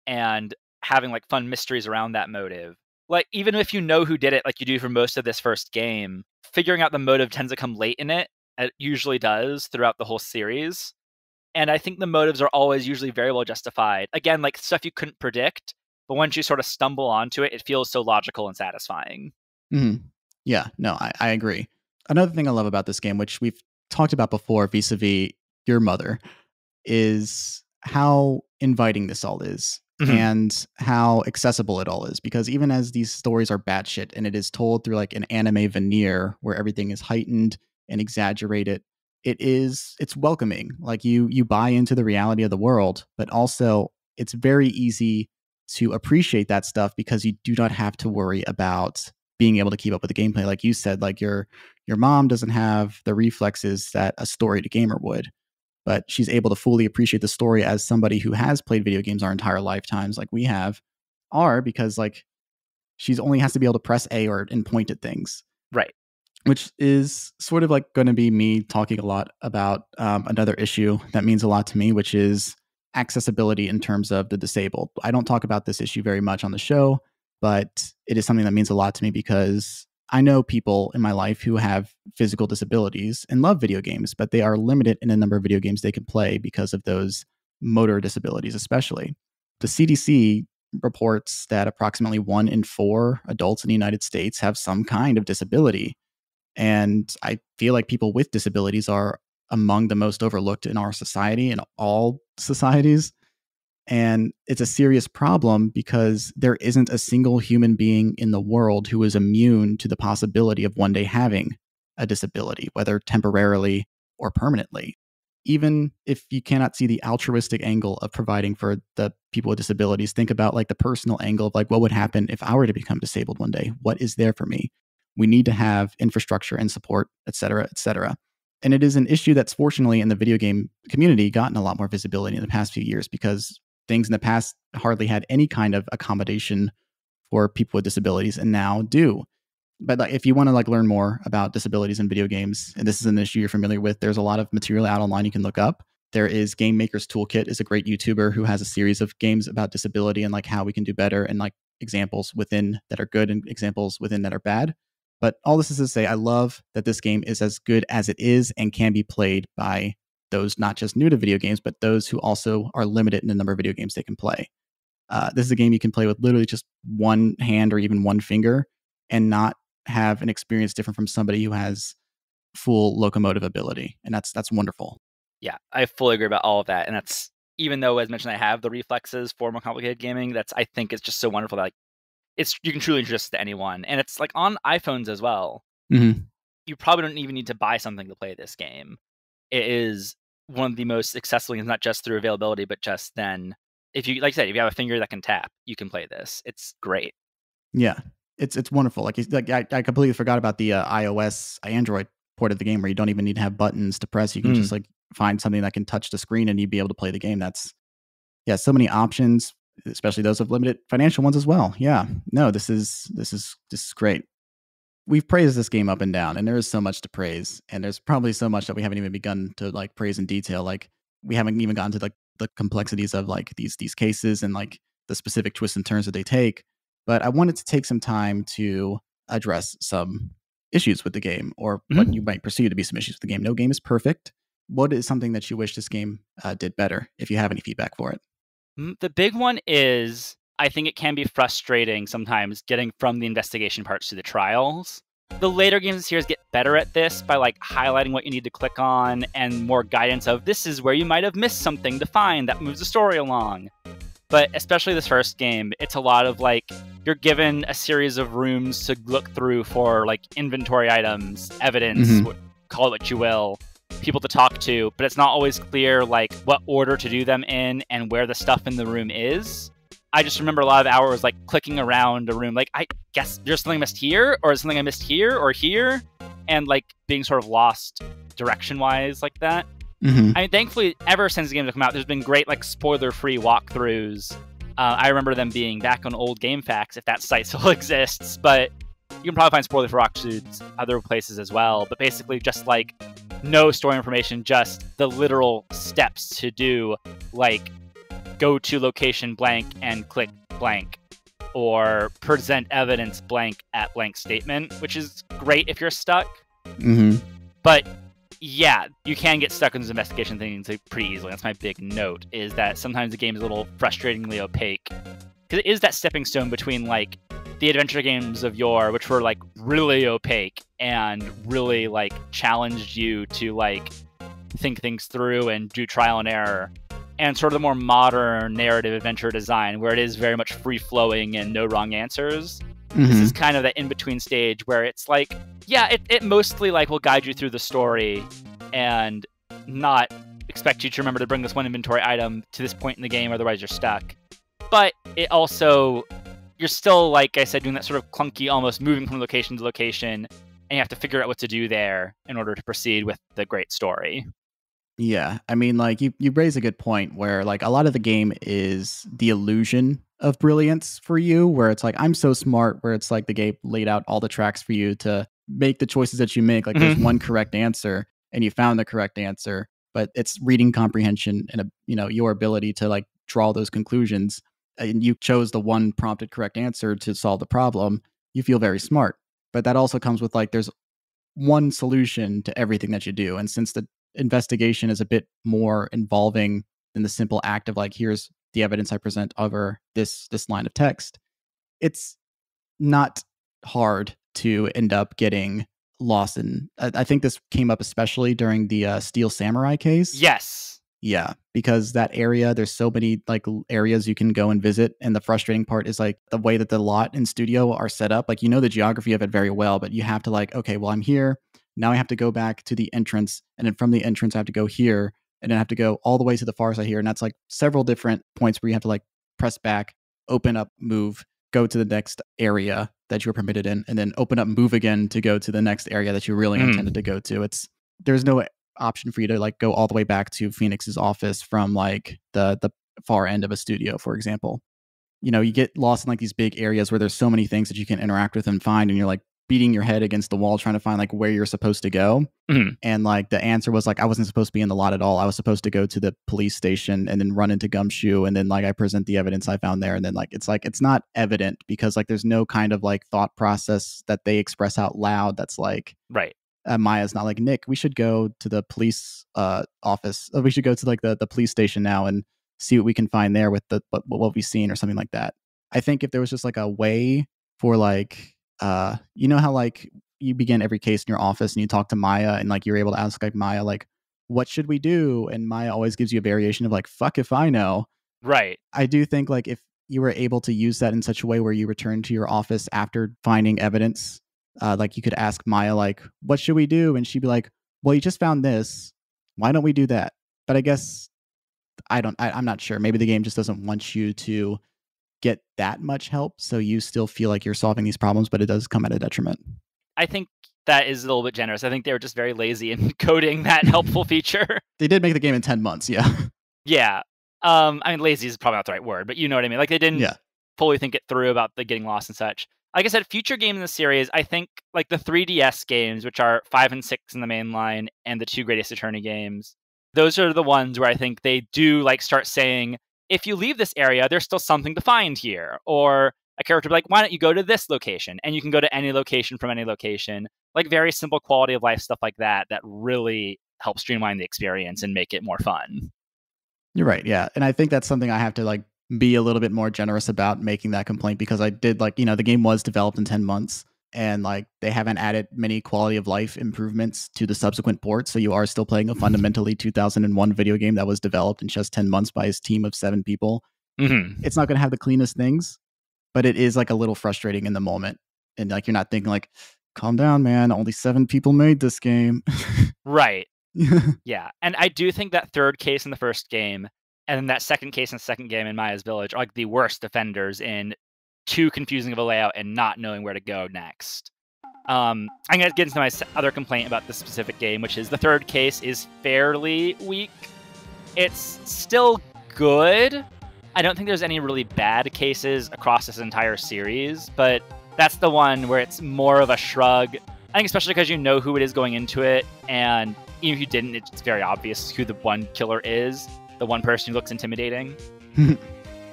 F: and having like fun mysteries around that motive. Like, even if you know who did it, like you do for most of this first game, figuring out the motive tends to come late in it. It usually does throughout the whole series. And I think the motives are always usually very well justified. Again, like stuff you couldn't predict, but once you sort of stumble onto it, it feels so logical and satisfying.
B: Yeah, no, I agree. Another thing I love about this game, which we've talked about before vis-a-vis your mother is how inviting this all is and how accessible it all is. Because even as these stories are batshit and it is told through like an anime veneer where everything is heightened and exaggerated, it's welcoming. Like you buy into the reality of the world, but also it's very easy to appreciate that stuff because you do not have to worry about being able to keep up with the gameplay. Like you said, like your mom doesn't have the reflexes that a storied gamer would, but she's able to fully appreciate the story as somebody who has played video games our entire lifetimes, like we have, because like she's only has to be able to press A and point at things.
F: Right.
B: Which is sort of like going to be me talking a lot about another issue that means a lot to me, which is accessibility in terms of the disabled. I don't talk about this issue very much on the show, but it is something that means a lot to me because I know people in my life who have physical disabilities and love video games, but they are limited in the number of video games they can play because of those motor disabilities, especially. The CDC reports that approximately 1 in 4 adults in the United States have some kind of disability. And I feel like people with disabilities are among the most overlooked in our society and all societies. And it's a serious problem because there isn't a single human being in the world who is immune to the possibility of one day having a disability, whether temporarily or permanently. Even if you cannot see the altruistic angle of providing for the people with disabilities, think about like the personal angle of like, what would happen if I were to become disabled one day? What is there for me? We need to have infrastructure and support, et cetera, et cetera. And it is an issue that's fortunately in the video game community gotten a lot more visibility in the past few years because things in the past hardly had any kind of accommodation for people with disabilities and now do. But like, if you want to like learn more about disabilities in video games, and this is an issue you're familiar with, there's a lot of material out online you can look up. There is Game Maker's Toolkit is a great YouTuber who has a series of games about disability and like how we can do better and like examples within that are good and examples within that are bad. But all this is to say, I love that this game is as good as it is and can be played by those not just new to video games, but those who also are limited in the number of video games they can play. This is a game you can play with literally just one hand or even one finger and not have an experience different from somebody who has full locomotive ability. And that's wonderful.
F: Yeah, I fully agree about all of that. And that's, even though, as mentioned, I have the reflexes for more complicated gaming, I think it's just so wonderful that like, you can truly introduce it to anyone. And it's like on iPhones as well.
B: Mm-hmm.
F: You probably don't even need to buy something to play this game. It is one of the most accessible games, not just through availability, but just then, if you, like I said, if you have a finger that can tap, you can play this. It's great.
B: Yeah, it's wonderful. Like I completely forgot about the iOS, Android port of the game where you don't even need to have buttons to press. You can just like find something that can touch the screen and you'd be able to play the game. So many options, especially those with limited financial ones as well. Yeah, no, this is great. We've praised this game up and down, and there is so much to praise, and there's probably so much that we haven't even begun to like praise in detail. Like we haven't even gotten to like the complexities of like these cases and like the specific twists and turns that they take. But I wanted to take some time to address some issues with the game, or what you might perceive to be some issues with the game. No game is perfect. What is something that you wish this game did better, if you have any feedback for it?
F: The big one is, I think it can be frustrating sometimes getting from the investigation parts to the trials. The later games in the series get better at this by like highlighting what you need to click on and more guidance of this is where you might have missed something to find that moves the story along. But especially this first game, it's a lot of like, you're given a series of rooms to look through for like inventory items, evidence, call it what you will, people to talk to, but it's not always clear like what order to do them in and where the stuff in the room is. I just remember a lot of hours like clicking around a room, like I guess there's something I missed here, or is something I missed here or here, and like being sort of lost direction-wise like that. I mean, thankfully, ever since the game has come out, there's been great like spoiler-free walkthroughs. I remember them being back on old GameFAQs, if that site still exists, but you can probably find spoiler-free walkthroughs other places as well. But basically, just like no story information, just the literal steps to do, like go to location blank and click blank, or present evidence blank at blank statement, which is great if you're stuck. But yeah, you can get stuck in those investigation things like, pretty easily. That's my big note, is that sometimes the game is a little frustratingly opaque because it is that stepping stone between like the adventure games of yore, which were like really opaque and really like challenged you to like think things through and do trial and error, and sort of the more modern narrative adventure design where it is very much free flowing and no wrong answers. This is kind of that in between stage where it's like, yeah, it mostly like will guide you through the story and not expect you to remember to bring this one inventory item to this point in the game, otherwise you're stuck. But it also, you're still, like I said, doing that sort of clunky, almost moving from location to location, and you have to figure out what to do there in order to proceed with the great story.
B: Yeah, I mean, like, you raise a good point where, like, a lot of the game is the illusion of brilliance for you, where it's like, I'm so smart, where it's like the game laid out all the tracks for you to make the choices that you make. Like, there's one correct answer, and you found the correct answer, but it's reading comprehension and, your ability to, like, draw those conclusions, and you chose the one prompted correct answer to solve the problem. You feel very smart. But that also comes with, like, there's one solution to everything that you do. And since the investigation is a bit more involving than the simple act of like, here's the evidence I present over this line of text, it's not hard to end up getting lost in. I think this came up especially during the Steel Samurai case.
F: Yes.
B: Yeah, because that area, there's so many like areas you can go and visit, and the frustrating part is like the way that the lot and studio are set up. Like, the geography of it very well, but you have to like, okay, well, I'm here. Now I have to go back to the entrance, and then from the entrance I have to go here, and then I have to go all the way to the far side here, and that's like several different points where you have to like press back, open up, move, go to the next area that you were permitted in, and then open up, move again to go to the next area that you really intended to go to. There's no option for you to like go all the way back to Phoenix's office from like the far end of a studio, for example. You get lost in like these big areas where there's so many things that you can interact with and find, and you're like beating your head against the wall trying to find like where you're supposed to go. And like the answer was like, I wasn't supposed to be in the lot at all. I was supposed to go to the police station and then run into Gumshoe, and then like I present the evidence I found there, and then like it's not evident because like there's no kind of like thought process that they express out loud that's like,
F: right.
B: Maya's not like, Nick, we should go to the police office. We should go to like the police station now and see what we can find there with what we've seen or something like that. I think if there was just like a way for like, how like you begin every case in your office and you talk to Maya and like you're able to ask like Maya, like, what should we do? And Maya always gives you a variation of like, fuck if I know.
F: Right.
B: I do think like if you were able to use that in such a way where you return to your office after finding evidence, like you could ask Maya, like, what should we do? And she'd be like, well, you just found this. Why don't we do that? But I guess I'm not sure. Maybe the game just doesn't want you to get that much help. So you still feel like you're solving these problems, but it does come at a detriment.
F: I think that is a little bit generous. I think they were just very lazy in coding that helpful feature.
B: They did make the game in 10 months. Yeah.
F: Yeah. I mean, lazy is probably not the right word, but you know what I mean? Like they didn't fully think it through about the getting lost and such. Like I said, future games in the series, I think like the 3DS games, which are 5 and 6 in the main line, and the 2 Greatest Attorney games, those are the ones where I think they do like start saying, if you leave this area, there's still something to find here. Or a character will be like, why don't you go to this location? And you can go to any location from any location. Like very simple quality of life stuff like that really helps streamline the experience and make it more fun.
B: You're right. Yeah. And I think that's something I have to like be a little bit more generous about making that complaint, because I did like, the game was developed in 10 months and like they haven't added many quality of life improvements to the subsequent ports. So you are still playing a fundamentally 2001 video game that was developed in just 10 months by his team of 7 people. It's not going to have the cleanest things, but it is like a little frustrating in the moment. And like, you're not thinking like, calm down, man. Only 7 people made this game.
F: Right. Yeah. And I do think that third case in the first game and then that second case in the second game in Maya's Village are like the worst offenders in too confusing of a layout and not knowing where to go next. I'm going to get into my other complaint about this specific game, which is the third case is fairly weak. It's still good. I don't think there's any really bad cases across this entire series, but that's the one where it's more of a shrug. I think especially because you know who it is going into it, and even if you didn't, it's very obvious who the one killer is, the one person who looks intimidating.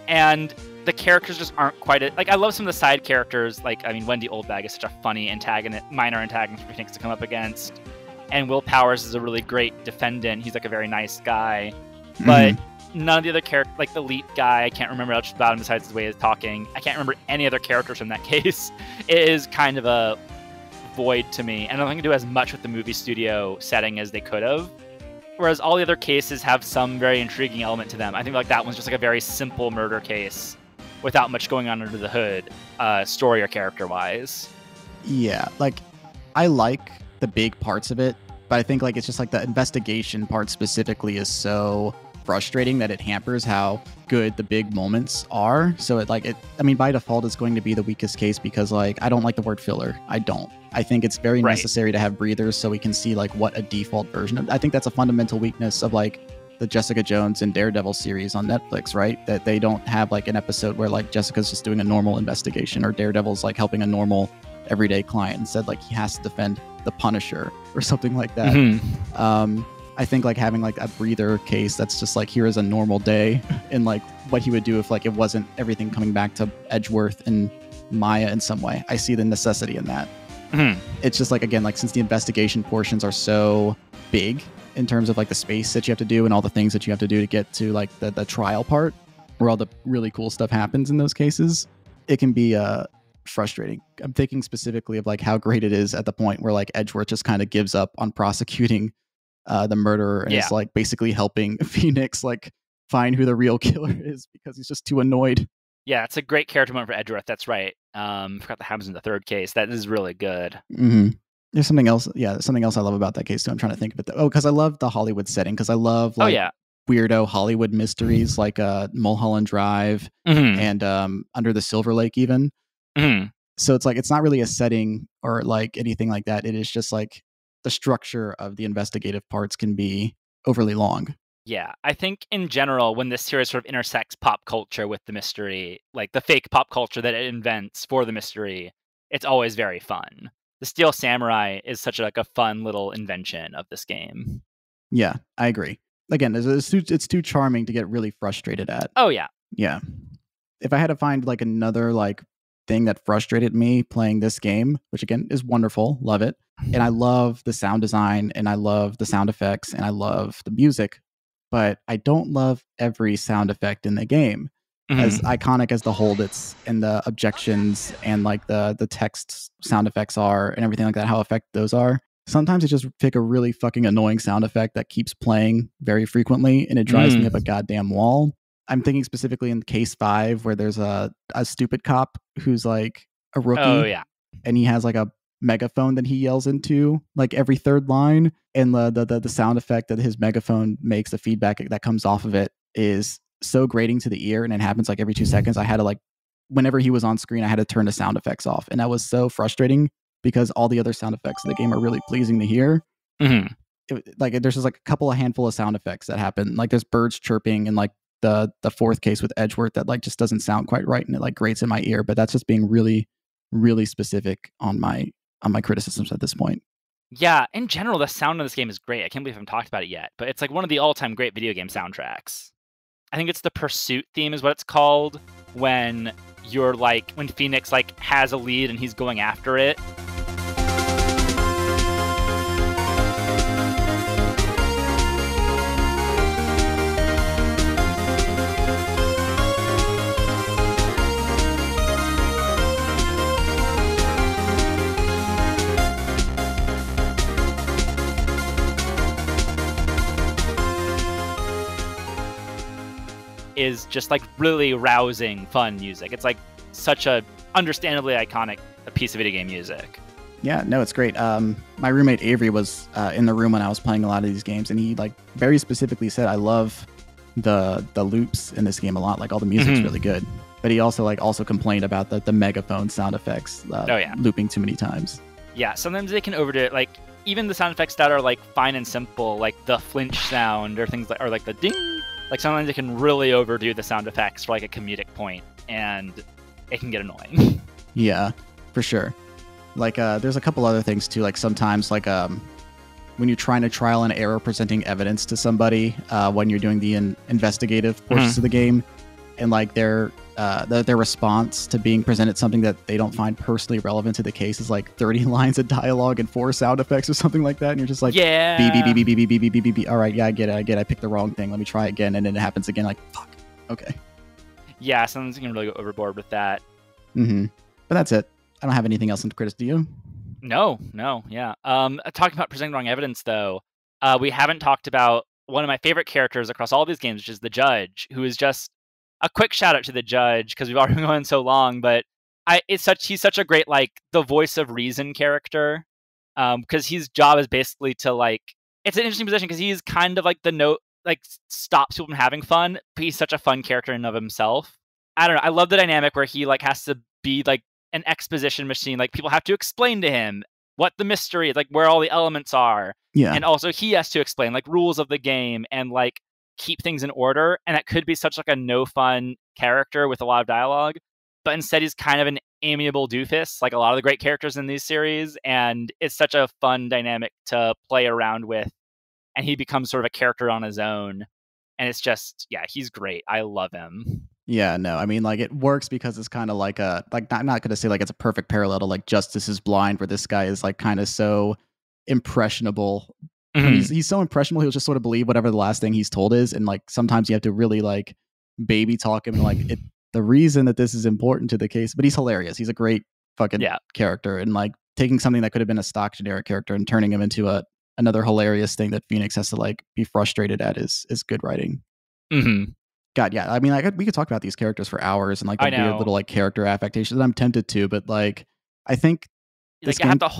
F: And the characters just aren't quite like, I love some of the side characters, like, I mean, Wendy Oldbag is such a funny minor antagonist for Phoenix to come up against, and Will Powers is a really great defendant. He's like a very nice guy, but none of the other characters, like the lead guy, I can't remember much about him besides the way he's talking. I can't remember any other characters from that case. It is kind of a void to me, and I don't think it do as much with the movie studio setting as they could have. Whereas all the other cases have some very intriguing element to them. I think like that one's just like a very simple murder case without much going on under the hood, story or character-wise.
B: Yeah, like, I like the big parts of it, but I think like it's just like the investigation part specifically is so frustrating that it hampers how good the big moments are. So I mean, by default, it's going to be the weakest case because like I don't like the word filler. I think it's very necessary to have breathers so we can see like what a default version of. I think that's a fundamental weakness of like the Jessica Jones and Daredevil series on Netflix, right? That they don't have like an episode where like Jessica's just doing a normal investigation or Daredevil's like helping a normal everyday client. Instead, like he has to defend the Punisher or something like that. I think like having like a breather case that's just like, here is a normal day and like what he would do if like it wasn't everything coming back to Edgeworth and Maya in some way. I see the necessity in that. It's just like, again, like since the investigation portions are so big in terms of like the space that you have to do and all the things that you have to do to get to like the trial part where all the really cool stuff happens in those cases, it can be frustrating. I'm thinking specifically of like how great it is at the point where like Edgeworth just kind of gives up on prosecuting the murderer and is like basically helping Phoenix like find who the real killer is because he's just too annoyed.
F: Yeah, it's a great character moment for Edgeworth. That's right. Forgot that happens in the third case. That is really good.
B: There's something else. Yeah, something else I love about that case too. I'm trying to think of it. Because I love the Hollywood setting. Because I love like weirdo Hollywood mysteries like Mulholland Drive and Under the Silver Lake even. So it's like it's not really a setting or like anything like that. It is just like the structure of the investigative parts can be overly long.
F: Yeah, I think in general, when this series sort of intersects pop culture with the mystery, like the fake pop culture that it invents for the mystery, it's always very fun. The Steel Samurai is such like a fun little invention of this game.
B: Yeah, I agree. Again, it's too charming to get really frustrated at.
F: Oh, yeah.
B: Yeah. If I had to find like another like thing that frustrated me playing this game, which again is wonderful, love it. And I love the sound design and I love the sound effects and I love the music. But I don't love every sound effect in the game. As iconic as the hold it's and the objections and like the text sound effects are and everything like that, how effective those are. Sometimes I just pick a really fucking annoying sound effect that keeps playing very frequently and it drives me up a goddamn wall. I'm thinking specifically in case 5 where there's a stupid cop who's like a rookie.
F: Oh, yeah.
B: And he has like a megaphone that he yells into like every third line, and the sound effect that his megaphone makes, the feedback that comes off of it is so grating to the ear, and it happens like every 2 seconds. I had to like, whenever he was on screen, I had to turn the sound effects off, and that was so frustrating because all the other sound effects in the game are really pleasing to hear. Like there's just like a handful of sound effects that happen, like there's birds chirping and like the fourth case with Edgeworth that like just doesn't sound quite right and it like grates in my ear, but that's just being really, really specific on my criticisms at this point.
F: Yeah, in general, the sound of this game is great. I can't believe I haven't talked about it yet, but it's like one of the all-time great video game soundtracks. I think it's the Pursuit theme is what it's called, when you're like, when Phoenix like has a lead and he's going after it. Is just like really rousing, fun music. It's like such a understandably iconic piece of video game music.
B: Yeah, no, it's great. My roommate Avery was in the room when I was playing a lot of these games, and he like very specifically said, "I love the loops in this game a lot. Like all the music's really good." But he also complained about the megaphone sound effects looping too many times.
F: Yeah, sometimes they can overdo it. Like even the sound effects that are like fine and simple, like the flinch sound or things like, or like the ding. Like sometimes it can really overdo the sound effects for like a comedic point, and it can get annoying.
B: Yeah, for sure. Like there's a couple other things too. Like sometimes like when you're trying to trial and error presenting evidence to somebody when you're doing the investigative portions of the game, and like they're their response to being presented something that they don't find personally relevant to the case is like 30 lines of dialogue and 4 sound effects or something like that, and you're just like,
F: yeah,
B: beep beep beep beep beep beep beep beep beep beep. All right, yeah, I get it. I picked the wrong thing. Let me try again, and then it happens again. Like, fuck. Okay.
F: Yeah, sometimes you can really go overboard with that.
B: Mm-hmm. But that's it. I don't have anything else in Critis. Do you?
F: No, yeah. Talking about presenting wrong evidence, though, we haven't talked about one of my favorite characters across all these games, which is the judge, who is just a quick shout out to the judge because we've already been going so long. But he's such a great like the voice of reason character, because his job is basically to like it's an interesting position because he's kind of like the note like stops people from having fun, but he's such a fun character in and of himself. I don't know. I love the dynamic where he like has to be like an exposition machine. Like people have to explain to him what the mystery is, like where all the elements are.
B: Yeah.
F: And also he has to explain like rules of the game and like keep things in order. And that could be such like a no fun character with a lot of dialogue. But instead he's kind of an amiable doofus, like a lot of the great characters in these series. And it's such a fun dynamic to play around with. And he becomes sort of a character on his own. And it's just, yeah, he's great. I love him.
B: Yeah, no, I mean, like, it works because it's kind of like I'm not going to say like it's a perfect parallel to like Justice is Blind, where this guy is like kind of so impressionable.
F: Mm-hmm.
B: He's so impressionable, he'll just sort of believe whatever the last thing he's told is. And like sometimes you have to really like baby talk him and like the reason that this is important to the case. But he's hilarious. He's a great fucking character. And like taking something that could have been a stock generic character and turning him into another hilarious thing that Phoenix has to like be frustrated at is good writing.
F: Mm-hmm.
B: God, yeah. I mean, we could talk about these characters for hours and like the weird little like character affectations. I'm tempted to, but like, I think this
F: like,
B: game...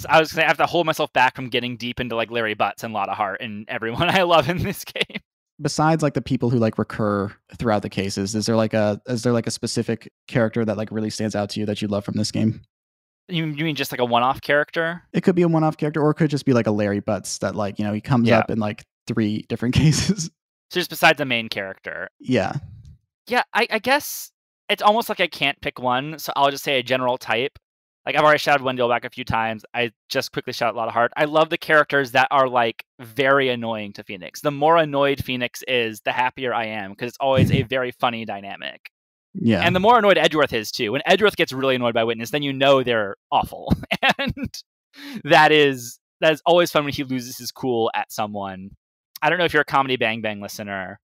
F: I was gonna have to hold myself back from getting deep into like Larry Butts and Lotta Hart and everyone I love in this game.
B: Besides like the people who like recur throughout the cases, is there like a specific character that like really stands out to you that you love from this game?
F: You mean just like a one-off character?
B: It could be a one-off character, or it could just be like a Larry Butts that like, you know, he comes up in like 3 different cases.
F: So just besides the main character.
B: Yeah.
F: Yeah, I guess it's almost like I can't pick one, so I'll just say a general type. Like I've already shouted Wendell back a few times. I just quickly shout Lotta Hart. I love the characters that are like very annoying to Phoenix. The more annoyed Phoenix is, the happier I am, because it's always a very funny dynamic.
B: Yeah.
F: And the more annoyed Edgeworth is too. When Edgeworth gets really annoyed by Witness, then you know they're awful. And that is always fun when he loses his cool at someone. I don't know if you're a Comedy Bang Bang listener.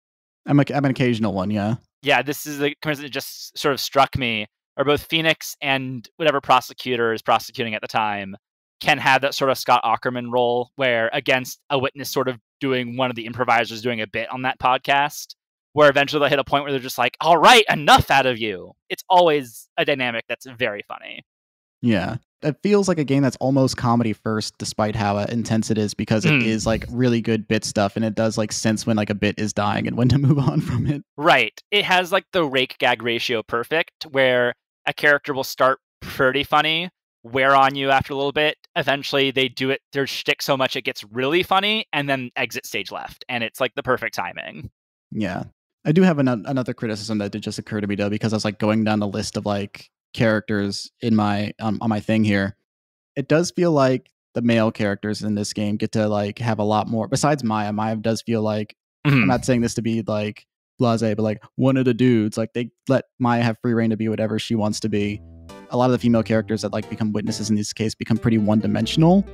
B: I'm an occasional one, yeah.
F: Yeah, this is the coincidence that just sort of struck me, or both Phoenix and whatever prosecutor is prosecuting at the time can have that sort of Scott Aukerman role where against a witness sort of doing one of the improvisers doing a bit on that podcast, where eventually they'll hit a point where they're just like, all right, enough out of you. It's always a dynamic that's very funny.
B: Yeah. It feels like a game that's almost comedy first, despite how intense it is, because it is like really good bit stuff, and it does like sense when like a bit is dying and when to move on from it.
F: Right. It has like the rake gag ratio perfect, where a character will start pretty funny, wear on you after a little bit. Eventually they do it, their shtick so much it gets really funny, and then exit stage left. And it's like the perfect timing.
B: Yeah. I do have another criticism that did just occur to me though, because I was like going down the list of like characters in my on my thing here. It does feel like the male characters in this game get to like have a lot more, besides Maya. Maya does feel like, I'm not saying this to be like blasé, but like one of the dudes, like they let Maya have free reign to be whatever she wants to be. A lot of the female characters that like become witnesses in this case become pretty one-dimensional.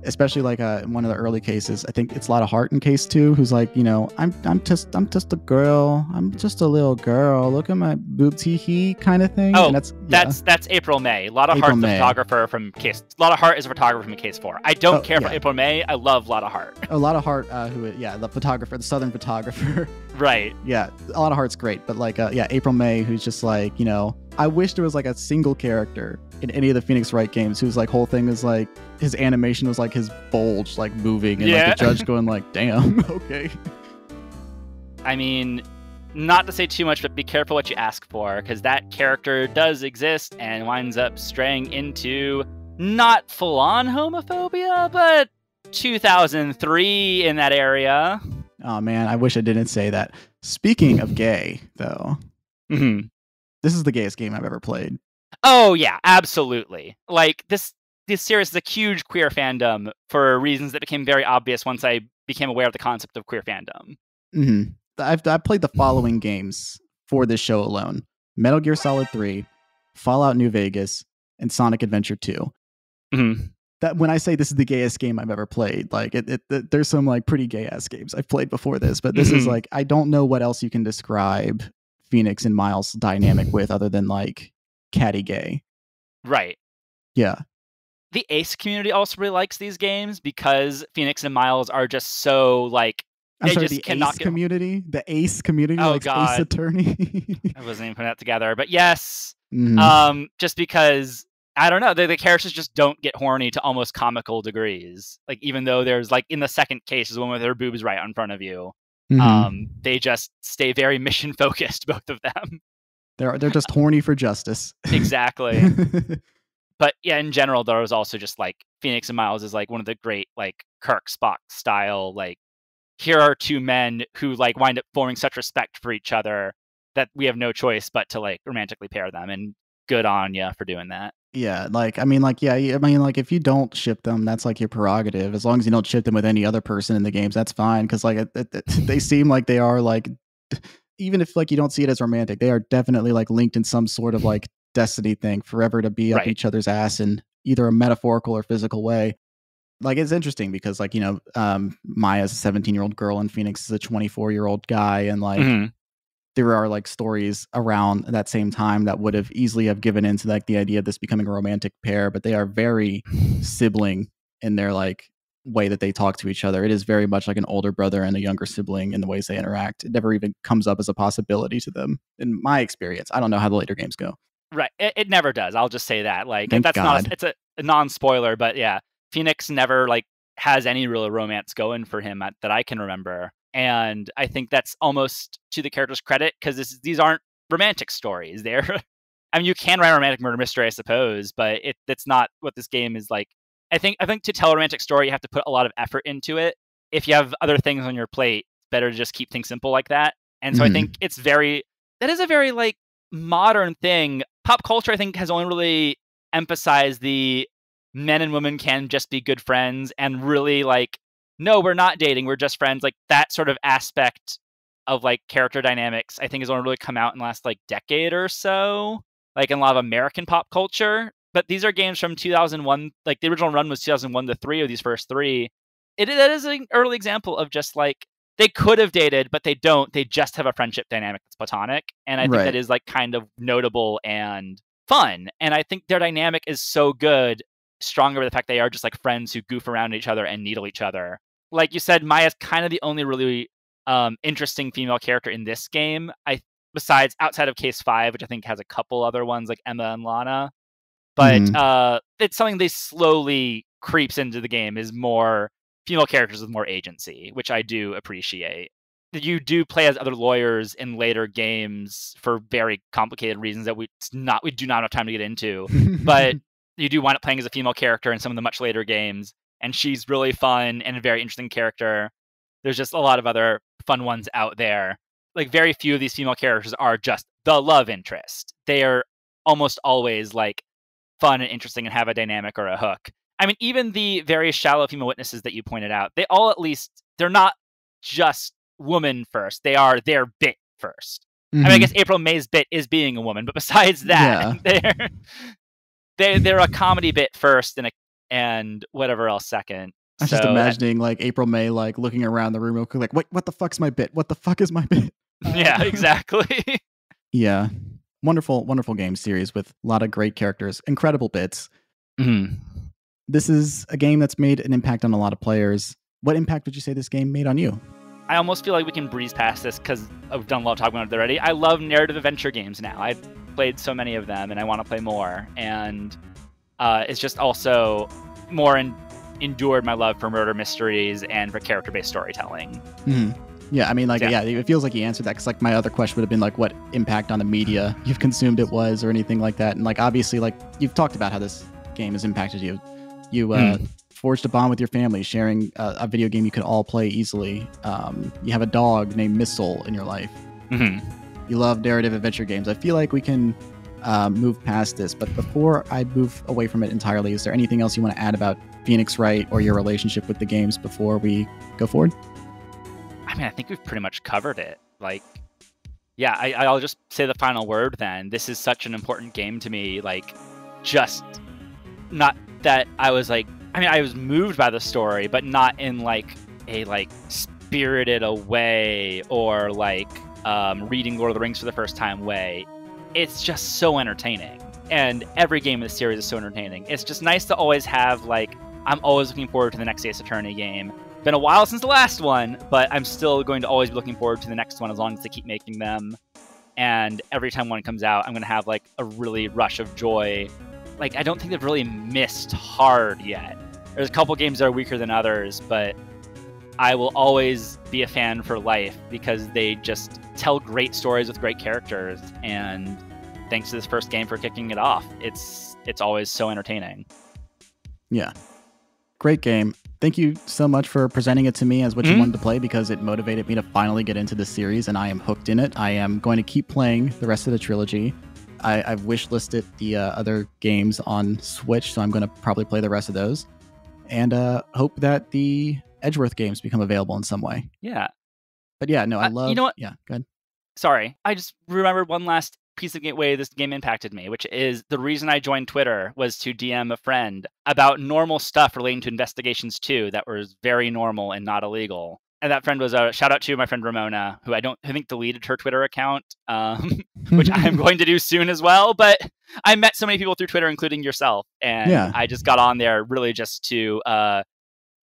B: Especially like in one of the early cases, I think it's Lotta Hart in case 2, who's like, you know, I'm just a girl. I'm just a little girl. Look at my boobs, kind of thing.
F: Oh,
B: and
F: that's April May. Lotta Hart's a photographer from case. Lotta Hart is a photographer from case 4. I don't care for April May. I love Lotta Hart.
B: Oh, Lotta Hart, the photographer, the Southern photographer.
F: Right.
B: Yeah, Lotta Hart's great, but like, April May, who's just like, you know, I wish there was like a single character in any of the Phoenix Wright games whose like whole thing is like his animation was like his bulge like moving and like the judge going like, damn, okay.
F: I mean, not to say too much, but be careful what you ask for, because that character does exist and winds up straying into not full-on homophobia, but 2003 in that area.
B: Oh man, I wish I didn't say that. Speaking of gay, though, this is the gayest game I've ever played.
F: Oh yeah, absolutely. Like this series is a huge queer fandom for reasons that became very obvious once I became aware of the concept of queer fandom.
B: I've played the following games for this show alone: Metal Gear Solid 3, Fallout New Vegas, and Sonic Adventure 2.
F: Mm-hmm.
B: That when I say this is the gayest game I've ever played, like there's some like pretty gay ass games I've played before this, but this is like, I don't know what else you can describe Phoenix and Miles' dynamic with other than like catty gay.
F: Right.
B: Yeah.
F: The Ace community also really likes these games because Phoenix and Miles are just so like,
B: I'm sorry,
F: just
B: the
F: cannot
B: Ace community? The Ace community,
F: Oh,
B: like
F: God.
B: Ace Attorney?
F: I wasn't even putting that together, but yes.
B: Mhm.
F: Just because, I don't know, the characters just don't get horny to almost comical degrees. Like, even though there's, like, in the second case is one with their boobs right in front of you.
B: Mhm.
F: They just stay very mission focused, both of them.
B: They're just horny for justice.
F: Exactly. But yeah, in general, there was also just like Phoenix and Miles is like one of the great like Kirk Spock style, like, here are two men who like wind up forming such respect for each other that we have no choice but to like romantically pair them, and good on you for doing that.
B: Yeah, like, I mean, like, yeah, I mean, like, if you don't ship them, that's like your prerogative. As long as you don't ship them with any other person in the games, that's fine. Because like, they seem like they are like, even if like you don't see it as romantic, they are definitely like linked in some sort of like destiny thing, forever to be up
F: Right.
B: each other's ass in either a metaphorical or physical way. Like, it's interesting because like, you know, Maya's a 17-year-old girl and Phoenix is a 24-year-old guy, and like, there are like stories around that same time that would have easily have given into like the idea of this becoming a romantic pair, but they are very sibling in their like way that they talk to each other. It is very much like an older brother and a younger sibling in the ways they interact. It never even comes up as a possibility to them, in my experience. I don't know how the later games go.
F: Right. It never does. I'll just say that. Like,
B: Thank
F: that's
B: God.
F: not it's a non-spoiler, but yeah, Phoenix never like has any real romance going for him that I can remember. And I think that's almost to the character's credit, because these aren't romantic stories. They're, I mean, you can write a romantic murder mystery, I suppose, but that's not what this game is like. I think to tell a romantic story, you have to put a lot of effort into it. If you have other things on your plate, it's better to just keep things simple like that. And so I think that is a very like modern thing. Pop culture, I think, has only really emphasized the men and women can just be good friends, and really like, no, we're not dating, we're just friends. Like, that sort of aspect of like character dynamics, I think, has only really come out in the last like decade or so, like in a lot of American pop culture. But these are games from 2001. Like, the original run was 2001 to 3 of these first three. That is an early example of just like, they could have dated, but they don't. They just have a friendship dynamic that's platonic. And I think that is like kind of notable and fun. And I think their dynamic is so good, stronger by the fact they are just like friends who goof around each other and needle each other. Like you said, Maya's kind of the only really interesting female character in this game. Besides outside of Case 5, which I think has a couple other ones like Emma and Lana. But it's something they slowly creeps into the game, is more female characters with more agency, which I do appreciate. You do play as other lawyers in later games for very complicated reasons that we do not have time to get into. But you do wind up playing as a female character in some of the much later games, and she's really fun and a very interesting character. There's just a lot of other fun ones out there. Like, very few of these female characters are just the love interest. They are almost always like fun and interesting and have a dynamic or a hook. I mean, even the very shallow female witnesses that you pointed out, they all, at least, they're not just woman first. They are their bit first. I mean, I guess April May's bit is being a woman, but besides that, they're a comedy bit first and whatever else second.
B: I'm just imagining like April May like looking around the room real quick, like, what the fuck's my bit? What the fuck is my bit?
F: Yeah, exactly.
B: Yeah. Wonderful, wonderful game series with a lot of great characters, incredible bits. This is a game that's made an impact on a lot of players. What impact would you say this game made on you?
F: I almost feel like we can breeze past this because I've done a lot of talking about it already. I love narrative adventure games now. I've played so many of them and I want to play more. And it's just also more endured my love for murder mysteries and for character-based storytelling.
B: Yeah, I mean, like, yeah, it feels like you answered that, because like my other question would have been like, what impact on the media you've consumed it was, or anything like that. And like, obviously, like, you've talked about how this game has impacted you. You forged a bond with your family, sharing a video game you could all play easily. You have a dog named Missile in your life. You love narrative adventure games. I feel like we can move past this, but before I move away from it entirely, is there anything else you want to add about Phoenix Wright or your relationship with the games before we go forward?
F: I mean, I think we've pretty much covered it. Like, Yeah, I'll just say the final word then. This is such an important game to me. Like, just not that I was like, I mean, I was moved by the story, but not in like a like spirited away or like reading Lord of the Rings for the first time way. It's just so entertaining. And every game in the series is so entertaining. It's just nice to always have like, I'm always looking forward to the next Ace Attorney game. Been a while since the last one, but I'm still going to always be looking forward to the next one as long as they keep making them. And every time one comes out, I'm going to have like a really rush of joy. Like, I don't think they've really missed hard yet. There's a couple games that are weaker than others, but I will always be a fan for life because they just tell great stories with great characters. And thanks to this first game for kicking it off, it's always so entertaining.
B: Yeah. Great game. Thank you so much for presenting it to me as what you wanted to play, because it motivated me to finally get into the series, and I am hooked in it. I am going to keep playing the rest of the trilogy. I've wish-listed the other games on Switch, so I'm going to probably play the rest of those. And hope that the Edgeworth games become available in some way.
F: Yeah.
B: But yeah, no, I love...
F: You know what?
B: Yeah, go ahead.
F: Sorry. I just remembered one last piece of way this game impacted me, which is the reason I joined Twitter was to DM a friend about normal stuff relating to investigations too that was very normal and not illegal. And that friend was a shout out to my friend Ramona, who I think deleted her Twitter account, which I'm going to do soon as well. But I met so many people through Twitter, including yourself, and I just got on there really just to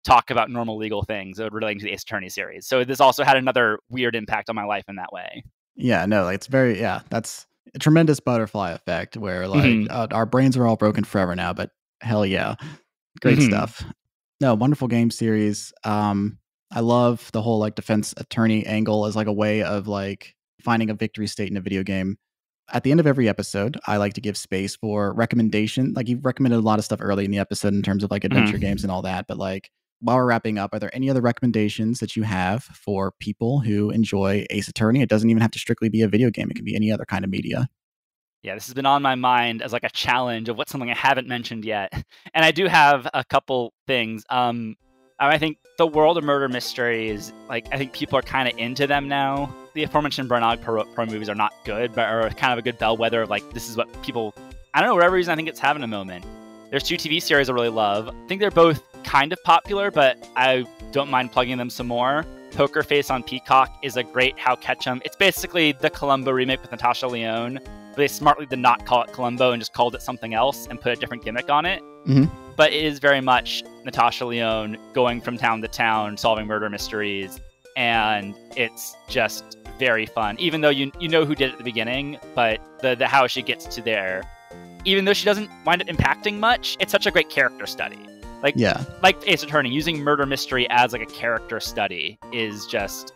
F: talk about normal legal things relating to the Ace Attorney series. So this also had another weird impact on my life in that way.
B: Yeah, no, it's very, that's a tremendous butterfly effect where like our brains are all broken forever now, but hell yeah, great stuff. No, wonderful game series. I love the whole like defense attorney angle as like a way of like finding a victory state in a video game. At the end of every episode, I like to give space for recommendation. Like, you've recommended a lot of stuff early in the episode in terms of like adventure games and all that, but like, while we're wrapping up, are there any other recommendations that you have for people who enjoy Ace Attorney? It doesn't even have to strictly be a video game. It can be any other kind of media.
F: Yeah, this has been on my mind as like a challenge of what's something I haven't mentioned yet. And I do have a couple things. I think the world of murder mysteries, like, I think people are kind of into them now. The aforementioned Bernard Pro movies are not good, but are kind of a good bellwether of like, this is what people, I don't know, for whatever reason, I think it's having a moment. There's 2 TV series I really love. I think they're both kind of popular, but I don't mind plugging them some more. Poker Face on Peacock is a great How Ketchum. It's basically the Columbo remake with Natasha Lyonne, but they smartly did not call it Columbo and just called it something else and put a different gimmick on it. But it is very much Natasha Lyonne going from town to town, solving murder mysteries, and it's just very fun. Even though you know who did it at the beginning, but the how she gets to there, even though she doesn't wind up impacting much, it's such a great character study. Like Ace Attorney, using murder mystery as like a character study is just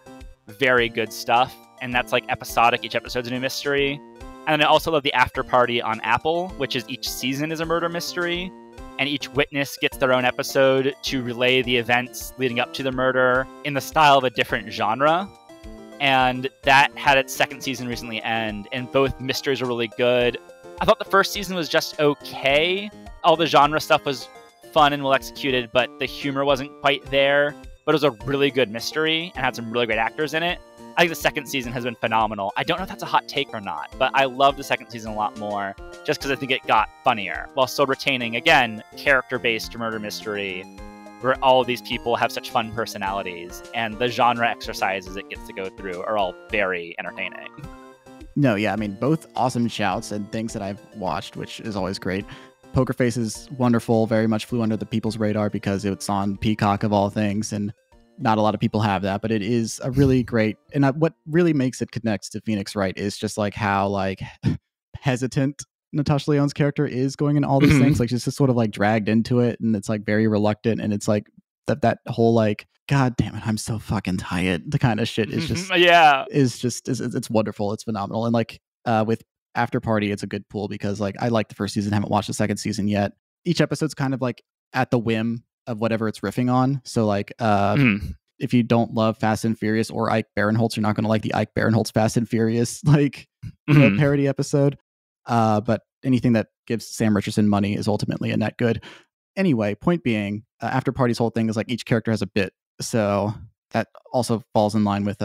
F: very good stuff. And that's like episodic. Each episode's a new mystery. And I also love the After Party on Apple, which is each season is a murder mystery. And each witness gets their own episode to relay the events leading up to the murder in the style of a different genre. And that had its second season recently end, and both mysteries are really good. I thought the first season was just okay. All the genre stuff was fun and well executed, but the humor wasn't quite there. But it was a really good mystery and had some really great actors in it. I think the second season has been phenomenal. I don't know if that's a hot take or not, but I love the second season a lot more just because I think it got funnier while still retaining, again, character-based murder mystery where all of these people have such fun personalities, and the genre exercises it gets to go through are all very entertaining.
B: No, yeah, I mean, both awesome shouts and things that I've watched, which is always great. Poker Face is wonderful, very much flew under the people's radar because it's on Peacock of all things, and not a lot of people have that, but it is a really great, and what really makes it connects to Phoenix Wright is just like how like hesitant Natasha Lyonne's character is going in all these things. Like, she's just sort of like dragged into it, and it's like very reluctant, and it's like that whole like, God damn it, I'm so fucking tired. The kind of shit is just it's wonderful. It's phenomenal. And like with After Party, it's a good pool because like I like the first season, haven't watched the second season yet. Each episode's kind of like at the whim of whatever it's riffing on. So like if you don't love Fast and Furious or Ike Barinholtz, you're not going to like the Ike Barinholtz Fast and Furious like parody episode. But anything that gives Sam Richardson money is ultimately a net good. Anyway, point being, After Party's whole thing is like each character has a bit. So that also falls in line with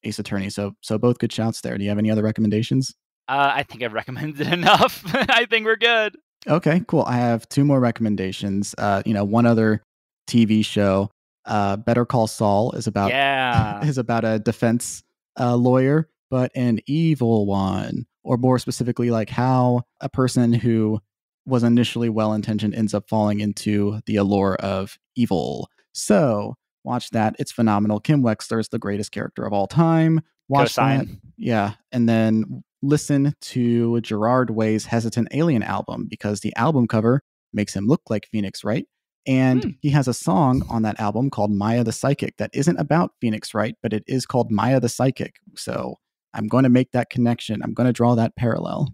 B: Ace Attorney. So both good shouts there. Do you have any other recommendations?
F: I think I've recommended enough. I think we're good.
B: Okay, cool. I have 2 more recommendations. One other TV show, Better Call Saul, is about a defense lawyer, but an evil one, or more specifically, like how a person who was initially well-intentioned ends up falling into the allure of evil. So watch that. It's phenomenal. Kim Wexler is the greatest character of all time. Watch that. Yeah. And then listen to Gerard Way's Hesitant Alien album, because the album cover makes him look like Phoenix Wright. And he has a song on that album called Maya the Psychic that isn't about Phoenix Wright, but it is called Maya the Psychic. So I'm going to make that connection. I'm going to draw that parallel.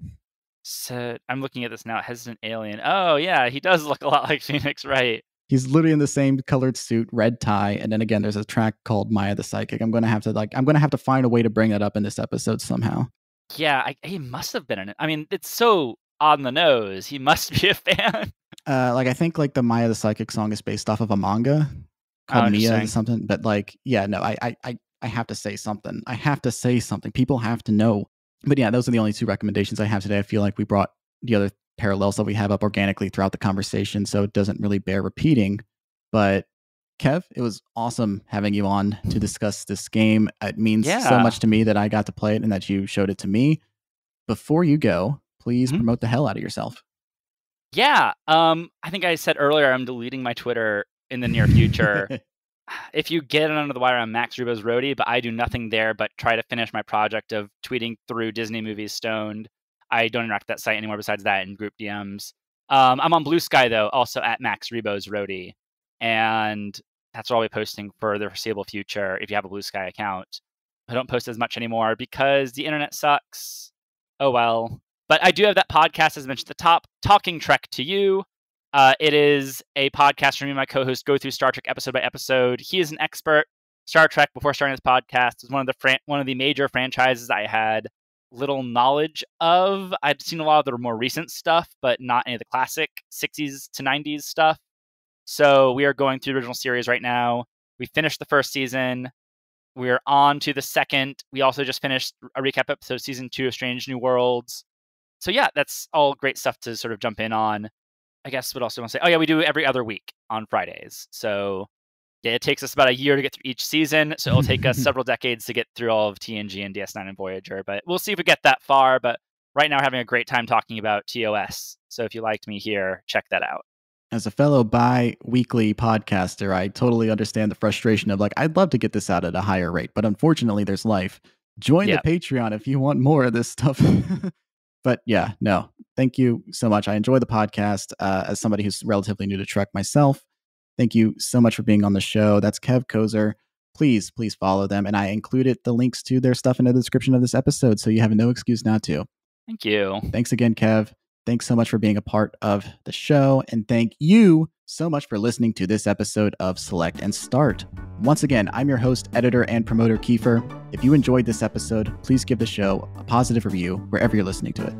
F: So I'm looking at this now. Hesitant Alien. Oh, yeah. He does look a lot like Phoenix Wright.
B: He's literally in the same colored suit, red tie, and then again, there's a track called Maya the Psychic. I'm gonna have to find a way to bring that up in this episode somehow.
F: Yeah, he must have been in it. I mean, it's so on the nose. He must be a fan.
B: I think the Maya the Psychic song is based off of a manga called Mia or something. But I have to say something. I have to say something. People have to know. But yeah, those are the only 2 recommendations I have today. I feel like we brought the other parallels that we have up organically throughout the conversation, so it doesn't really bear repeating. But Kev, it was awesome having you on to discuss this game. It means so much to me that I got to play it and that you showed it to me. Before you go, please promote the hell out of yourself.
F: Yeah. I think I said earlier I'm deleting my Twitter in the near future. If you get it under the wire, I'm Max Rebo's roadie, but I do nothing there but try to finish my project of tweeting through Disney movies stoned. I don't interact with that site anymore besides that in group DMs. I'm on Blue Sky, though, also at Max Rebo's roadie. And that's where I'll be posting for the foreseeable future if you have a Blue Sky account. I don't post as much anymore because the internet sucks. Oh, well. But I do have that podcast, as mentioned at the top, Talking Trek to You. It is a podcast where me and my co-host go through Star Trek episode by episode. He is an expert. Star Trek, before starting this podcast, was one of the major franchises I had little knowledge of. I'd seen a lot of the more recent stuff, but not any of the classic 60s to 90s stuff. So we are going through the original series right now. We finished the first season. We're on to the second. We also just finished a recap episode, season 2 of Strange New Worlds. So yeah, that's all great stuff to sort of jump in on. I guess what else do I want to say? Oh yeah, we do it every other week on Fridays. So yeah, it takes us about a year to get through each season. So it'll take us several decades to get through all of TNG and DS9 and Voyager. But we'll see if we get that far. But right now we're having a great time talking about TOS. So if you liked me here, check that out.
B: As a fellow bi-weekly podcaster, I totally understand the frustration of I'd love to get this out at a higher rate, but unfortunately there's life. Join the Patreon if you want more of this stuff. But yeah, no, thank you so much. I enjoy the podcast as somebody who's relatively new to Trek myself. Thank you so much for being on the show. That's Kev Koeser. Please follow them. And I included the links to their stuff in the description of this episode, so you have no excuse not to.
F: Thank you.
B: Thanks again, Kev. Thanks so much for being a part of the show. And thank you so much for listening to this episode of Select and Start. Once again, I'm your host, editor, and promoter, Keifer. If you enjoyed this episode, please give the show a positive review wherever you're listening to it.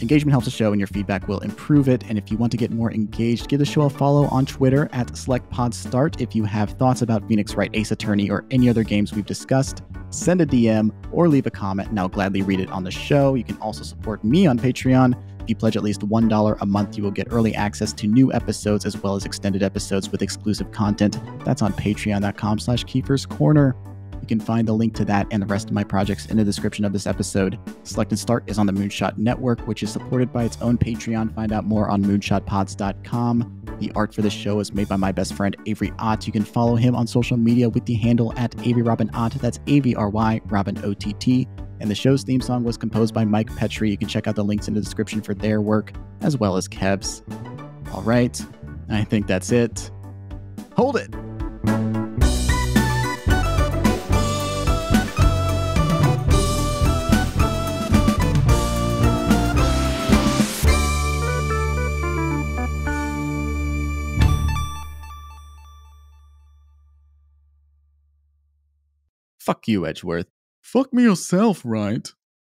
B: Engagement helps the show and your feedback will improve it. And if you want to get more engaged, give the show a follow on Twitter at SelectPodStart. If you have thoughts about Phoenix Wright, Ace Attorney, or any other games we've discussed, send a DM or leave a comment and I'll gladly read it on the show. You can also support me on Patreon. If you pledge at least $1 a month, you will get early access to new episodes as well as extended episodes with exclusive content. That's on patreon.com/Keifer's Corner. You can find the link to that and the rest of my projects in the description of this episode. Select and Start is on the Moonshot Network, which is supported by its own Patreon. Find out more on moonshotpods.com. The art for this show is made by my best friend, Avery Ott. You can follow him on social media with the handle at AveryRobinOtt. That's AVRY Robin OTT. And the show's theme song was composed by Mike Petrie. You can check out the links in the description for their work, as well as Kev's. All right, I think that's it. Hold it!
C: Fuck you, Edgeworth. Fuck me yourself, right?